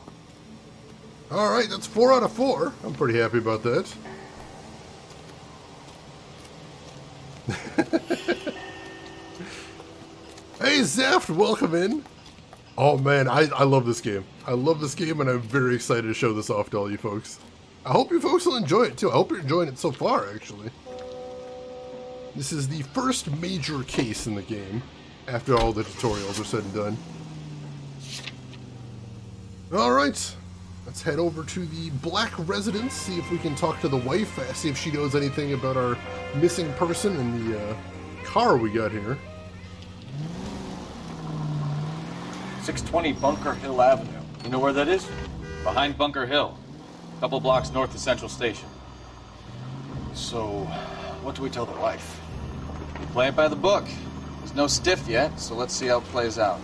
Alright, that's 4 out of 4. I'm pretty happy about that. Hey, Zaft, welcome in. Oh man, I love this game. I love this game, and I'm very excited to show this off to all you folks. I hope you folks will enjoy it too. I hope you're enjoying it so far, actually. This is the first major case in the game, after all the tutorials are said and done. Alright, let's head over to the Black residence, see if we can talk to the wife, see if she knows anything about our missing person and the car we got here. 620 Bunker Hill Avenue. You know where that is? Behind Bunker Hill. A couple blocks north of Central Station. So, what do we tell the wife? We play it by the book. There's no stiff yet, so let's see how it plays out.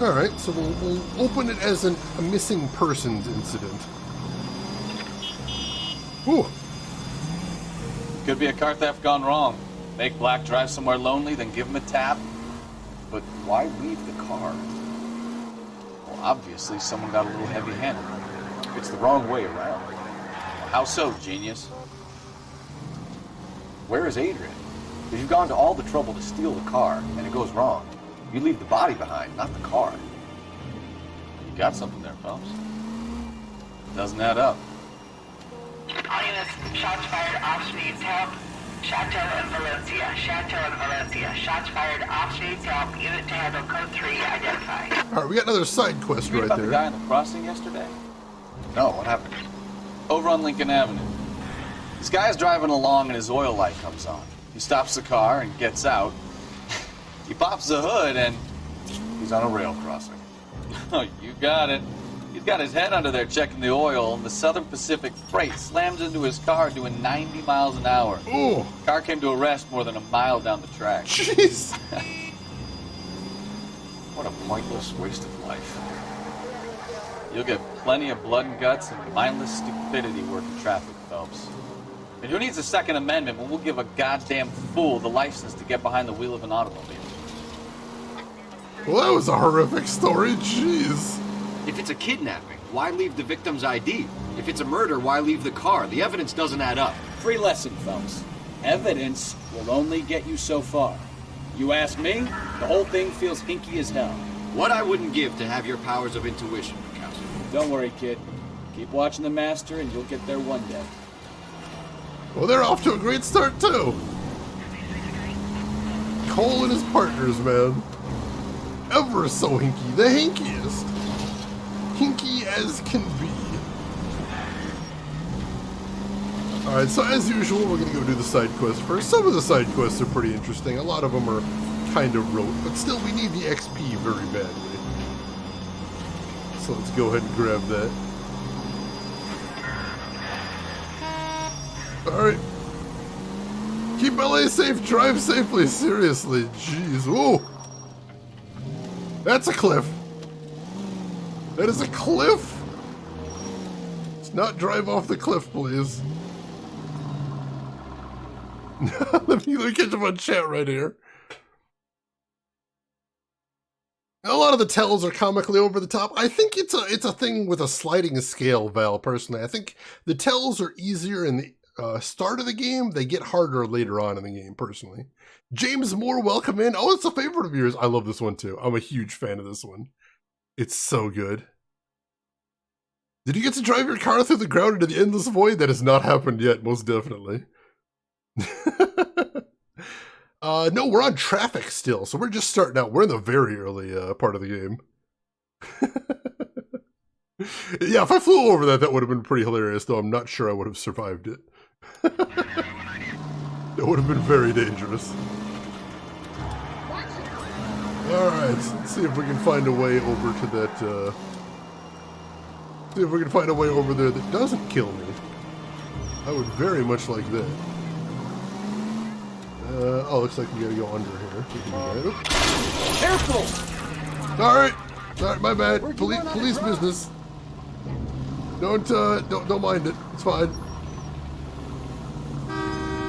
Alright, so we'll open it as a missing persons incident. Ooh. Could be a car theft gone wrong. Make Black drive somewhere lonely, then give him a tap. But why leave the car? Well, obviously someone got a little heavy-handed. It's the wrong way around. How so, genius? Where is Adrian? If you've gone to all the trouble to steal the car, and it goes wrong, you leave the body behind, not the car. You got something there, Phelps. Doesn't add up. All units, shots fired, ops needs help. Chateau and Valencia, Chateau and Valencia. Shots fired, ops needs help. Unit to handle code 3 identified. Alright, we got another side quest right about there. The guy on the crossing yesterday? No, what happened? Over on Lincoln Avenue. This guy's driving along and his oil light comes on. He stops the car and gets out. He pops the hood and he's on a rail crossing. Oh, you got it. He's got his head under there checking the oil, and the Southern Pacific freight slams into his car doing 90 miles an hour. Ooh. Car came to a rest more than a mile down the track. Jeez. What a pointless waste of life. You'll get plenty of blood and guts and mindless stupidity working traffic, Phelps. And who needs a Second Amendment when we'll give a goddamn fool the license to get behind the wheel of an automobile? Well, that was a horrific story. Jeez. If it's a kidnapping, why leave the victim's ID? If it's a murder, why leave the car? The evidence doesn't add up. Free lesson, Phelps. Evidence will only get you so far. You ask me, the whole thing feels hinky as hell. What I wouldn't give to have your powers of intuition, Counselor. Don't worry, kid. Keep watching the master and you'll get there one day. Well, they're off to a great start, too. Cole and his partners, man. Ever so hinky. The hinkiest. Hinky as can be. Alright, so as usual, we're going to go do the side quest first. Some of the side quests are pretty interesting. A lot of them are kind of rote, but still we need the XP very badly. So let's go ahead and grab that. Alright. Keep LA safe, drive safely, seriously. Jeez, whoa. That's a cliff. That is a cliff. Let's not drive off the cliff, please. Let me catch up on chat right here. A lot of the tells are comically over the top. I think it's a thing with a sliding scale, Val, personally. I think the tells are easier in the start of the game. They get harder later on in the game, personally. James Moore, welcome in. Oh, it's a favorite of yours. I love this one, too. I'm a huge fan of this one. It's so good. Did you get to drive your car through the ground into the endless void? That has not happened yet, most definitely. No, we're on traffic still, so we're just starting out. We're in the very early part of the game. Yeah, if I flew over that would have been pretty hilarious, though I'm not sure I would have survived it. That would have been very dangerous. Alright, let's see if we can find a way over to that, see if we can find a way over there that doesn't kill me. I would very much like that. Oh, looks like we gotta go under here. Careful! Alright, my bad. Police business. Don't mind it. It's fine.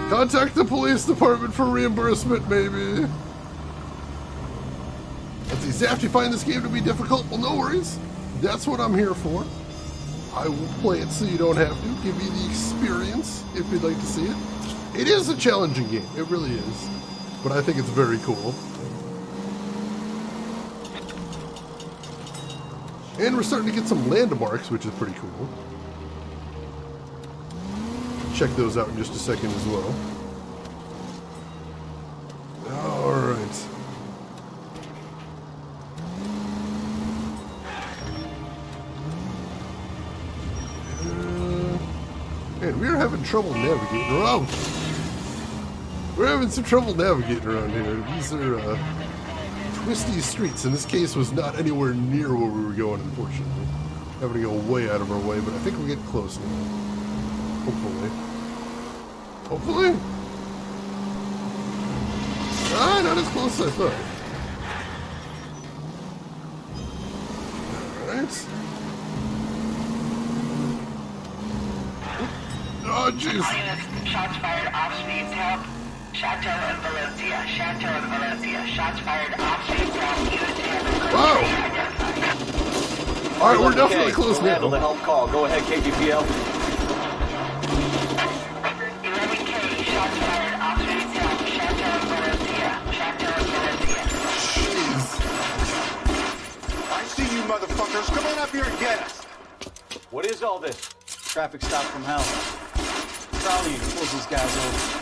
Contact the police department for reimbursement, maybe. Let's see, Zaf, you find this game to be difficult? Well, no worries. That's what I'm here for. I will play it so you don't have to. Give you the experience if you'd like to see it. It is a challenging game. It really is. But I think it's very cool. And we're starting to get some landmarks, which is pretty cool. Check those out in just a second as well. Alright. Man, we're having trouble navigating around. We're having some trouble navigating around here. These are twisty streets. In this case, was not anywhere near where we were going, unfortunately. Having to go way out of our way, but I think we're getting close now. Hopefully. Hopefully? Ah, not as close as I thought. Alright. Oh, jeez. Shots fired, ops needs help. Chateau and Valencia. Chateau and Valencia. Shots fired, ops needs help. Unit to handle. Wow. Alright, we're definitely close now. Handle the help call. Go ahead, KPPL. 11K. Shots fired, ops needs help. Chateau and Valencia. Chateau and Valencia. Jeez. I see you motherfuckers. Come on up here and get us. What is all this? Traffic stop from hell. Charlie pulls these guys over.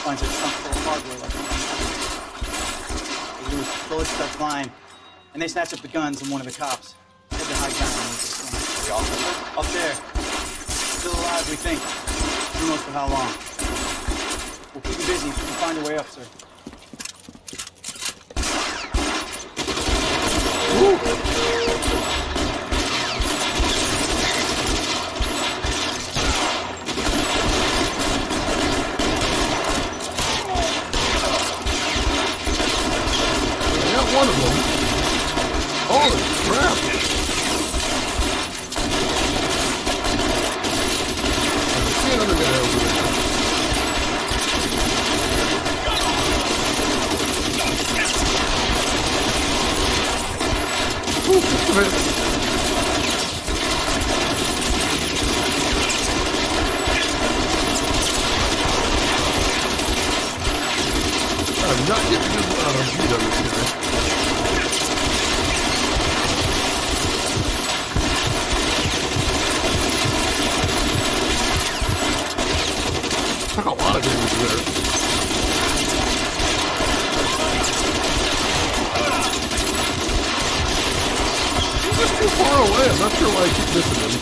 Finds a trunk full of hardware like they lose. Bullets start flying. And they snatch up the guns and one of the cops. Head to high ground. The officer? Up there. Still alive, we think. Who knows for how long. We'll keep you busy if you can find a way up, sir. One of them. Holy crap. another guy over there. Ooh, just a minute. I'm not getting a good amount of beat on this guy. Took a lot of damage there. He's just too far away. I'm not sure why I keep missing him.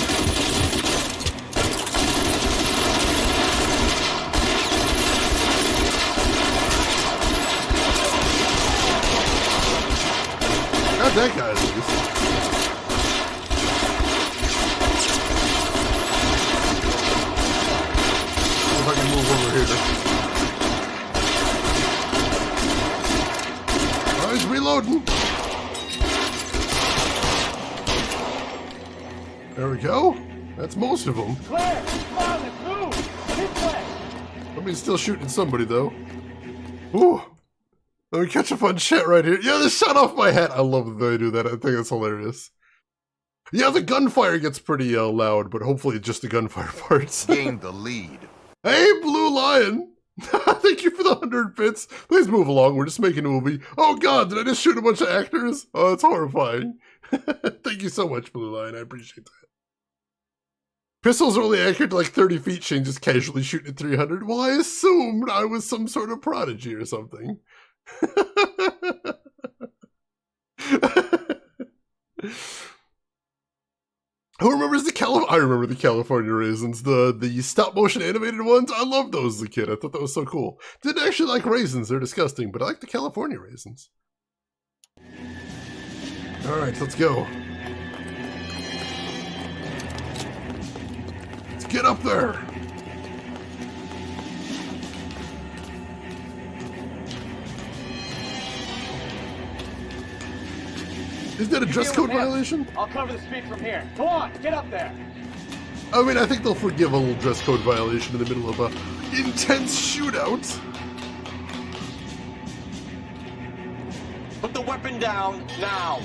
Got that guy at least. See if I can move over here. Oh, he's reloading. There we go. That's most of them. Claire, come on, let's move. This way. Somebody's still shooting somebody though. Ooh. Let me catch up on chat right here. Yeah, they shot off my hat. I love that they do that. I think that's hilarious. Yeah, the gunfire gets pretty loud, but hopefully just the gunfire parts. Gained the lead. Hey, Blue Lion! Thank you for the 100 bits. Please move along. We're just making a movie. Oh god, did I just shoot a bunch of actors? Oh, that's horrifying. Thank you so much, Blue Lion. I appreciate that. Pistols are only accurate to like 30 feet. Shane just casually shooting at 300. Well, I assumed I was some sort of prodigy or something. Who remembers the I remember the California raisins, the stop motion animated ones. I loved those as a kid. I thought that was so cool. Didn't actually like raisins; they're disgusting. But I like the California raisins. All right, let's go. Let's get up there. Is that a dress code violation? I'll cover the speed from here. Go on, get up there. I mean, I think they'll forgive a little dress code violation in the middle of a intense shootout. Put the weapon down now.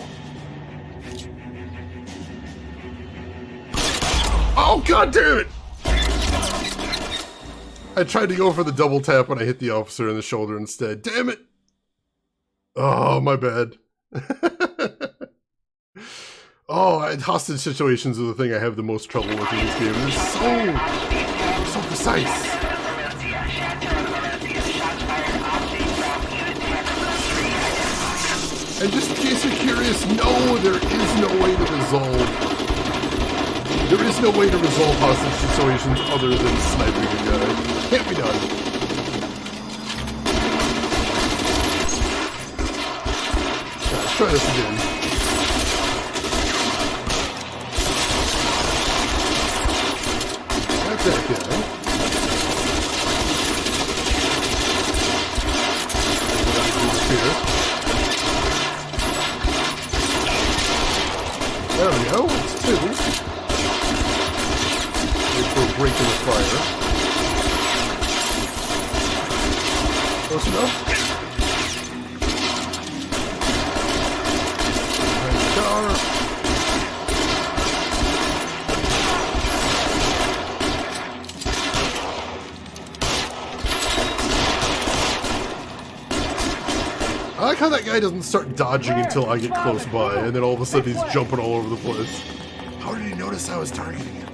Oh, god damn it! I tried to go for the double tap and I hit the officer in the shoulder instead. Damn it! Oh, my bad. Oh, hostage situations are the thing I have the most trouble with in this game. They're so precise. And just in case you're curious, no, there is no way to resolve. There is no way to resolve hostage situations other than sniping a guy. Can't be done. Let's try this again. That's that guy. There we go. It's two. Wait for a break in the fire. Close enough. Nice car. I like how that guy doesn't start dodging until I get close by, and then all of a sudden he's jumping all over the place. How did he notice I was targeting him?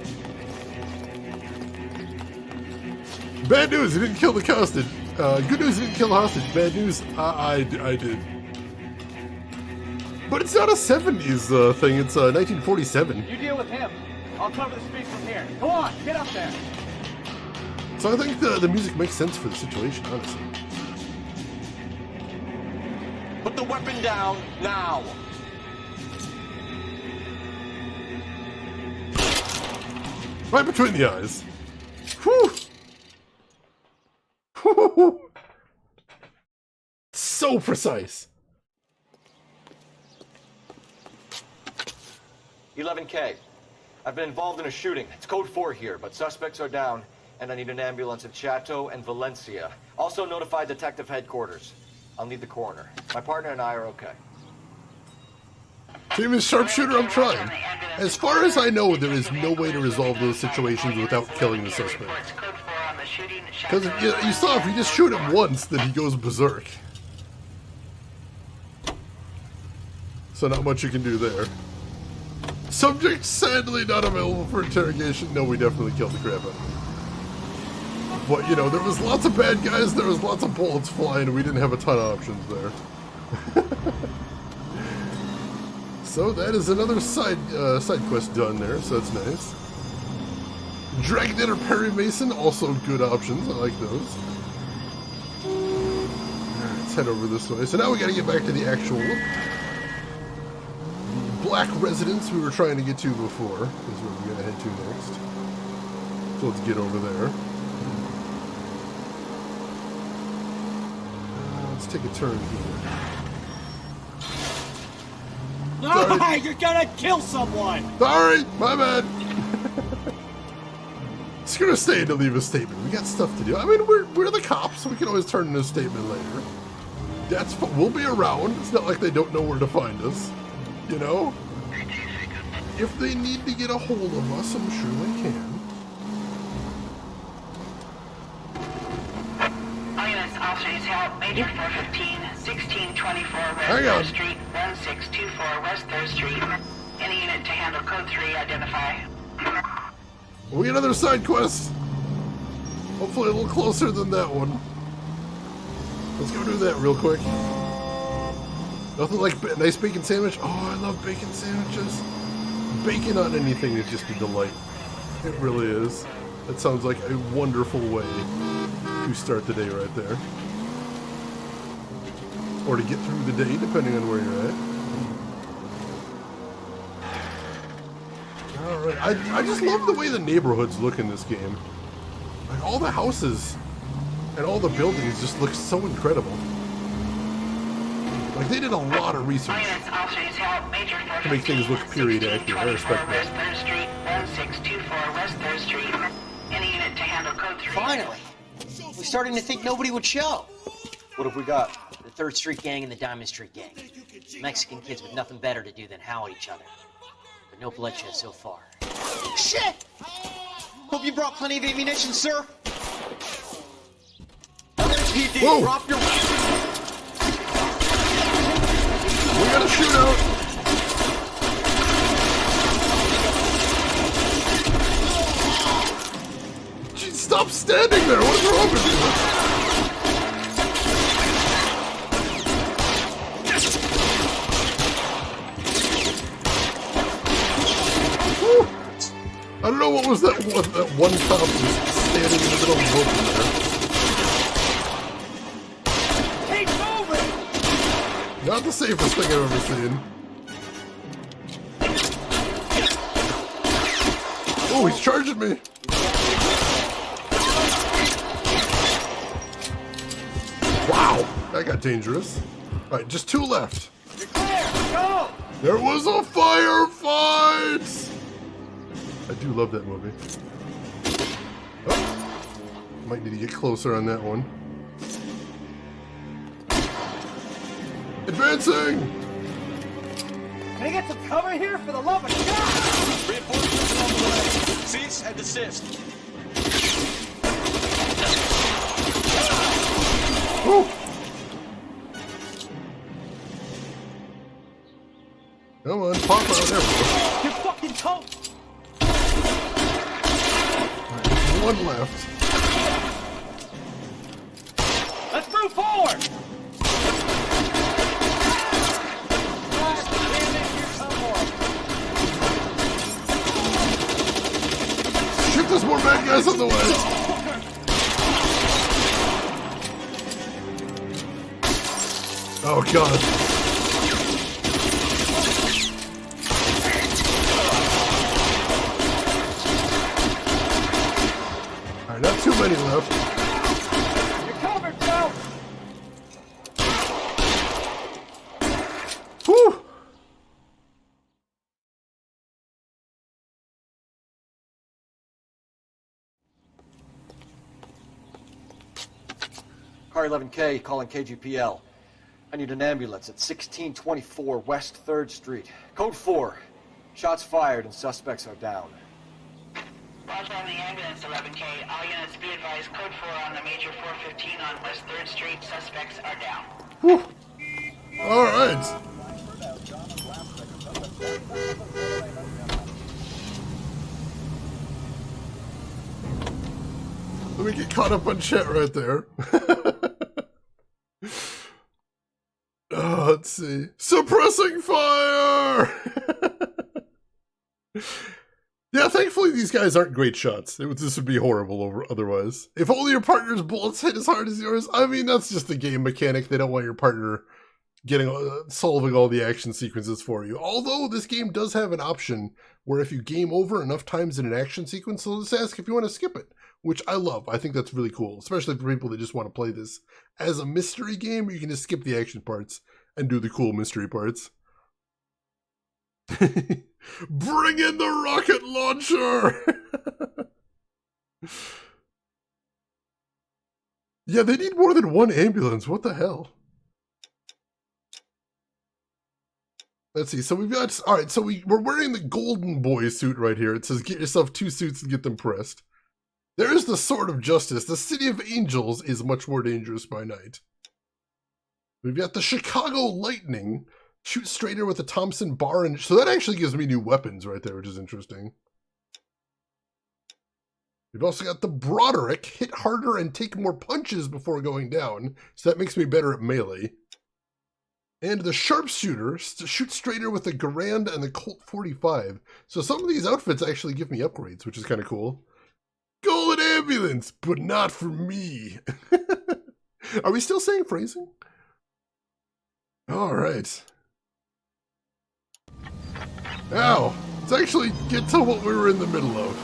Bad news, he didn't kill the hostage. Good news, he didn't kill the hostage. Bad news, I did. But it's not a 70s thing, it's 1947. You deal with him. I'll cover the speed from here. Go on, get up there. So I think the music makes sense for the situation, honestly. Put the weapon down now. Right between the eyes. Whew. Whew. So precise. 11K. I've been involved in a shooting. It's code 4 here, but suspects are down, and I need an ambulance in Chateau and Valencia. Also notify detective headquarters. I'll need the coroner. My partner and I are okay. Team is sharpshooter, I'm trying. As far as I know, there is no way to resolve those situations without killing the suspect. Because you saw if you just shoot him once, then he goes berserk. So not much you can do there. Subject sadly not available for interrogation. No, we definitely killed the crap out of him. But, you know, there was lots of bad guys, there was lots of bullets flying, and we didn't have a ton of options there. So that is another side quest done there, so that's nice. Dragnet or Perry Mason, also good options, I like those. Alright, let's head over this way. So now we gotta get back to the actual black residence we were trying to get to before, is where we're gonna head to next. So let's get over there. Let's take a turn here. No, you're gonna kill someone! Sorry, my bad. Just gonna stay to leave a statement. We got stuff to do. I mean, we're the cops, so we can always turn in a statement later. That's fun. We'll be around. It's not like they don't know where to find us. You know? If they need to get a hold of us, I'm sure they can. Officers help. Major 415, 1624 West 3rd Street, 1624 West 3rd Street. Any unit to handle code 3, identify. We get another side quest. Hopefully a little closer than that one. Let's go do that real quick. Nothing like a nice bacon sandwich. Oh, I love bacon sandwiches. Bacon on anything is just a delight. It really is. That sounds like a wonderful way to start the day right there. Or to get through the day, depending on where you're at. Alright, I just love the way the neighborhoods look in this game. Like, all the houses and all the buildings just look so incredible. Like, they did a lot of research to make things look period accurate. I respect that. West 3rd Street, 1624 West 3rd Street. Any unit to handle code 3. Finally! We're starting to think nobody would show. What have we got? The 3rd Street Gang and the Diamond Street Gang. Mexican kids with nothing better to do than howl at each other. But no bloodshed so far. Shit! Hope you brought plenty of ammunition, sir. PD, whoa. Drop your weapon. We got a shootout. Jeez, stop standing there. What's wrong with you? I don't know what was that one cop just standing in the middle of the open there. Keep moving! Not the safest thing I've ever seen. Oh, he's charging me! Wow, that got dangerous. Alright, just 2 left. You're clear! Go! There was a firefight! I do love that movie. Oh, might need to get closer on that one. Advancing! Can I get some cover here for the love of God? Reinforcements on the way. Cease and desist. Woo! Come on, pop out there. You're fucking toast! One left. Let's move forward! Shit, there's more bad guys on the way. Oh god. Not too many left. You're covered, Joe! Whew! Car 11K calling KGPL. I need an ambulance at 1624 West 3rd Street. Code 4. Shots fired and suspects are down. Roger on the ambulance, 11K. All units be advised, code 4 on the major 415 on West 3rd Street. Suspects are down. Whew. All right. Let me get caught up on chat right there. Let's see. Suppressing fire! Yeah, thankfully these guys aren't great shots. This would be horrible otherwise. If only your partner's bullets hit as hard as yours. I mean, that's just a game mechanic. They don't want your partner solving all the action sequences for you. Although this game does have an option where if you game over enough times in an action sequence, they'll just ask if you want to skip it, which I love. I think that's really cool, especially for people that just want to play this as a mystery game. You can just skip the action parts and do the cool mystery parts. Bring in the rocket launcher! Yeah, they need more than one ambulance. What the hell? Let's see. So we've got... Alright, so we're wearing the golden boy suit right here. It says get yourself 2 suits and get them pressed. There's the Sword of Justice. The City of Angels is much more dangerous by night. We've got the Chicago Lightning. Shoot straighter with the Thompson bar. And so that actually gives me new weapons right there, which is interesting. We've also got the Broderick. Hit harder and take more punches before going down. So that makes me better at melee. And the Sharpshooter. Shoot straighter with the Garand and the Colt 45. So some of these outfits actually give me upgrades, which is kind of cool. Golden ambulance, but not for me. Are we still saying phrasing? All right. Now, let's actually get to what we were in the middle of.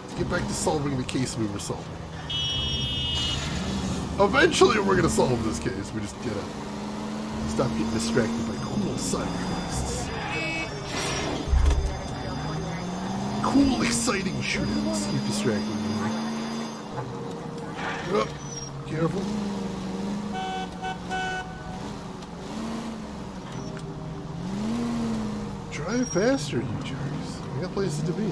Let's get back to solving the case we were solving. Eventually, we're gonna solve this case. We just gotta stop getting distracted by cool side quests. Cool, exciting shootouts. Keep distracted me. Oh, careful. Drive faster, you jerks. I got places to be.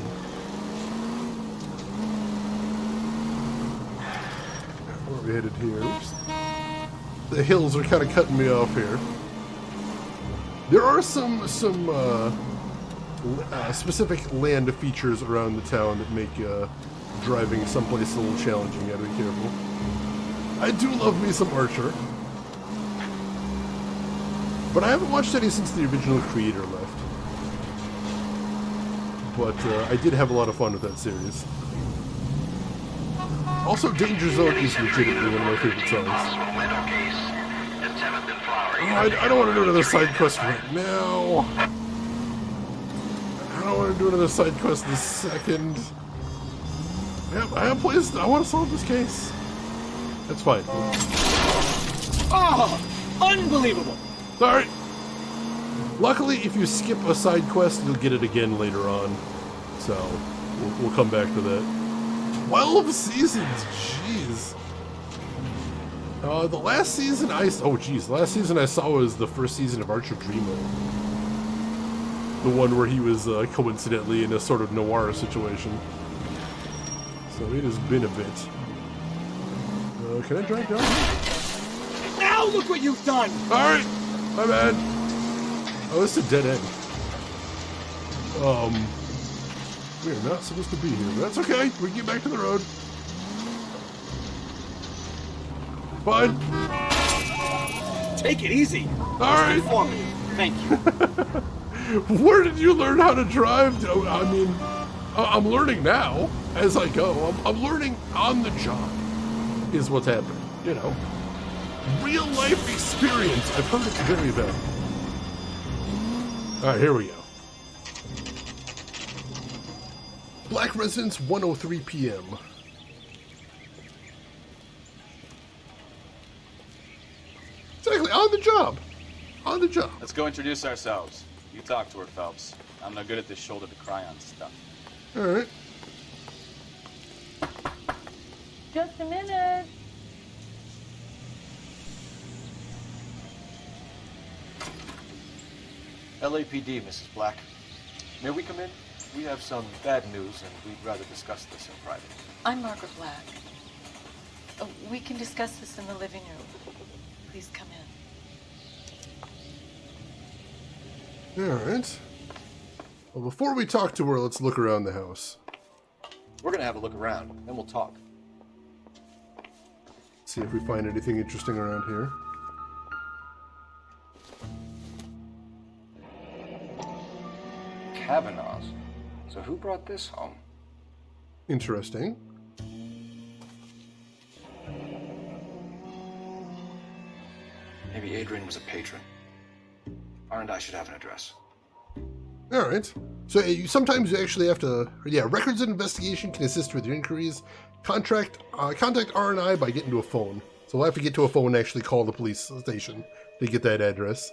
Where are we headed here? Oops. The hills are kind of cutting me off here. There are some specific land features around the town that make driving someplace a little challenging. Gotta be careful. I do love me some Archer, but I haven't watched any since the original creator left. But I did have a lot of fun with that series. Also, Danger Zone is legitimately one of my favorite songs. Oh, I don't want to do another side quest right now. I don't want to do another side quest this second. I have places. I want to solve this case. That's fine. Oh, unbelievable! Sorry. Luckily, if you skip a side quest, you'll get it again later on. So, we'll come back to that. 12 seasons! Jeez. The last season last season I saw was the first season of Archer Dreamo. The one where he was coincidentally in a sort of noir situation. So it has been a bit. Can I drive down here? Now look what you've done! Alright! My bad. Oh, this is a dead end. We are not supposed to be here, but that's okay. We can get back to the road. Fine. Take it easy. Alright. Thank you. Where did you learn how to drive? I mean, I'm learning now as I go. I'm learning on the job is what's happening, you know. Real life experience. I've heard it's very bad. Alright, here we go. Black Residence, 1:03 p.m. Exactly, on the job. On the job. Let's go introduce ourselves. You talk to her, Phelps. I'm no good at this shoulder to cry on stuff. Alright. Just a minute. LAPD, Mrs. Black. May we come in? We have some bad news, and we'd rather discuss this in private. I'm Margaret Black. We can discuss this in the living room. Please come in. All right. Well, before we talk to her, let's look around the house. We're gonna have a look around, then we'll talk. See if we find anything interesting around here. Kavanaugh's. So who brought this home? Interesting. Maybe Adrian was a patron. R&I should have an address. All right. So sometimes you actually have to... Yeah, records and investigation can assist with your inquiries. Contact R&I by getting to a phone. So we'll have to get to a phone and actually call the police station to get that address.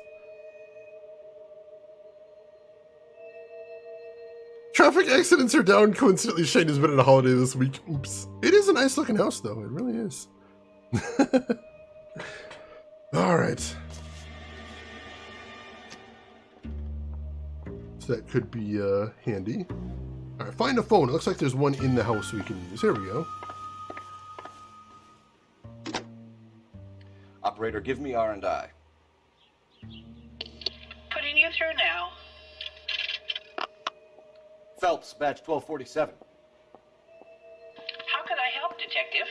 Traffic accidents are down. Coincidentally, Shane has been on a holiday this week. Oops. It is a nice looking house, though. It really is. All right. So that could be handy. All right, find a phone. It looks like there's one in the house we can use. Here we go. Operator, give me R&I. Putting you through now. Phelps, badge 1247. How can I help, Detective?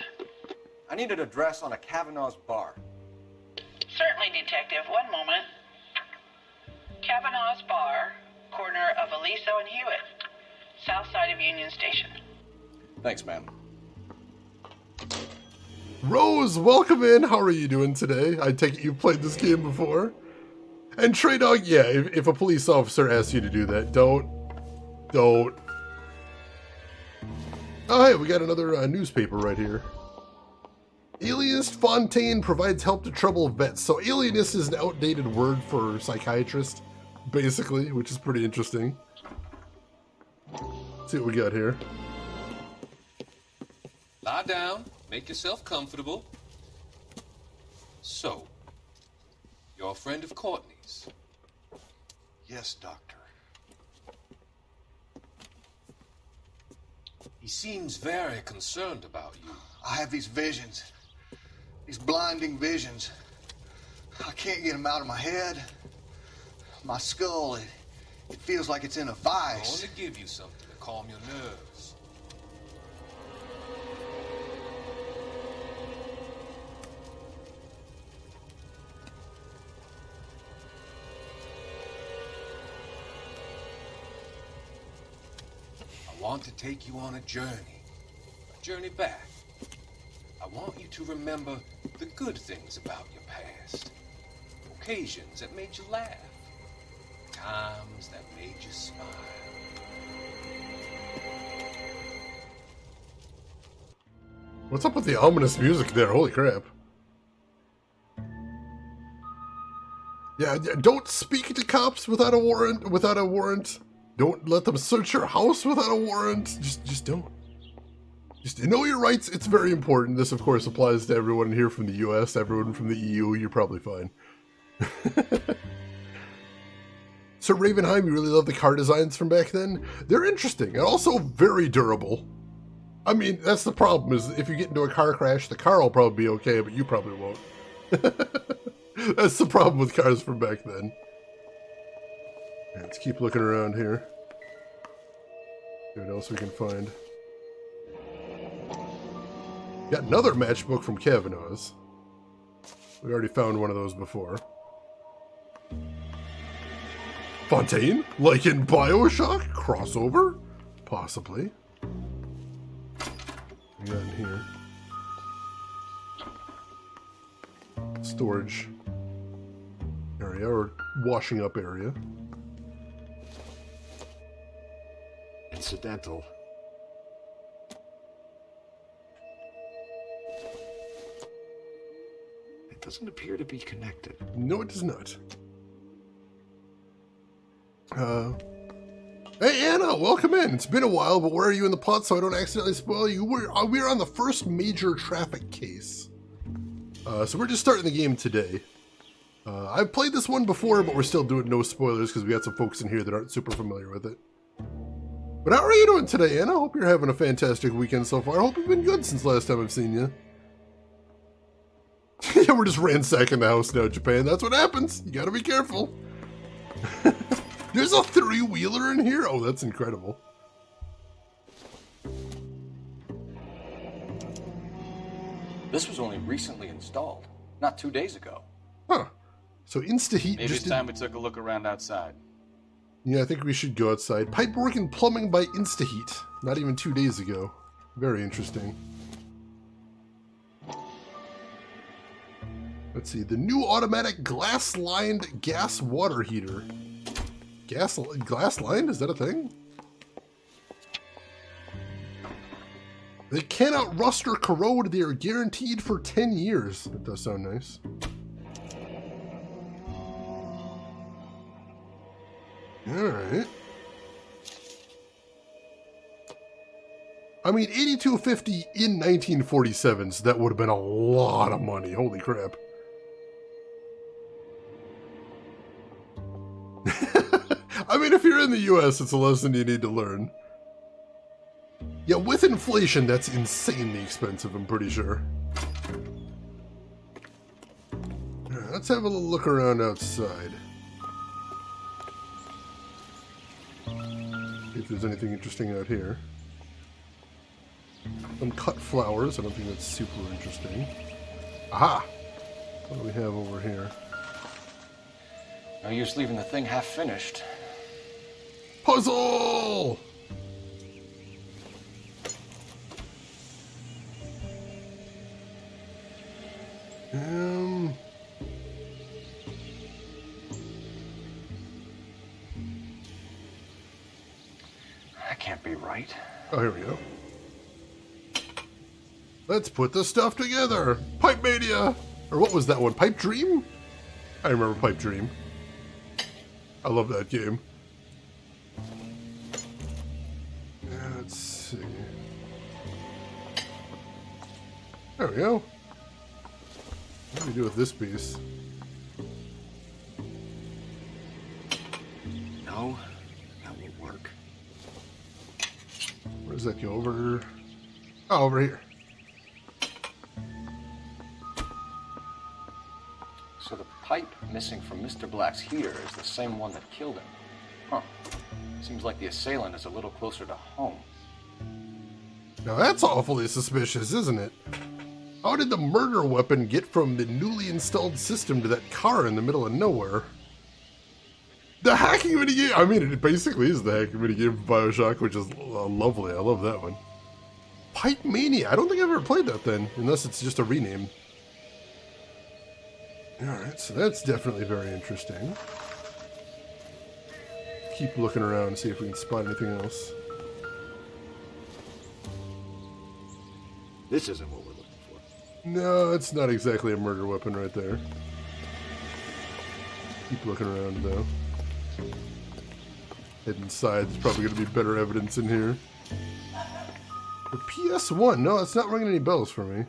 I need an address on a Kavanaugh's bar. Certainly, Detective. One moment. Kavanaugh's Bar, corner of Aliso and Hewitt, south side of Union Station. Thanks, ma'am. Rose, welcome in. How are you doing today? I take it you've played this game before. And Trey Dog, yeah, if a police officer asks you to do that, don't. Oh, hey, we got another newspaper right here. Alienist Fontaine provides help to troubled vets. So alienist is an outdated word for psychiatrist, basically, which is pretty interesting. Let's see what we got here. Lie down, make yourself comfortable. So, you're a friend of Courtney's? Yes, Doctor. He seems very concerned about you. I have these visions. These blinding visions. I can't get them out of my head. My skull, it feels like it's in a vice. I want to give you something to calm your nerves. I want to take you on a journey back. I want you to remember the good things about your past. Occasions that made you laugh. Times that made you smile. What's up with the ominous music there? Holy crap. Yeah, don't speak to cops without a warrant. Don't let them search your house without a warrant. Just don't. Just know your rights. It's very important. This, of course, applies to everyone here from the US, everyone from the EU. You're probably fine. Sir Ravenheim, you really love the car designs from back then? They're interesting and also very durable. I mean, that's the problem, is if you get into a car crash, the car will probably be okay, but you probably won't. That's the problem with cars from back then. Yeah, let's keep looking around here. See what else we can find. Got another matchbook from Kavanaugh's. We already found one of those before. Fontaine? Like in BioShock? Crossover? Possibly. What we got in here? Storage area, or washing up area. Incidental. It doesn't appear to be connected. No, it does not. Hey Anna, welcome in. It's been a while, but where are you in the plot so I don't accidentally spoil you? We're on the first major traffic case. So we're just starting the game today. I've played this one before, but we're still doing no spoilers because we got some folks in here that aren't super familiar with it. But how are you doing today, Anna? Hope you're having a fantastic weekend so far. Hope you've been good since last time I've seen you. Yeah, we're just ransacking the house now, Japan. That's what happens. You gotta be careful. There's a three-wheeler in here? Oh, that's incredible. This was only recently installed, not 2 days ago. Huh. So InstaHeat Maybe it's time we took a look around outside. Yeah, I think we should go outside. Pipework and plumbing by InstaHeat. Not even 2 days ago. Very interesting. Let's see. The new automatic glass-lined gas water heater. Glass-lined? Is that a thing? They cannot rust or corrode. They are guaranteed for 10 years. That does sound nice. Alright. I mean, $82.50 in 1947, so that would have been a lot of money. Holy crap. I mean, if you're in the US, it's a lesson you need to learn. Yeah, with inflation, that's insanely expensive, I'm pretty sure. Right, let's have a little look around outside. See if there's anything interesting out here. Some cut flowers. I don't think that's super interesting. Aha! What do we have over here? No use leaving the thing half finished. Puzzle! That can't be right. Oh, here we go. Let's put the stuff together. Pipe Mania! Or what was that one? Pipe Dream? I remember Pipe Dream. I love that game. Let's see. There we go. What do we do with this piece? No, that won't work. Where does that go? Over? Oh, over here. So the pipe missing from Mr. Black's heater is the same one that killed him. Huh. Seems like the assailant is a little closer to home. Now that's awfully suspicious, isn't it? How did the murder weapon get from the newly installed system to that car in the middle of nowhere? The hacking minigame! I mean, it basically is the hacking minigame of Bioshock, which is lovely. I love that one. Pipe Mania! I don't think I've ever played that then, unless it's just a rename. Alright, so that's definitely very interesting. Keep looking around and see if we can spot anything else. This isn't what we're looking for. No, it's not exactly a murder weapon right there. Keep looking around though. Head inside, there's probably going to be better evidence in here. The PS1, no, it's not ringing any bells for me.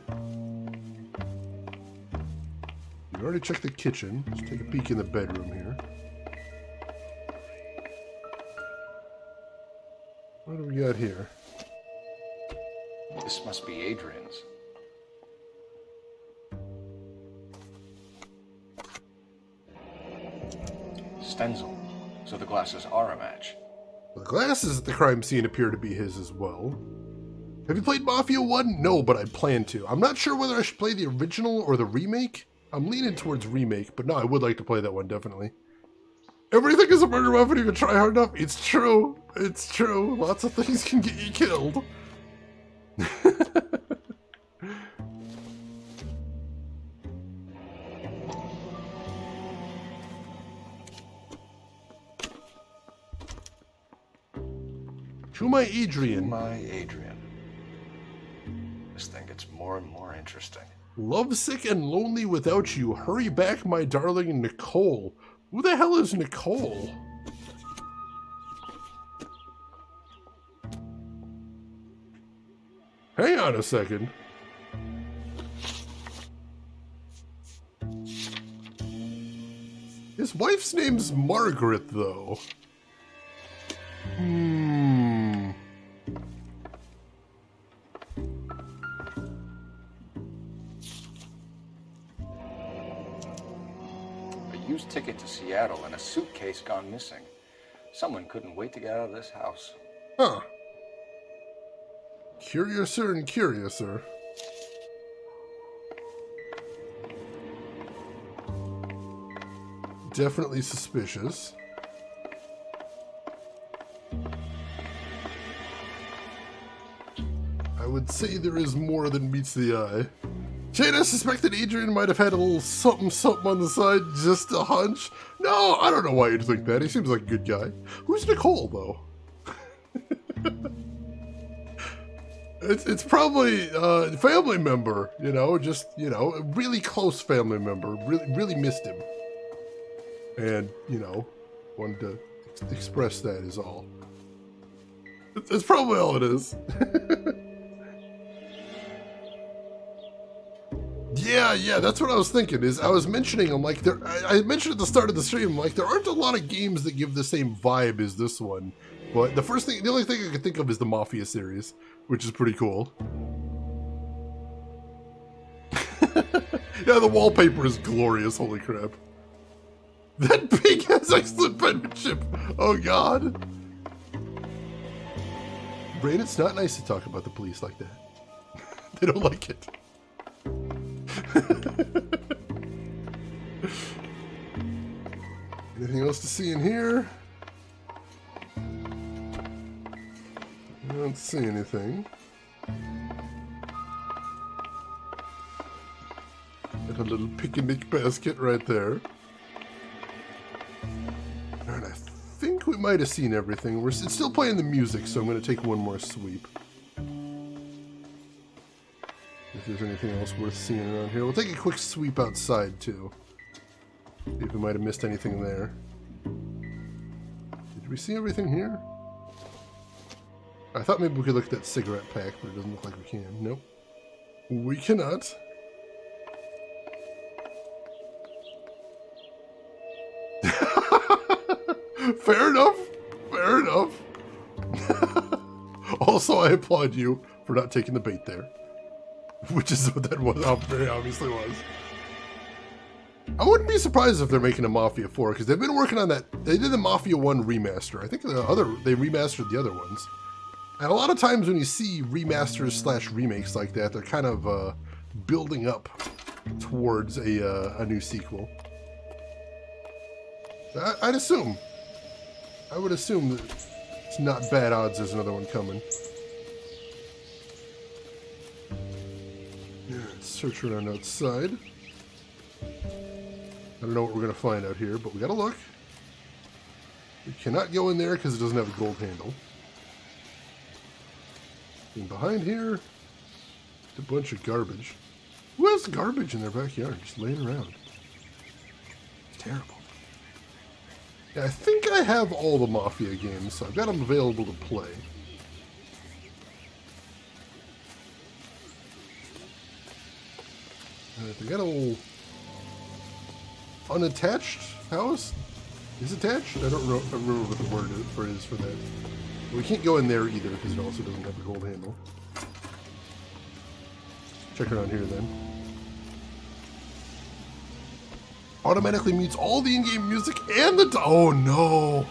We already checked the kitchen. Let's take a peek in the bedroom here. What do we got here? This must be Adrian's. Stenzel. So the glasses are a match. Well, the glasses at the crime scene appear to be his as well. Have you played Mafia 1? No, but I'd plan to. I'm not sure whether I should play the original or the remake. I'm leaning towards remake, but no, I would like to play that one, definitely. Everything is a murder weapon if you try hard enough. It's true. It's true. Lots of things can get you killed. To my Adrian. To my Adrian. This thing gets more and more interesting. Lovesick and lonely without you. Hurry back, my darling Nicole. Who the hell is Nicole? Hang on a second. His wife's name's Margaret, though. A used ticket to Seattle and a suitcase gone missing. Someone couldn't wait to get out of this house. Huh. Curiouser and curiouser. Definitely suspicious. I would say there is more than meets the eye. Shane, I suspect that Adrian might have had a little something on the side, just a hunch. No, I don't know why you'd think that. He seems like a good guy. Who's Nicole, though? It's probably a family member, you know, just, you know, a really close family member. Really missed him. And, you know, wanted to express that is all. That's probably all it is. Yeah, that's what I was thinking, is I was mentioning, I'm like, I mentioned at the start of the stream, like, there aren't a lot of games that give the same vibe as this one. But the only thing I could think of is the Mafia series, which is pretty cool. Yeah, the wallpaper is glorious, holy crap. That pig has excellent penmanship! Oh god. Brain, it's not nice to talk about the police like that. They don't like it. Anything else to see in here? I don't see anything. Got a little picnic basket right there. And I think we might have seen everything. It's still playing the music, so I'm going to take one more sweep. If there's anything else worth seeing around here. We'll take a quick sweep outside, too. See if we might have missed anything there. Did we see everything here? I thought maybe we could look at that cigarette pack, but it doesn't look like we can. Nope. We cannot. Fair enough. Fair enough. Also, I applaud you for not taking the bait there. Which is what that was, very obviously was. I wouldn't be surprised if they're making a Mafia 4, because they've been working on that. They did the Mafia 1 remaster. I think they remastered the other ones. And a lot of times when you see remasters / remakes like that, they're kind of building up towards a new sequel. I'd assume. I would assume that it's not bad odds there's another one coming. Let's search around outside. I don't know what we're going to find out here, but we got to look. We cannot go in there because it doesn't have a gold handle. And behind here, it's a bunch of garbage. Who has garbage in their backyard just laying around? It's terrible. Yeah, I think I have all the Mafia games, so I've got them available to play. They got a little unattached house. Is attached? I don't remember what the word is for that. We can't go in there either because it also doesn't have a gold handle. Check around here then. Automatically mutes all the in-game music and the... Oh no!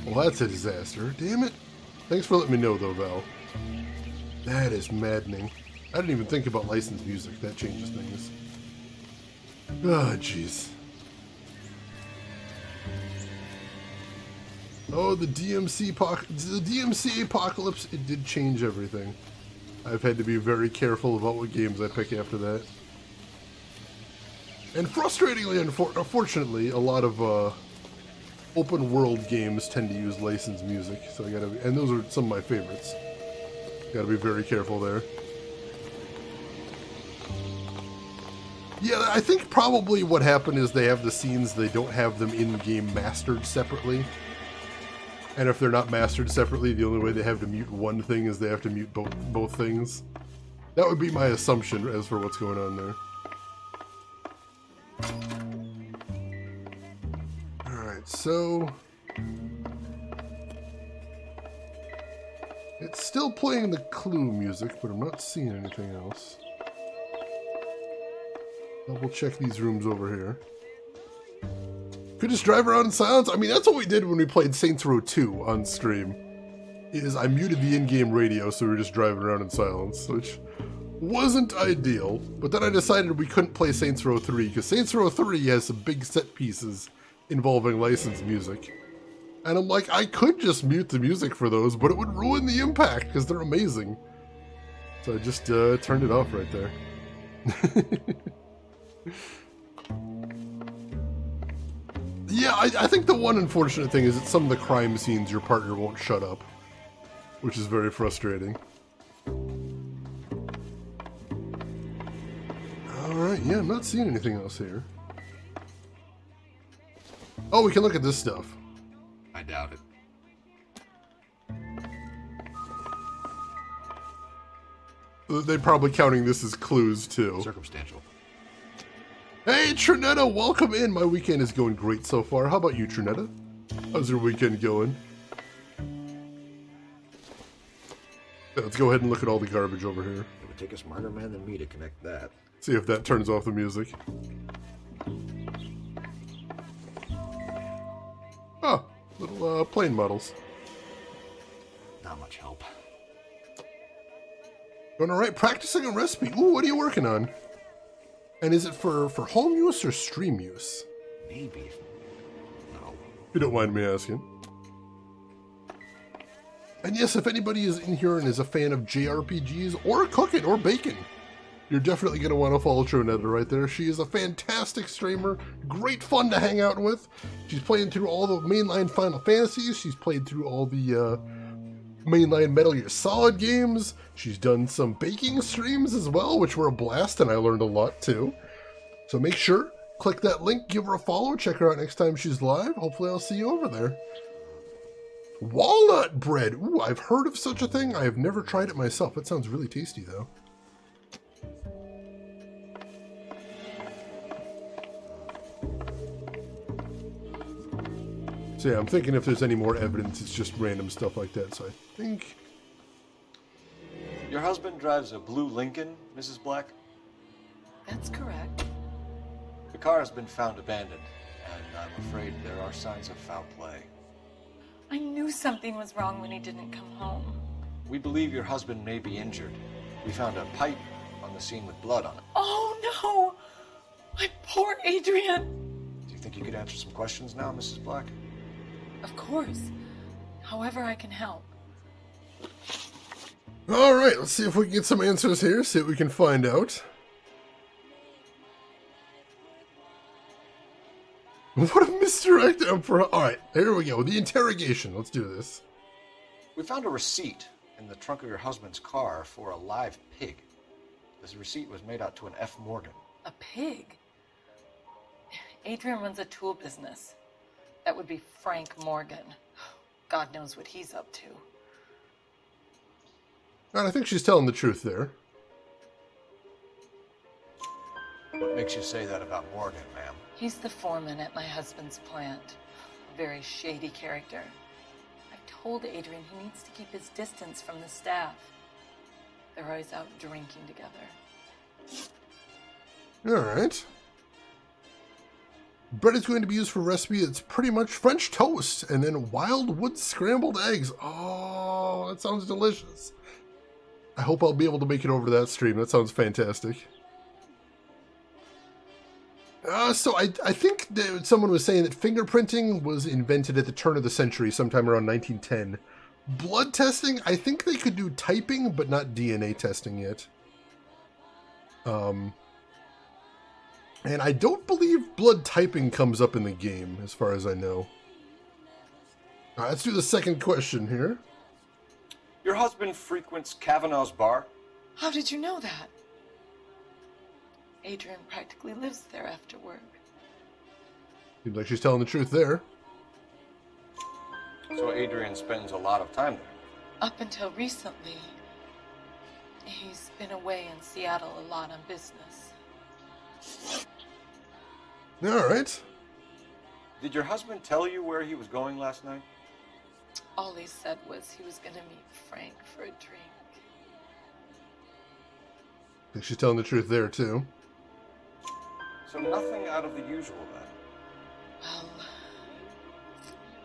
Well, that's a disaster. Damn it. Thanks for letting me know though, Val. That is maddening. I didn't even think about licensed music. That changes things. Oh, jeez. Oh, the DMC apocalypse, it did change everything. I've had to be very careful about what games I pick after that. And frustratingly, unfortunately, a lot of open world games tend to use licensed music, so I gotta be, and those are some of my favorites. Gotta be very careful there. Yeah, I think probably what happened is they have the scenes, they don't have them in-game mastered separately. And if they're not mastered separately, the only way they have to mute one thing is they have to mute both things. That would be my assumption as for what's going on there. so... It's still playing the Clue music, but I'm not seeing anything else. Double check these rooms over here. Could just drive around in silence. I mean, that's what we did when we played Saints Row 2 on stream. Is I muted the in-game radio, so we were just driving around in silence, which wasn't ideal. But then I decided we couldn't play Saints Row 3, because Saints Row 3 has some big set pieces involving licensed music. And I'm like, I could just mute the music for those, but it would ruin the impact, because they're amazing. So I just turned it off right there. Yeah, I think the one unfortunate thing is that some of the crime scenes your partner won't shut up, which is very frustrating. Alright, yeah, I'm not seeing anything else here. Oh, we can look at this stuff. I doubt it. They're probably counting this as clues, too. Circumstantial. Hey, Trinetta, welcome in. My weekend is going great so far. How about you, Trinetta? How's your weekend going? Let's go ahead and look at all the garbage over here. It would take a smarter man than me to connect that. See if that turns off the music. Oh, little plane models. Not much help. Going alright, practicing a recipe. Ooh, what are you working on? And is it for home use or stream use? Maybe. No. If you don't mind me asking. And yes, if anybody is in here and is a fan of JRPGs or cooking or baking, you're definitely going to want to follow Tronetta right there. She is a fantastic streamer, great fun to hang out with. She's playing through all the mainline Final Fantasies. She's played through all the mainline Metal Gear Solid games. She's done some baking streams as well, which were a blast, and I learned a lot too. So make sure, click that link, give her a follow, check her out next time she's live. Hopefully I'll see you over there. Walnut bread. Ooh, I've heard of such a thing. I have never tried it myself. It sounds really tasty though. So yeah, I'm thinking if there's any more evidence, it's just random stuff like that. So I think... Your husband drives a blue Lincoln, Mrs. Black? That's correct. The car has been found abandoned, and I'm afraid there are signs of foul play. I knew something was wrong when he didn't come home. We believe your husband may be injured. We found a pipe on the scene with blood on it. Oh no! My poor Adrian! Do you think you could answer some questions now, Mrs. Black? Of course. However I can help. Alright, let's see if we can get some answers here, see what we can find out. What a misdirect for... Alright, here we go. The interrogation. Let's do this. We found a receipt in the trunk of your husband's car for a live pig. This receipt was made out to an F. Morgan. A pig? Adrian runs a tool business. That would be Frank Morgan. God knows what he's up to. And I think she's telling the truth there. What makes you say that about Morgan, ma'am? He's the foreman at my husband's plant. A very shady character. I've told Adrian he needs to keep his distance from the staff. They're always out drinking together. Alright. Bread is going to be used for a recipe that's pretty much French toast and then wildwood scrambled eggs. Oh, that sounds delicious. I hope I'll be able to make it over to that stream. That sounds fantastic. So I think that someone was saying that fingerprinting was invented at the turn of the century, sometime around 1910. Blood testing, I think they could do typing, but not DNA testing yet. And I don't believe blood typing comes up in the game, as far as I know. All right, let's do the second question here. Your husband frequents Kavanaugh's bar? How did you know that? Adrian practically lives there after work. Seems like she's telling the truth there. So Adrian spends a lot of time there? Up until recently, he's been away in Seattle a lot on business. All right. Did your husband tell you where he was going last night? All he said was he was going to meet Frank for a drink. I think she's telling the truth there, too. So nothing out of the usual, then? Well,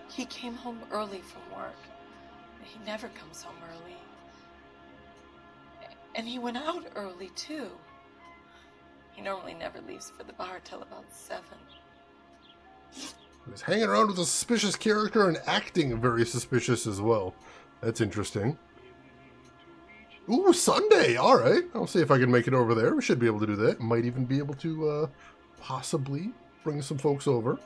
he came home early from work. He never comes home early. And he went out early, too. He normally never leaves for the bar till about 7. He was hanging around with a suspicious character and acting very suspicious as well. That's interesting. Ooh, Sunday! Alright, I'll see if I can make it over there. We should be able to do that. Might even be able to, possibly bring some folks over.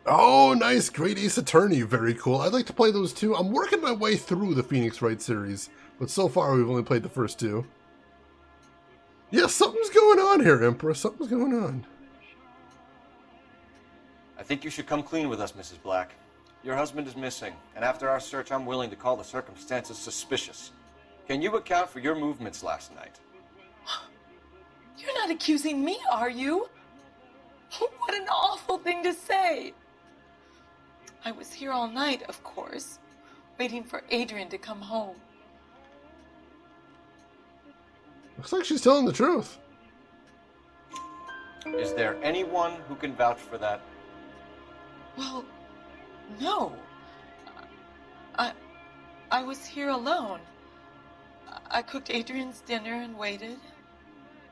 Oh, nice. Great Ace Attorney. Very cool. I'd like to play those two. I'm working my way through the Phoenix Wright series, but so far we've only played the first 2. Yeah, something's going on here, Empress. Something's going on. I think you should come clean with us, Mrs. Black. Your husband is missing, and after our search, I'm willing to call the circumstances suspicious. Can you account for your movements last night? You're not accusing me, are you? What an awful thing to say. I was here all night, of course, waiting for Adrian to come home. Looks like she's telling the truth. Is there anyone who can vouch for that? Well, no. I was here alone. I cooked Adrian's dinner and waited,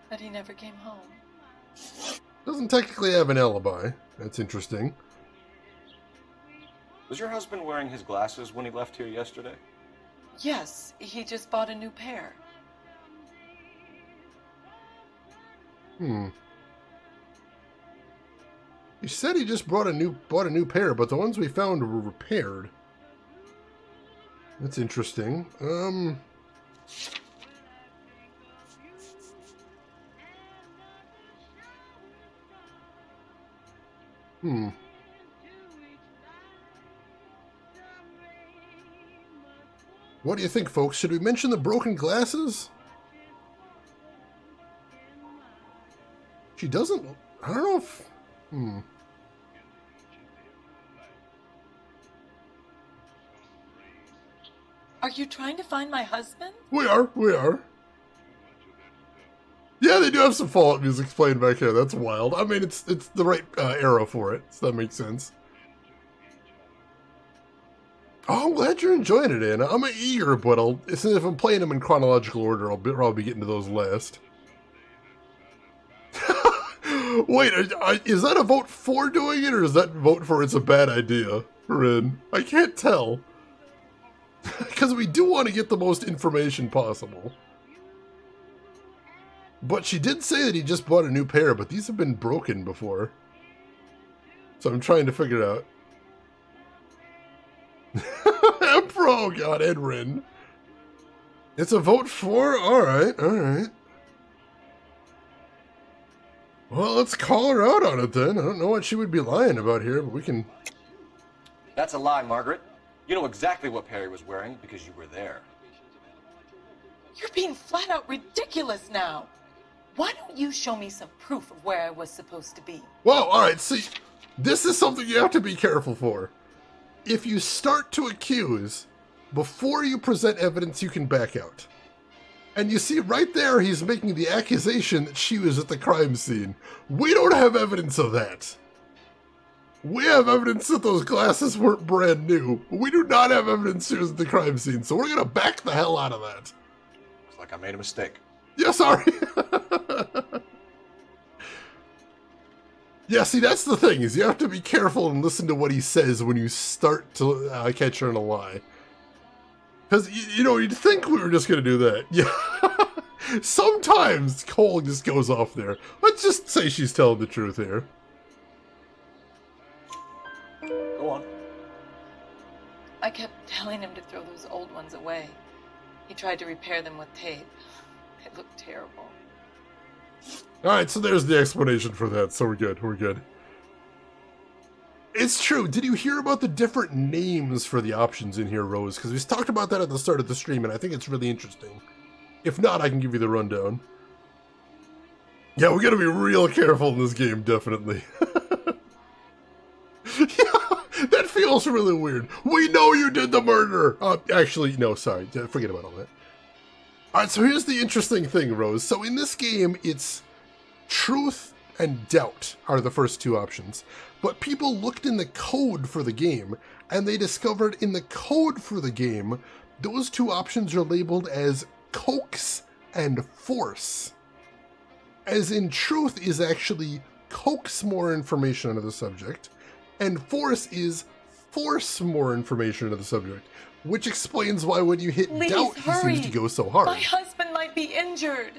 but he never came home. Doesn't technically have an alibi. That's interesting. Was your husband wearing his glasses when he left here yesterday? Yes, he just bought a new pair. He said he just bought a new pair, but the ones we found were repaired. That's interesting. What do you think, folks? Should we mention the broken glasses? She doesn't... I don't know if... Are you trying to find my husband? We are. Yeah, they do have some Fallout music playing back here. That's wild. I mean, it's the right era for it, so that makes sense. Oh, I'm glad you're enjoying it, Anna. I'm eager, but if I'm playing them in chronological order, I'll probably be getting to those last. Wait, is that a vote for doing it, or is that vote for it's a bad idea, Rin? I can't tell. Because we do want to get the most information possible. But she did say that he just bought a new pair, but these have been broken before. So I'm trying to figure it out. Emperor, oh god, Edrin. It's a vote for? Alright. Well, let's call her out on it then. I don't know what she would be lying about here, but we can... That's a lie, Margaret. You know exactly what Perry was wearing because you were there. You're being flat out ridiculous now. Why don't you show me some proof of where I was supposed to be? Well, alright, see, this is something you have to be careful for. If you start to accuse, before you present evidence, you can back out. And you see, right there, he's making the accusation that she was at the crime scene. We don't have evidence of that. We have evidence that those glasses weren't brand new. We do not have evidence she was at the crime scene, so we're gonna back the hell out of that. Looks like I made a mistake. Yeah, sorry. Yeah, see, that's the thing, is you have to be careful and listen to what he says when you start to catch her in a lie. Because, you know, you'd think we were just going to do that. Yeah. Sometimes Cole just goes off there. Let's just say she's telling the truth here. Go on. I kept telling him to throw those old ones away. He tried to repair them with tape. It looked terrible. Alright, so there's the explanation for that. So we're good. It's true. Did you hear about the different names for the options in here, Rose? Because we talked about that at the start of the stream, and I think it's really interesting. If not, I can give you the rundown. Yeah, we gotta be real careful in this game, definitely. Yeah, that feels really weird. We know you did the murder! Actually, no, sorry. Forget about all that. Alright, so here's the interesting thing, Rose. So in this game, it's truth and doubt are the first two options. But people looked in the code for the game, and they discovered in the code for the game, those two options are labeled as coax and force. As in, truth is actually coax more information onto the subject, and force is force more information into the subject, which explains why when you hit Please doubt, hurry. he seems to go so hard. My husband might be injured.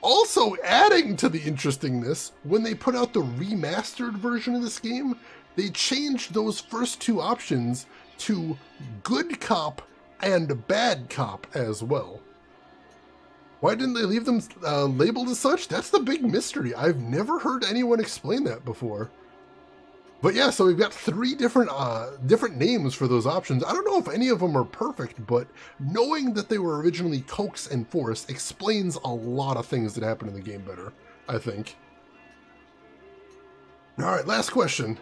Also, adding to the interestingness, when they put out the remastered version of this game, they changed those first two options to good cop and bad cop as well. Why didn't they leave them labeled as such? That's the big mystery. I've never heard anyone explain that before. But yeah, so we've got three different names for those options. I don't know if any of them are perfect, but knowing that they were originally coax and force explains a lot of things that happen in the game better, I think. All right, last question.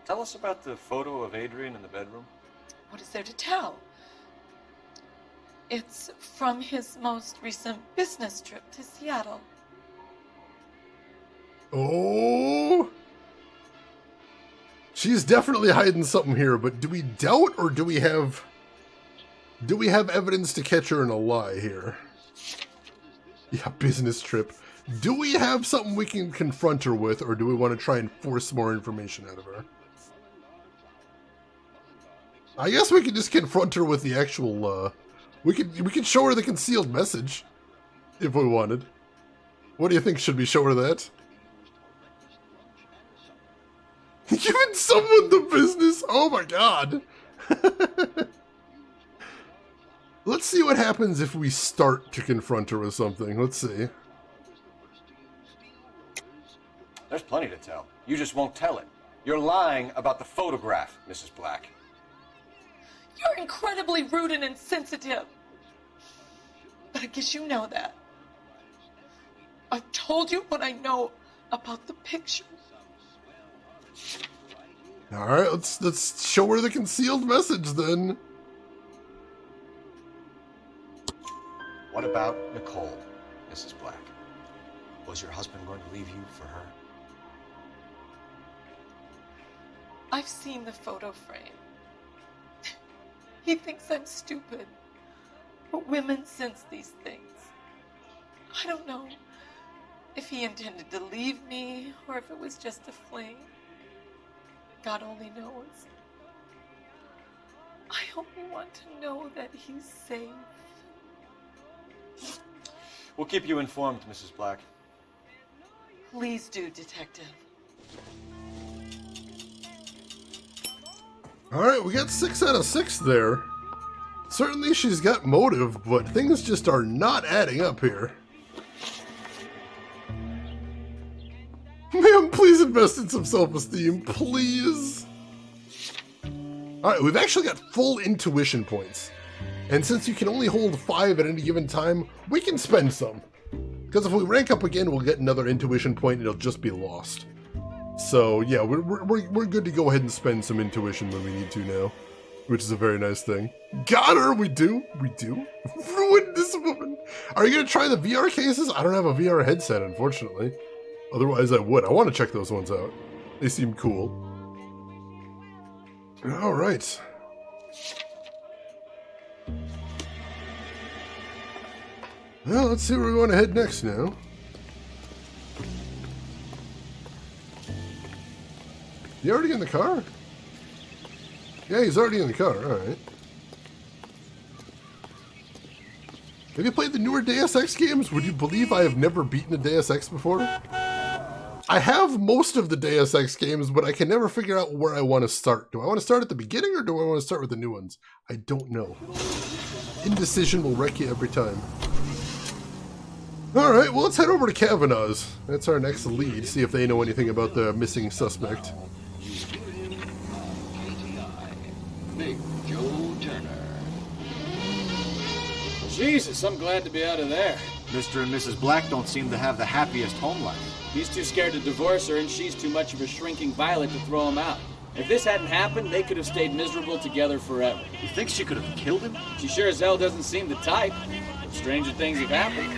Tell us about the photo of Adrian in the bedroom. What is there to tell? It's from his most recent business trip to Seattle. Oh! She's definitely hiding something here, but do we doubt or do we have evidence to catch her in a lie here? Yeah, business trip. Do we have something we can confront her with, or do we want to try and force more information out of her? I guess we could just confront her with the actual, we could show her the concealed message, if we wanted. What do you think? Should we show her that? Giving someone the business? Oh my god! Let's see what happens if we start to confront her with something. Let's see. There's plenty to tell. You just won't tell it. You're lying about the photograph, Mrs. Black. You're incredibly rude and insensitive. But I guess you know that. I've told you what I know about the picture. All right, let's show her the concealed message then. What about Nicole, Mrs. Black? Was your husband going to leave you for her? I've seen the photo frame. He thinks I'm stupid. But women sense these things. I don't know if he intended to leave me or if it was just a fling. God only knows. I only want to know that he's safe. We'll keep you informed, Mrs. Black. Please do, Detective. Alright, we got 6 out of 6 there. Certainly she's got motive, but things just are not adding up here. Ma'am, please invest in some self-esteem, please. Alright, we've actually got full intuition points. And since you can only hold 5 at any given time, we can spend some. Because if we rank up again, we'll get another intuition point and it'll just be lost. So yeah, we're good to go ahead and spend some intuition when we need to now. Which is a very nice thing. Got her! We do. Ruined this woman! Are you gonna try the VR cases? I don't have a VR headset, unfortunately. Otherwise I would. I want to check those ones out. They seem cool. Alright. Well, let's see where we want to head next now. You already in the car? Yeah, he's already in the car, alright. Have you played the newer Deus Ex games? Would you believe I have never beaten a Deus Ex before? I have most of the Deus Ex games, but I can never figure out where I want to start. Do I want to start at the beginning, or do I want to start with the new ones? I don't know. Indecision will wreck you every time. Alright, well let's head over to Kavanaugh's. That's our next lead, see if they know anything about the missing suspect. Big Joe Turner. Jesus, I'm glad to be out of there. Mr. and Mrs. Black don't seem to have the happiest home life. He's too scared to divorce her, and she's too much of a shrinking violet to throw him out. If this hadn't happened, they could have stayed miserable together forever. You think she could have killed him? She sure as hell doesn't seem the type. But stranger things have happened.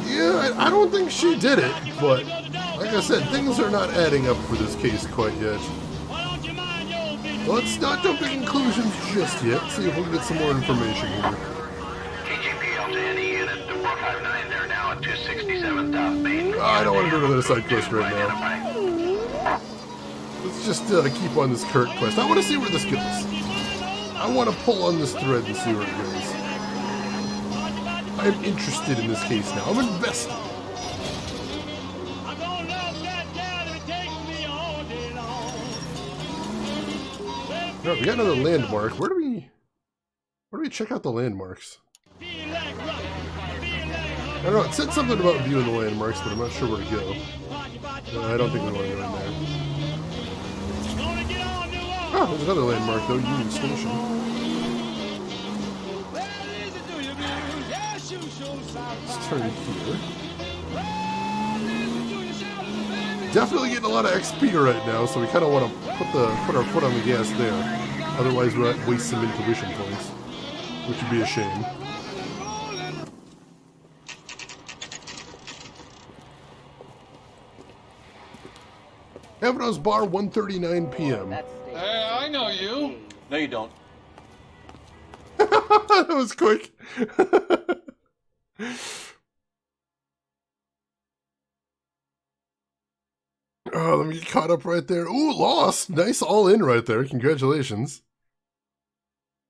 Yeah, I don't think she did it, but like I said, things are not adding up for this case quite yet. Let's not jump to conclusions just yet. See if we can get some more information here. TGPL to any unit to 459. They're now at 267 South Main. I don't want to do another side quest right now. Let's just keep on this current quest. I want to see where this goes. I want to pull on this thread and see where it goes. I'm interested in this case now. I'm invested. Alright, we got another landmark. Where do we check out the landmarks? I don't know, it said something about viewing the landmarks, but I'm not sure where to go. No, I don't think we want to go in there. Oh, there's another landmark though, Union Station. Let's turn here. Definitely getting a lot of XP right now, so we kind of want to put our foot on the gas there. Otherwise, we might waste some intuition points, which would be a shame. Kavanagh's Bar, 1:39 p.m. Hey, I know you. No, you don't. That was quick. Oh, let me get caught up right there. Ooh, lost. Nice all in right there. Congratulations.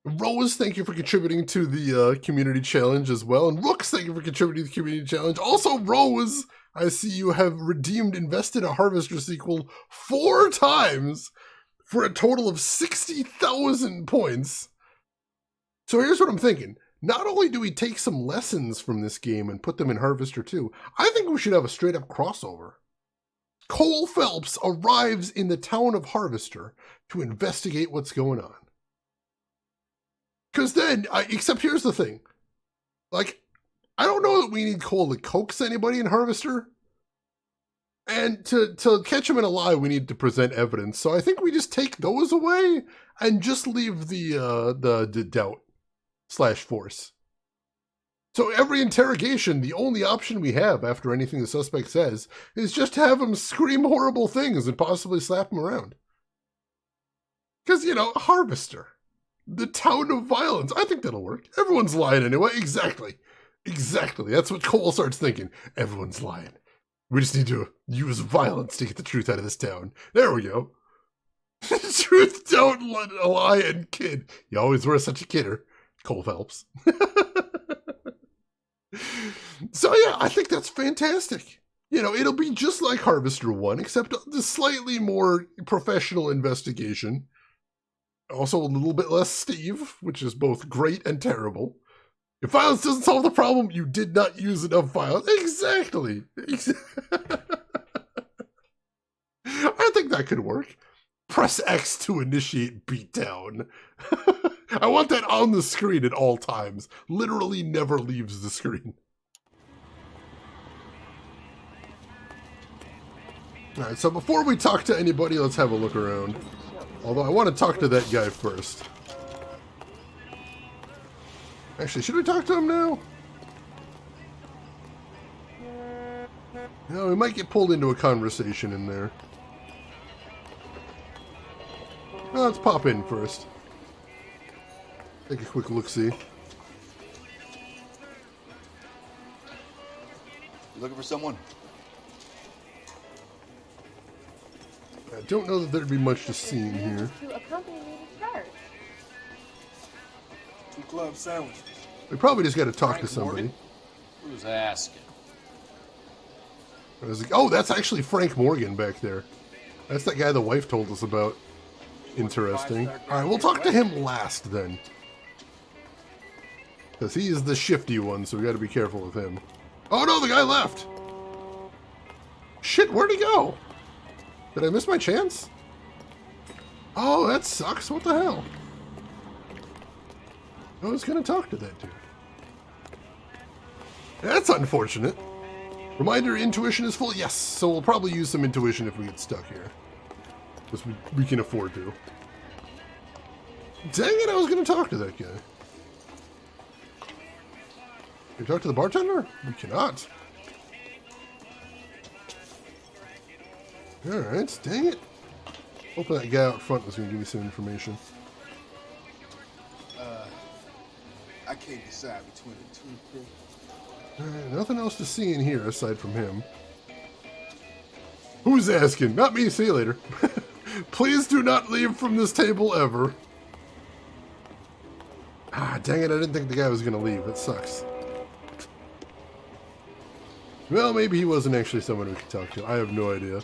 Rose, thank you for contributing to the community challenge as well. And Rooks, thank you for contributing to the community challenge. Also, Rose, I see you have redeemed Invested a Harvester sequel 4 times for a total of 60,000 points. So here's what I'm thinking. Not only do we take some lessons from this game and put them in Harvester 2, I think we should have a straight up crossover. Cole Phelps arrives in the town of Harvester to investigate what's going on. Because then, except here's the thing. Like, I don't know that we need Cole to coax anybody in Harvester. And to catch him in a lie, we need to present evidence. So I think we just take those away and just leave the doubt/force. So every interrogation, the only option we have after anything the suspect says is just to have him scream horrible things and possibly slap him around. Because, you know, Harvester. The town of violence. I think that'll work. Everyone's lying anyway. Exactly. Exactly. That's what Cole starts thinking. Everyone's lying. We just need to use violence to get the truth out of this town. There we go. Truth don't lie and kid. You always were such a kidder. Cole Phelps. So yeah, I think that's fantastic. You know, it'll be just like Harvester 1, except the slightly more professional investigation. Also a little bit less Steve, which is both great and terrible. If violence doesn't solve the problem, you did not use enough violence. Exactly. I think that could work. Press X to initiate beatdown. I want that on the screen at all times. Literally never leaves the screen. Alright, so before we talk to anybody, let's have a look around. Although I want to talk to that guy first. Actually, should we talk to him now? No, we might get pulled into a conversation in there. Well, let's pop in first. Take a quick look-see. You looking for someone? I don't know that there'd be much to see in here. To accompany me to church. 2 club sandwiches. We probably just got to talk to somebody. Who's asking? I was like, oh, that's actually Frank Morgan back there. That's that guy the wife told us about. Interesting. Alright, we'll talk to him last then. Because he is the shifty one, so we got to be careful with him. Oh no, the guy left! Shit, where'd he go? Did I miss my chance? Oh, that sucks. What the hell? I was going to talk to that dude. That's unfortunate. Reminder, intuition is full. Yes, so we'll probably use some intuition if we get stuck here. Because we can afford to. Dang it, I was going to talk to that guy. Can we talk to the bartender? We cannot. Alright, dang it. Hoping that guy out front was going to give me some information. I can't decide between the two. Alright, nothing else to see in here aside from him. Who's asking? Not me, see you later. Please do not leave from this table ever. Ah, dang it, I didn't think the guy was going to leave. That sucks. Well, maybe he wasn't actually someone we could talk to. I have no idea.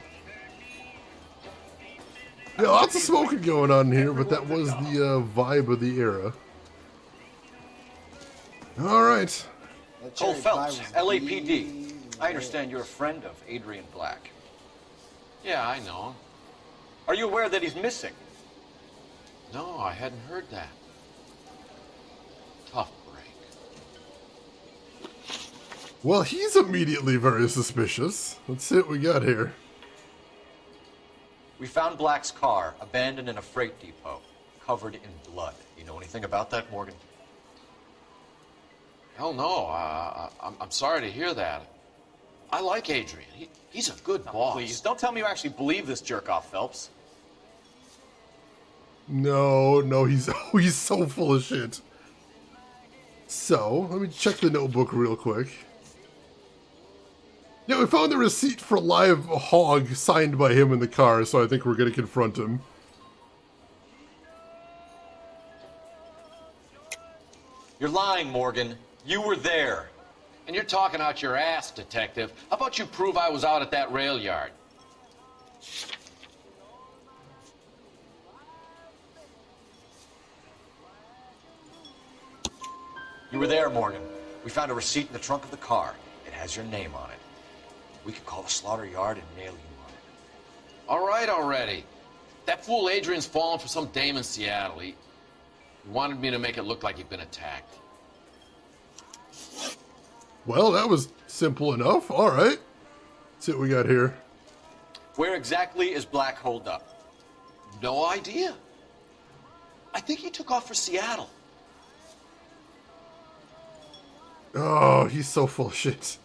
Yeah, lots of smoking going on here, but that was the vibe of the era. Alright. Cole Phelps, LAPD. I understand you're a friend of Adrian Black. Yeah, I know him. Are you aware that he's missing? No, I hadn't heard that. Tough break. Well, he's immediately very suspicious. Let's see what we got here. We found Black's car, abandoned in a freight depot, covered in blood. You know anything about that, Morgan? Hell no. I'm sorry to hear that. I like Adrian. He's a good boss. Please, don't tell me you actually believe this jerk-off, Phelps. No, he's so full of shit. So, let me check the notebook real quick. Yeah, we found the receipt for Live Hog signed by him in the car, so I think we're going to confront him. You're lying, Morgan. You were there. And you're talking out your ass, detective. How about you prove I was out at that rail yard? You were there, Morgan. We found a receipt in the trunk of the car. It has your name on it. We could call the slaughter yard and nail you on it. All right already. That fool Adrian's fallen for some dame in Seattle. He wanted me to make it look like he'd been attacked. Well, that was simple enough. All right. Let's see what we got here. Where exactly is Black holed up? No idea. I think he took off for Seattle. Oh, he's so full of shit.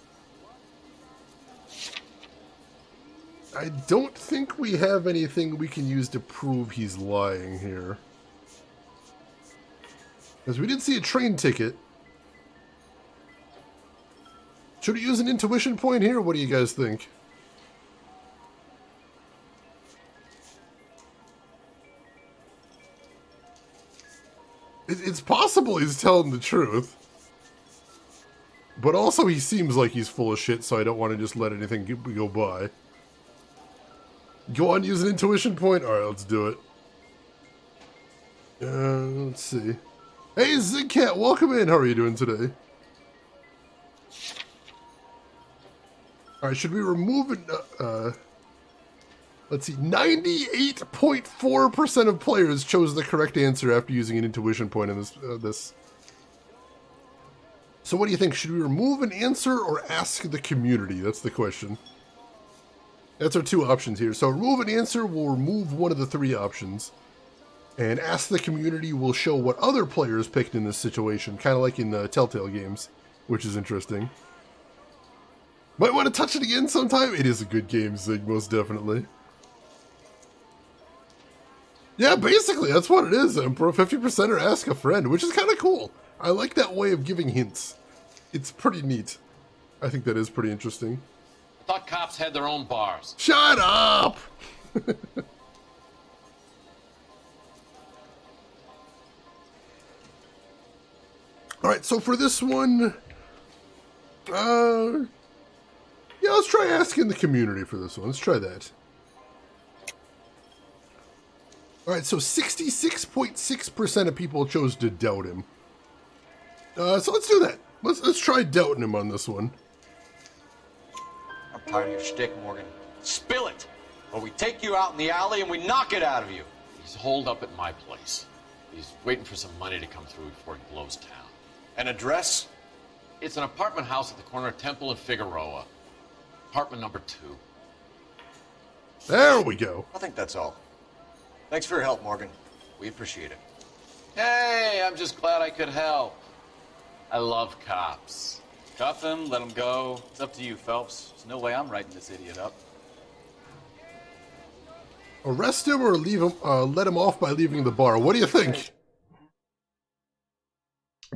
I don't think we have anything we can use to prove he's lying here. Because we did see a train ticket. Should we use an intuition point here? What do you guys think? It's possible he's telling the truth. But also he seems like he's full of shit, so I don't want to just let anything go by. Go on, use an intuition point? Alright, let's do it. Let's see. Hey, Zigcat, welcome in. How are you doing today? Alright, should we remove it? Let's see. 98.4% of players chose the correct answer after using an intuition point in this. So what do you think? Should we remove an answer or ask the community? That's the question. That's our two options here. So remove an answer will remove one of the three options. And ask the community will show what other players picked in this situation. Kind of like in the Telltale games, which is interesting. Might want to touch it again sometime. It is a good game, Zig, most definitely. Yeah, basically, that's what it is, Emperor. 50% or ask a friend, which is kind of cool. I like that way of giving hints. It's pretty neat. I think that is pretty interesting. I thought cops had their own bars. Shut up! Alright, so for this one... yeah, let's try asking the community for this one. Let's try that. Alright, so 66.6% of people chose to doubt him. So let's do that. Let's try doubting him on this one. I'm tired of your shtick, Morgan. Spill it, or we take you out in the alley and we knock it out of you. He's holed up at my place. He's waiting for some money to come through before he blows town. An address? It's an apartment house at the corner of Temple and Figueroa. Apartment number 2. There we go. I think that's all. Thanks for your help, Morgan. We appreciate it. Hey, I'm just glad I could help. I love cops. Cuff him, let him go. It's up to you, Phelps. There's no way I'm writing this idiot up. Arrest him or leave him? Let him off by leaving the bar. What do you think?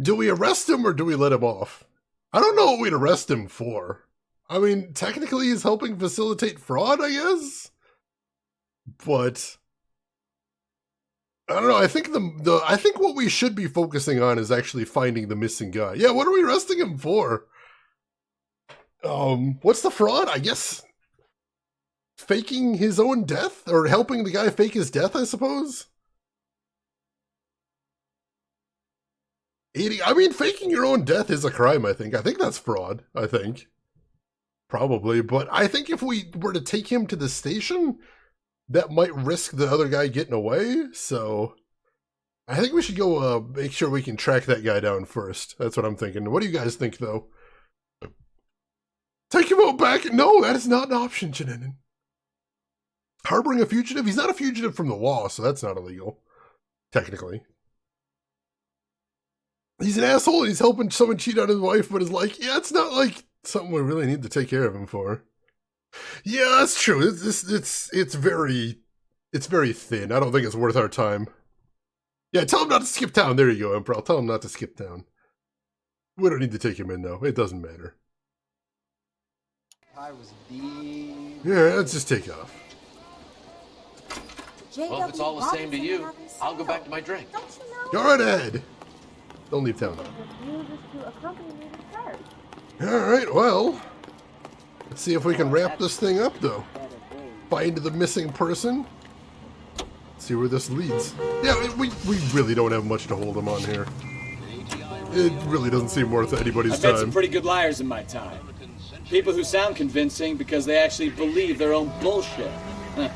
Do we arrest him or do we let him off? I don't know what we'd arrest him for. I mean, technically he's helping facilitate fraud, I guess. But I don't know. I think I think what we should be focusing on is actually finding the missing guy. Yeah, what are we arresting him for? What's the fraud? I guess faking his own death or helping the guy fake his death, I suppose. I mean, faking your own death is a crime, I think. I think that's fraud, I think. Probably, but I think if we were to take him to the station, that might risk the other guy getting away, so I think we should go make sure we can track that guy down first. That's what I'm thinking. What do you guys think, though? Take him out back? No, that is not an option, Janenin. Harboring a fugitive? He's not a fugitive from the law, so that's not illegal, technically. He's an asshole and he's helping someone cheat on his wife, but is like, yeah, it's not like something we really need to take care of him for. Yeah, that's true. It's very thin. I don't think it's worth our time. Yeah, tell him not to skip town. There you go, Emperor. I'll tell him not to skip town. We don't need to take him in, though. It doesn't matter. I was deep. Yeah, let's just take off. Well, if it's all the same to you, I'll go back to my drink. Go right ahead. Don't leave town. Alright, well, let's see if we can wrap this thing up, though. Find the missing person. See where this leads. Yeah, we really don't have much to hold him on here. It really doesn't seem worth anybody's I've met some time. pretty good liars in my time. People who sound convincing because they actually believe their own bullshit. The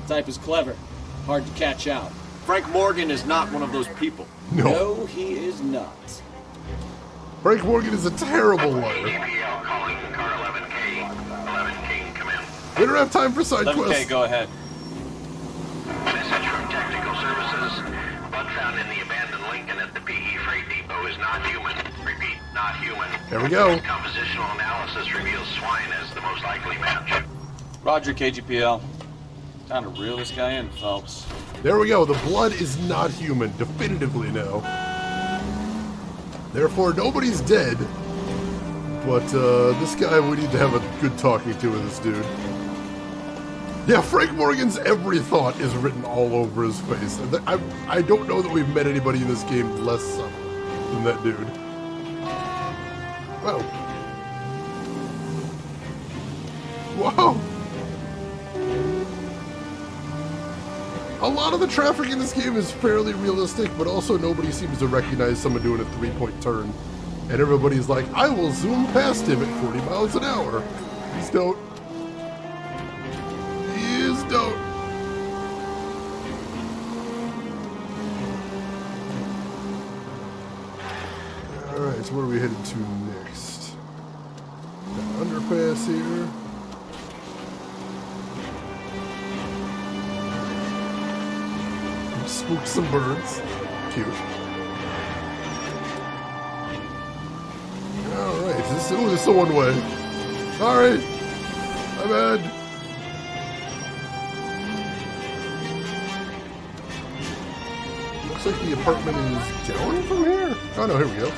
type is clever. Hard to catch out. Frank Morgan is not one of those people. No, he is not. Frank Morgan is a terrible liar. We don't have time for side 11K, quests. go ahead. Message from Technical Services. Blood found in the abandoned Lincoln at the PE Freight Depot is not human. Repeat, not human. There we go. Compositional analysis reveals swine as the most likely match. Roger, KGPL. Time to reel this guy in, Phelps. There we go. The blood is not human. Definitively no. Therefore, nobody's dead. But this guy, we need to have a good talking to with this dude. Yeah, Frank Morgan's every thought is written all over his face. I don't know that we've met anybody in this game less subtle than that dude. Wow. Wow. A lot of the traffic in this game is fairly realistic, but also nobody seems to recognize someone doing a three-point turn. And everybody's like, I will zoom past him at 40 miles an hour. Please don't. Please don't. Alright, so where are we headed to next? Got an underpass here. Spook some birds. Cute. Alright, this is the one way. Sorry. My bad. Looks like the apartment is down from here. Oh no, here we go.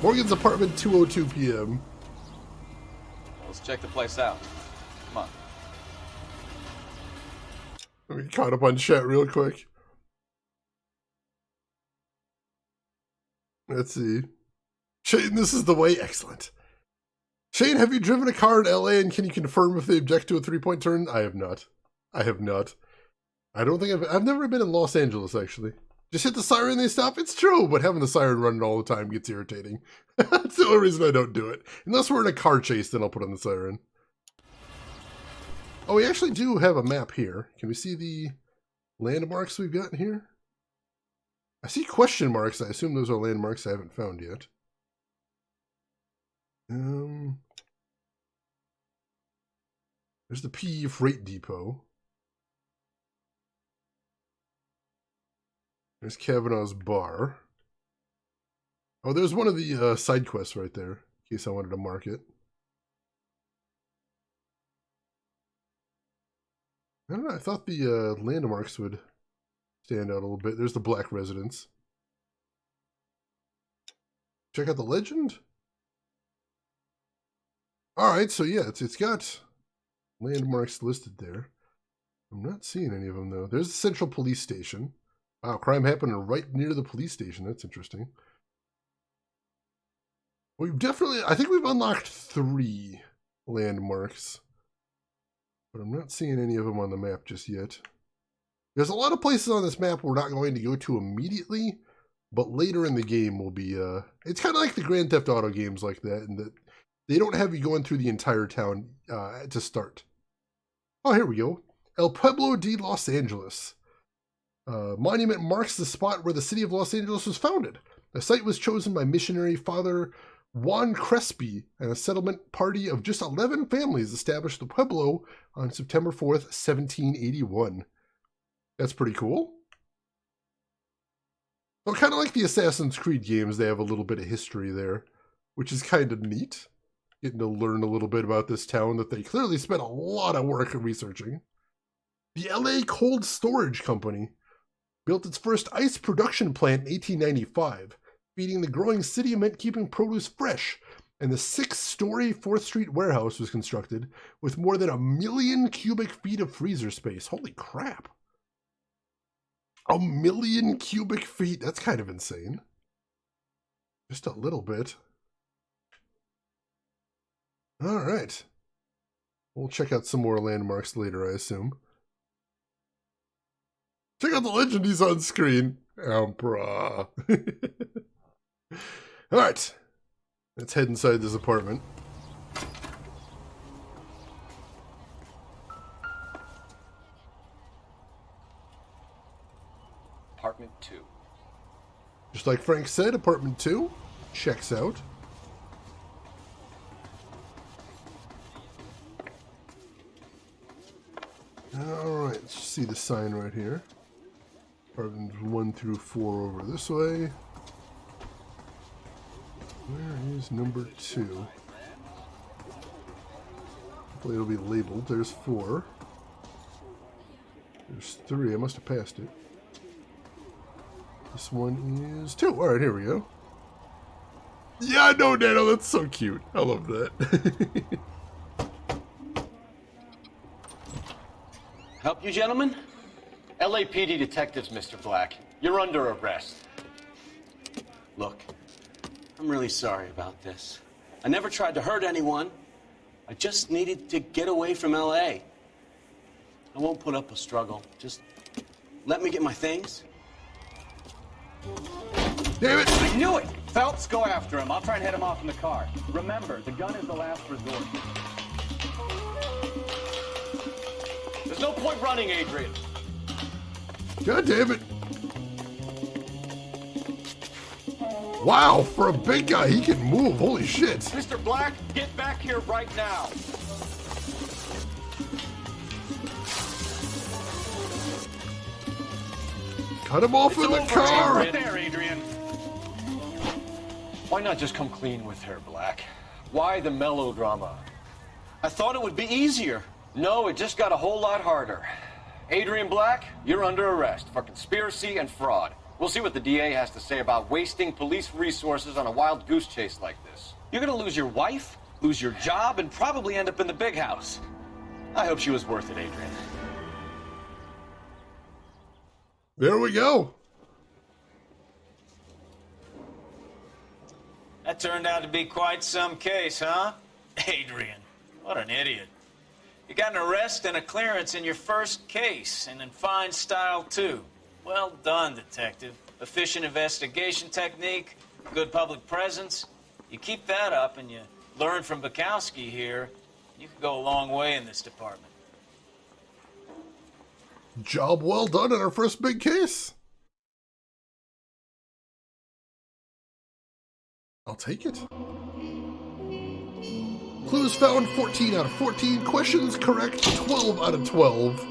Morgan's apartment, 2:02 p.m. Let's check the place out. Come on. Let me caught up on chat real quick. Let's see. Shane, this is the way. Excellent. Shane, have you driven a car in LA and can you confirm if they object to a three-point turn? I have not. I have not. I don't think I've never been in Los Angeles, actually. Just hit the siren and they stop. It's true, but having the siren running all the time gets irritating. That's the only reason I don't do it. Unless we're in a car chase, then I'll put on the siren. Oh, we actually do have a map here. Can we see the landmarks we've got here? I see question marks. I assume those are landmarks I haven't found yet. There's the PE Freight Depot. There's Kavanaugh's Bar. Oh, there's one of the side quests right there, in case I wanted to mark it. I don't know, I thought the landmarks would stand out a little bit. There's the Black Residence. Check out the legend. Alright, so yeah, it's got landmarks listed there. I'm not seeing any of them, though. There's the Central Police Station. Wow, crime happened right near the police station. That's interesting. We've definitely, I think we've unlocked 3 landmarks. But I'm not seeing any of them on the map just yet. There's a lot of places on this map we're not going to go to immediately, but later in the game will be, it's kind of like the Grand Theft Auto games like that, in that they don't have you going through the entire town to start. Oh, here we go. El Pueblo de Los Angeles. Monument marks the spot where the city of Los Angeles was founded. The site was chosen by missionary Father Juan Crespi, and a settlement party of just 11 families established the Pueblo on September 4th, 1781. That's pretty cool. Well, kind of like the Assassin's Creed games, they have a little bit of history there, which is kind of neat. Getting to learn a little bit about this town that they clearly spent a lot of work researching. The LA Cold Storage Company built its first ice production plant in 1895. Feeding the growing city meant keeping produce fresh, and the 6-story 4th Street warehouse was constructed with more than 1 million cubic feet of freezer space. Holy crap. 1 million cubic feet. That's kind of insane. Just a little bit. All right. We'll check out some more landmarks later, I assume. Check out the legend he's on screen. Emperor. All right. Let's head inside this apartment. Apartment 2. Just like Frank said, apartment 2 checks out. Alright, let's see the sign right here. Apartments 1 through 4 over this way. Where is number 2? Hopefully it'll be labeled. There's 4. There's 3. I must have passed it. This one is 2. Alright, here we go. Yeah, I know, Nano. That's so cute. I love that. Help you, gentlemen? LAPD detectives, Mr. Black. You're under arrest. Look, I'm really sorry about this. I never tried to hurt anyone. I just needed to get away from LA. I won't put up a struggle. Just let me get my things. Damn it! I knew it! Phelps, go after him. I'll try and head him off in the car. Remember, the gun is the last resort. There's no point running, Adrian. God damn it. Wow, for a big guy, he can move. Holy shit. Mr. Black, get back here right now. Cut him off in the car. Right there, Adrian. Why not just come clean with her, Black? Why the melodrama? I thought it would be easier. No, it just got a whole lot harder. Adrian Black, you're under arrest for conspiracy and fraud. We'll see what the DA has to say about wasting police resources on a wild goose chase like this. You're gonna lose your wife, lose your job, and probably end up in the big house. I hope she was worth it, Adrian. There we go. That turned out to be quite some case, huh? Adrian, what an idiot. You got an arrest and a clearance in your first case, and in fine style, too. Well done, detective. Efficient investigation technique, good public presence. You keep that up and you learn from Bukowski here, you could go a long way in this department. Job well done on our first big case. I'll take it. Clues found 14 out of 14. Questions correct 12 out of 12.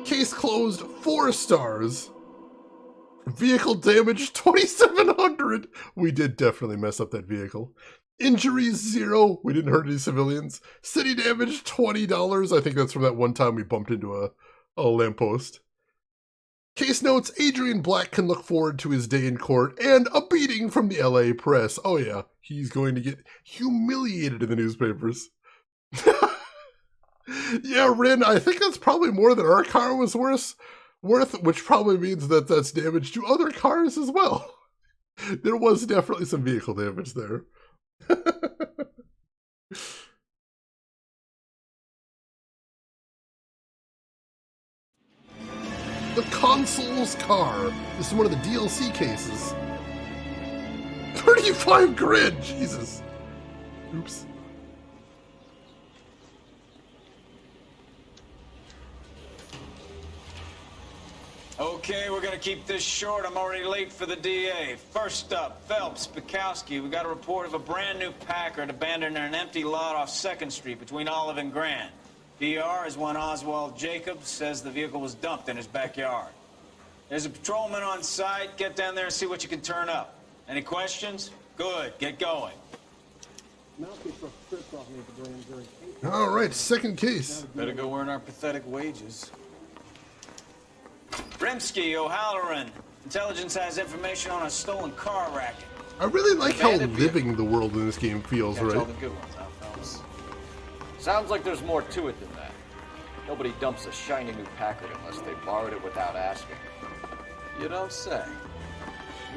Case closed 4 stars. Vehicle damage 2,700. We did definitely mess up that vehicle. Injuries 0. We didn't hurt any civilians. City damage $20. I think that's from that one time we bumped into a lamppost. Case notes, Adrian Black can look forward to his day in court and a beating from the LA press. Oh yeah, he's going to get humiliated in the newspapers. Yeah, Rin, I think that's probably more than our car was worth, which probably means that that's damage to other cars as well. There was definitely some vehicle damage there. The Consul's car. This is one of the DLC cases. 35 grand, Jesus. Oops. Okay, we're gonna keep this short. I'm already late for the DA. First up, Phelps, Bukowski. We got a report of a brand new Packard abandoned in an empty lot off 2nd Street between Olive and Grand. PR is one Oswald Jacobs, says the vehicle was dumped in his backyard. There's a patrolman on site. Get down there and see what you can turn up. Any questions? Good, get going. All right, second case. Better go earn our pathetic wages. Rimsky, O'Halloran. Intelligence has information on a stolen car racket. I really like how living the world in this game feels, Catch all right? the good ones, huh, Phelps? Sounds like there's more to it than that. Nobody dumps a shiny new Packard unless they borrowed it without asking. You don't say.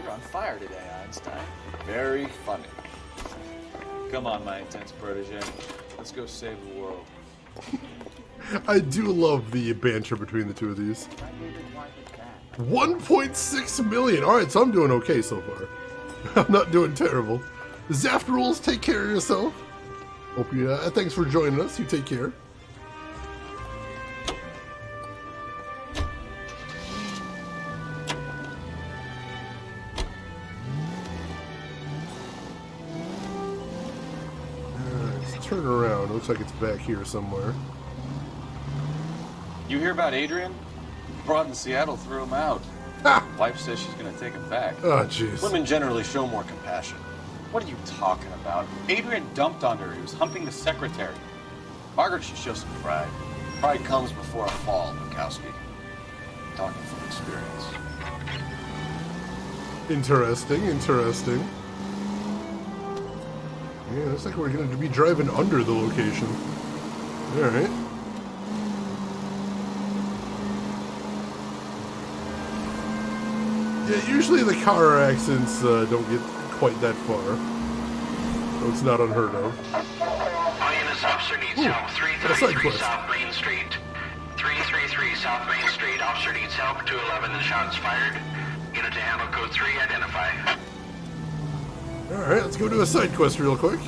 You're on fire today, Einstein. Very funny. Come on, my intense protege. Let's go save the world. I do love the banter between the two of these. 1.6 million. All right, so I'm doing okay so far. I'm not doing terrible. Zaft Rules, take care of yourself. Hope you, thanks for joining us. You take care. Let's turn around. Looks like it's back here somewhere. You hear about Adrian? Broad in Seattle threw him out. Wife says she's gonna take him back. Oh, jeez. Women generally show more compassion. What are you talking about? Adrian dumped on her. He was humping the secretary. Margaret should show some pride. Pride comes before a fall, Bukowski. Talking from experience. Interesting, interesting. Yeah, looks like we're going to be driving under the location. Alright. Yeah, usually the car accidents don't get quite that far. So it's not unheard of. All units, officer needs help. 333 South Main Street. 333 South Main Street. Officer needs help. 211 and shots fired. Unit to handle code 3. Identify. Alright, let's go do a side quest real quick.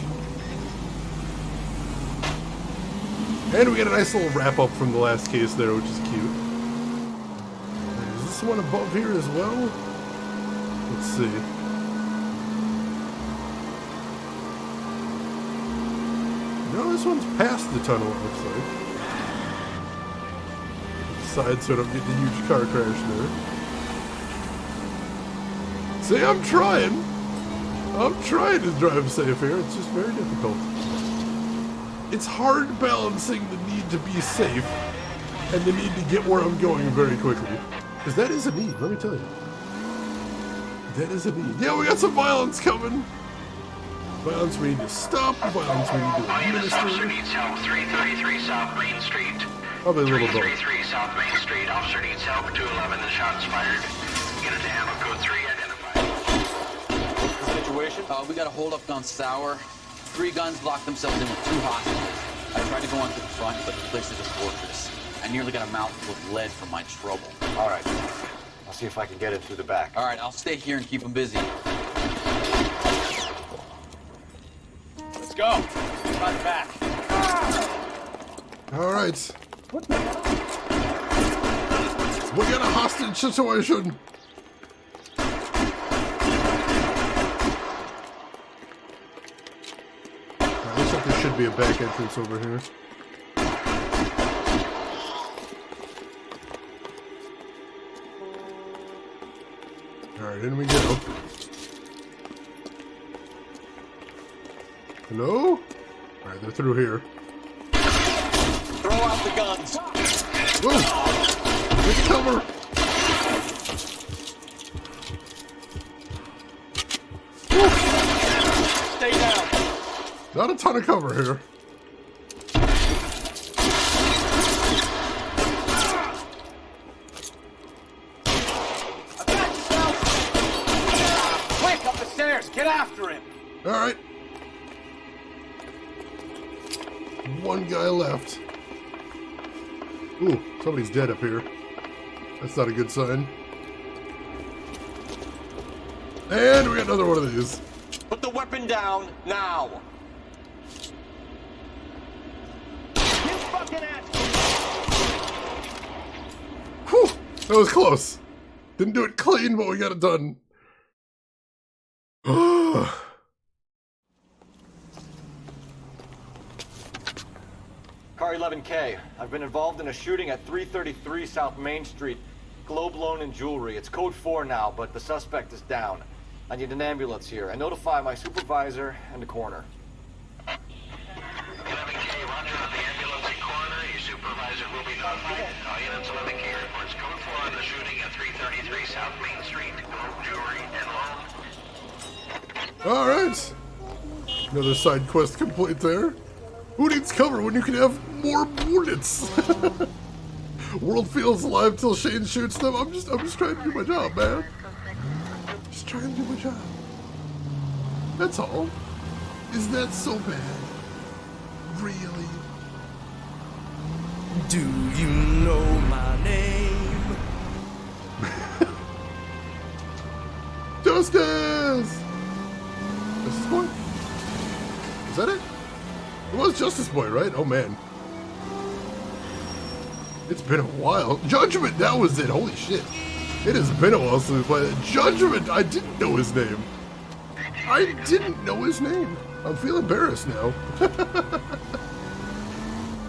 And we get a nice little wrap up from the last case there, which is cute. Is this one above here as well? Let's see. No, this one's past the tunnel, it looks like. Side so I don't get the huge car crash there. See, I'm trying. I'm trying to drive safe here. It's just very difficult. It's hard balancing the need to be safe and the need to get where I'm going very quickly. Because that is a need, let me tell you. That is a need. Yeah, we got some violence coming. Violence we need to stop. Violence we need to administer. Officer needs help. 333 South Main Street. Probably a little bit. 333 South Main Street. Officer needs help. 211 and shots fired. Unit to handle code 3. Identify. Situation? We got a holdup on Sour. 3 guns locked themselves in with 2 hostages. I tried to go onto the front, but the place is a fortress. I nearly got a mouthful of lead from my trouble. All right. I'll see if I can get in through the back. All right, I'll stay here and keep them busy. Let's go. Run back. All right. What the hell? We got a hostage situation. Alright, looks like there should be a back entrance over here. Alright, in we go. Hello? Alright, they're through here. Throw out the guns. Whoa! Get cover! Woo. Stay down. Not a ton of cover here. Quick, up the stairs. Get after him. Alright. One guy left. Ooh, somebody's dead up here. That's not a good sign. And we got another one of these. Put the weapon down now. Whew, that was close. Didn't do it clean, but we got it done. Car 11K. I've been involved in a shooting at 333 South Main Street. Globe Loan and Jewelry. It's code 4 now, but the suspect is down. I need an ambulance here. I notify my supervisor and the coroner. 11K, roger on the ambulance and coroner. Your supervisor will be notified. All units 11K reports code 4 on the shooting at 333 South Main Street. Globe Jewelry and Loan. Alright. Another side quest complete there. Who needs cover when you can have more bullets? World feels alive till Shane shoots them. I'm just trying to do my job, man. Just trying to do my job. That's all. Is that so bad? Really? Do you know my name? Justice! Justice Boy? Is that it? It was Justice Boy, right? Oh, man. It's been a while. Judgment, that was it. Holy shit. It has been a while since we played it. Judgment, I didn't know his name. I didn't know his name. I'm feeling embarrassed now.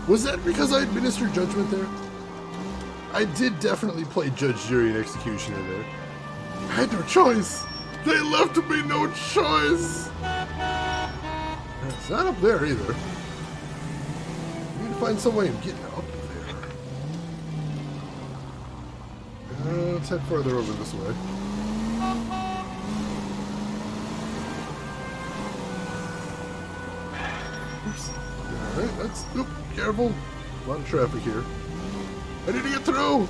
Was that because I administered Judgment there? I did definitely play Judge, Jury, and Executioner there. I had no choice. They left me no choice. It's not up there either. We need to find some way of getting up there. Let's head further over this way. Oops. Alright, that's... Oop, careful. A lot of traffic here. I need to get through!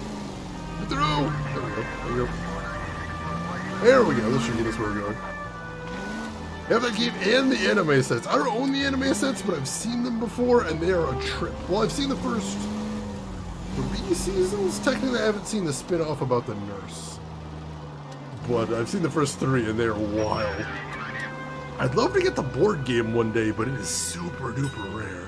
Get through! There we go. There we go. There we go. This should get us where we're going. I have that game and the anime sets. I don't own the anime sets, but I've seen them before, and they are a trip. Well, I've seen the first 3 seasons. Technically, I haven't seen the spin-off about the nurse. But I've seen the first 3, and they are wild. I'd love to get the board game one day, but it is super duper rare.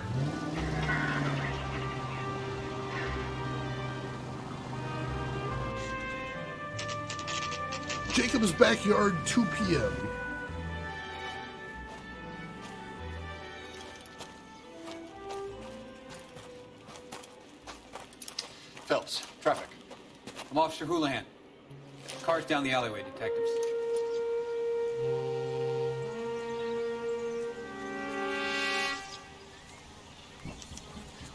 Jacob's Backyard, 2 p.m. Phelps, traffic. I'm Officer Houlihan. Car's down the alleyway, detectives.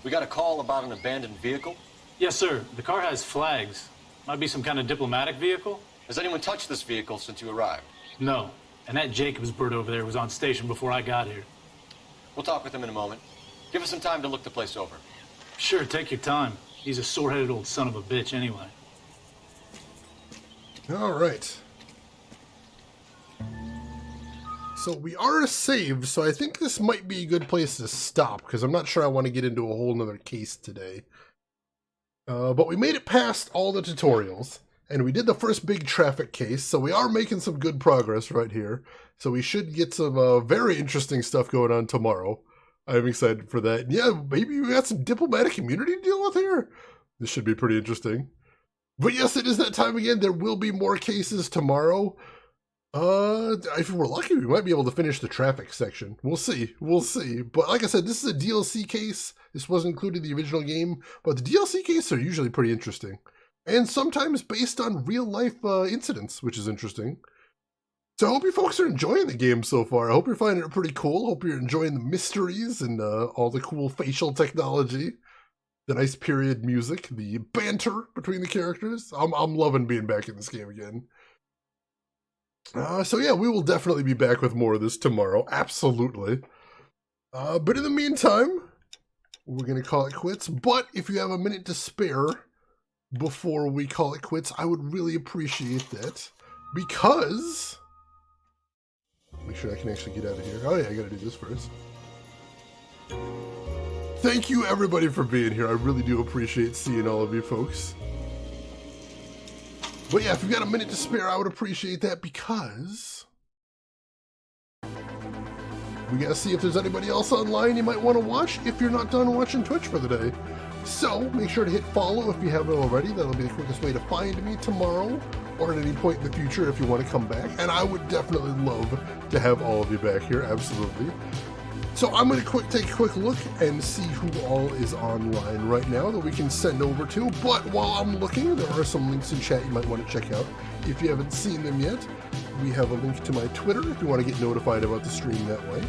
We got a call about an abandoned vehicle. Yes, sir. The car has flags. Might be some kind of diplomatic vehicle. Has anyone touched this vehicle since you arrived? No. And that Jacobs bird over there was on station before I got here. We'll talk with him in a moment. Give us some time to look the place over. Sure, take your time. He's a sore-headed old son of a bitch anyway. All right. So we are saved, so I think this might be a good place to stop, because I'm not sure I want to get into a whole nother case today. But we made it past all the tutorials, and we did the first big traffic case, so we are making some good progress right here. So we should get some very interesting stuff going on tomorrow. I'm excited for that. And yeah, maybe we got some diplomatic immunity to deal with here. This should be pretty interesting. But yes, it is that time again. There will be more cases tomorrow. If we're lucky, we might be able to finish the traffic section. We'll see. We'll see. But like I said, this is a DLC case. This wasn't included in the original game, but the DLC cases are usually pretty interesting. And sometimes based on real-life incidents, which is interesting. So I hope you folks are enjoying the game so far. I hope you're finding it pretty cool. Hope you're enjoying the mysteries and all the cool facial technology. The nice period music, the banter between the characters. I'm loving being back in this game again. So yeah, we will definitely be back with more of this tomorrow. Absolutely. But in the meantime, we're going to call it quits. But if you have a minute to spare before we call it quits, I would really appreciate that. Because... make sure I can actually get out of here. Oh yeah, I got to do this first. Thank you everybody for being here. I really do appreciate seeing all of you folks. But yeah, if you've got a minute to spare, I would appreciate that because we gotta see if there's anybody else online you might want to watch if you're not done watching Twitch for the day. So make sure to hit follow if you haven't already. That'll be the quickest way to find me tomorrow or at any point in the future if you want to come back. And I would definitely love to have all of you back here, absolutely. So I'm going to take a quick look and see who all is online right now that we can send over to. But while I'm looking, there are some links in chat you might want to check out if you haven't seen them yet. We have a link to my Twitter if you want to get notified about the stream that way.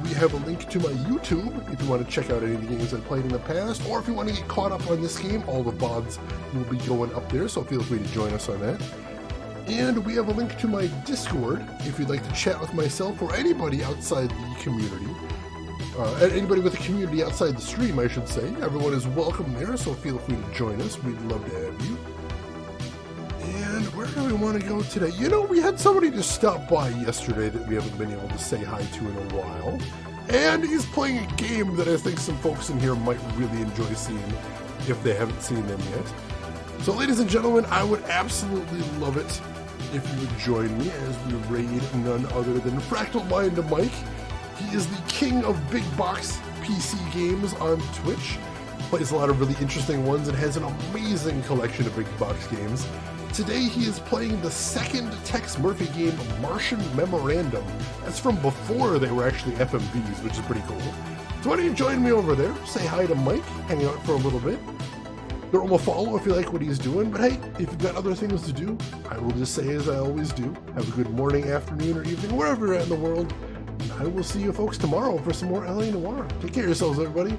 We have a link to my YouTube if you want to check out any of the games I played in the past, or if you want to get caught up on this game, all the VODs will be going up there, so feel free to join us on that. And we have a link to my Discord if you'd like to chat with myself or anybody outside the community. Anybody with a community outside the stream, I should say. Everyone is welcome there, so feel free to join us. We'd love to have you. And where do we want to go today? You know, we had somebody just stop by yesterday that we haven't been able to say hi to in a while. And he's playing a game that I think some folks in here might really enjoy seeing if they haven't seen them yet. So ladies and gentlemen, I would absolutely love it if you would join me as we raid none other than Fractal Mind Mike. He is the king of big box PC games on Twitch. Plays a lot of really interesting ones and has an amazing collection of big box games. Today he is playing the second Tex Murphy game, Martian Memorandum. That's from before they were actually FMVs, which is pretty cool. So why don't you join me over there, say hi to Mike, hang out for a little bit. Throw him a follow if you like what he's doing, but hey, if you've got other things to do, I will just say as I always do, have a good morning, afternoon, or evening, wherever you're at in the world. I will see you folks tomorrow for some more LA Noire. Take care of yourselves, everybody.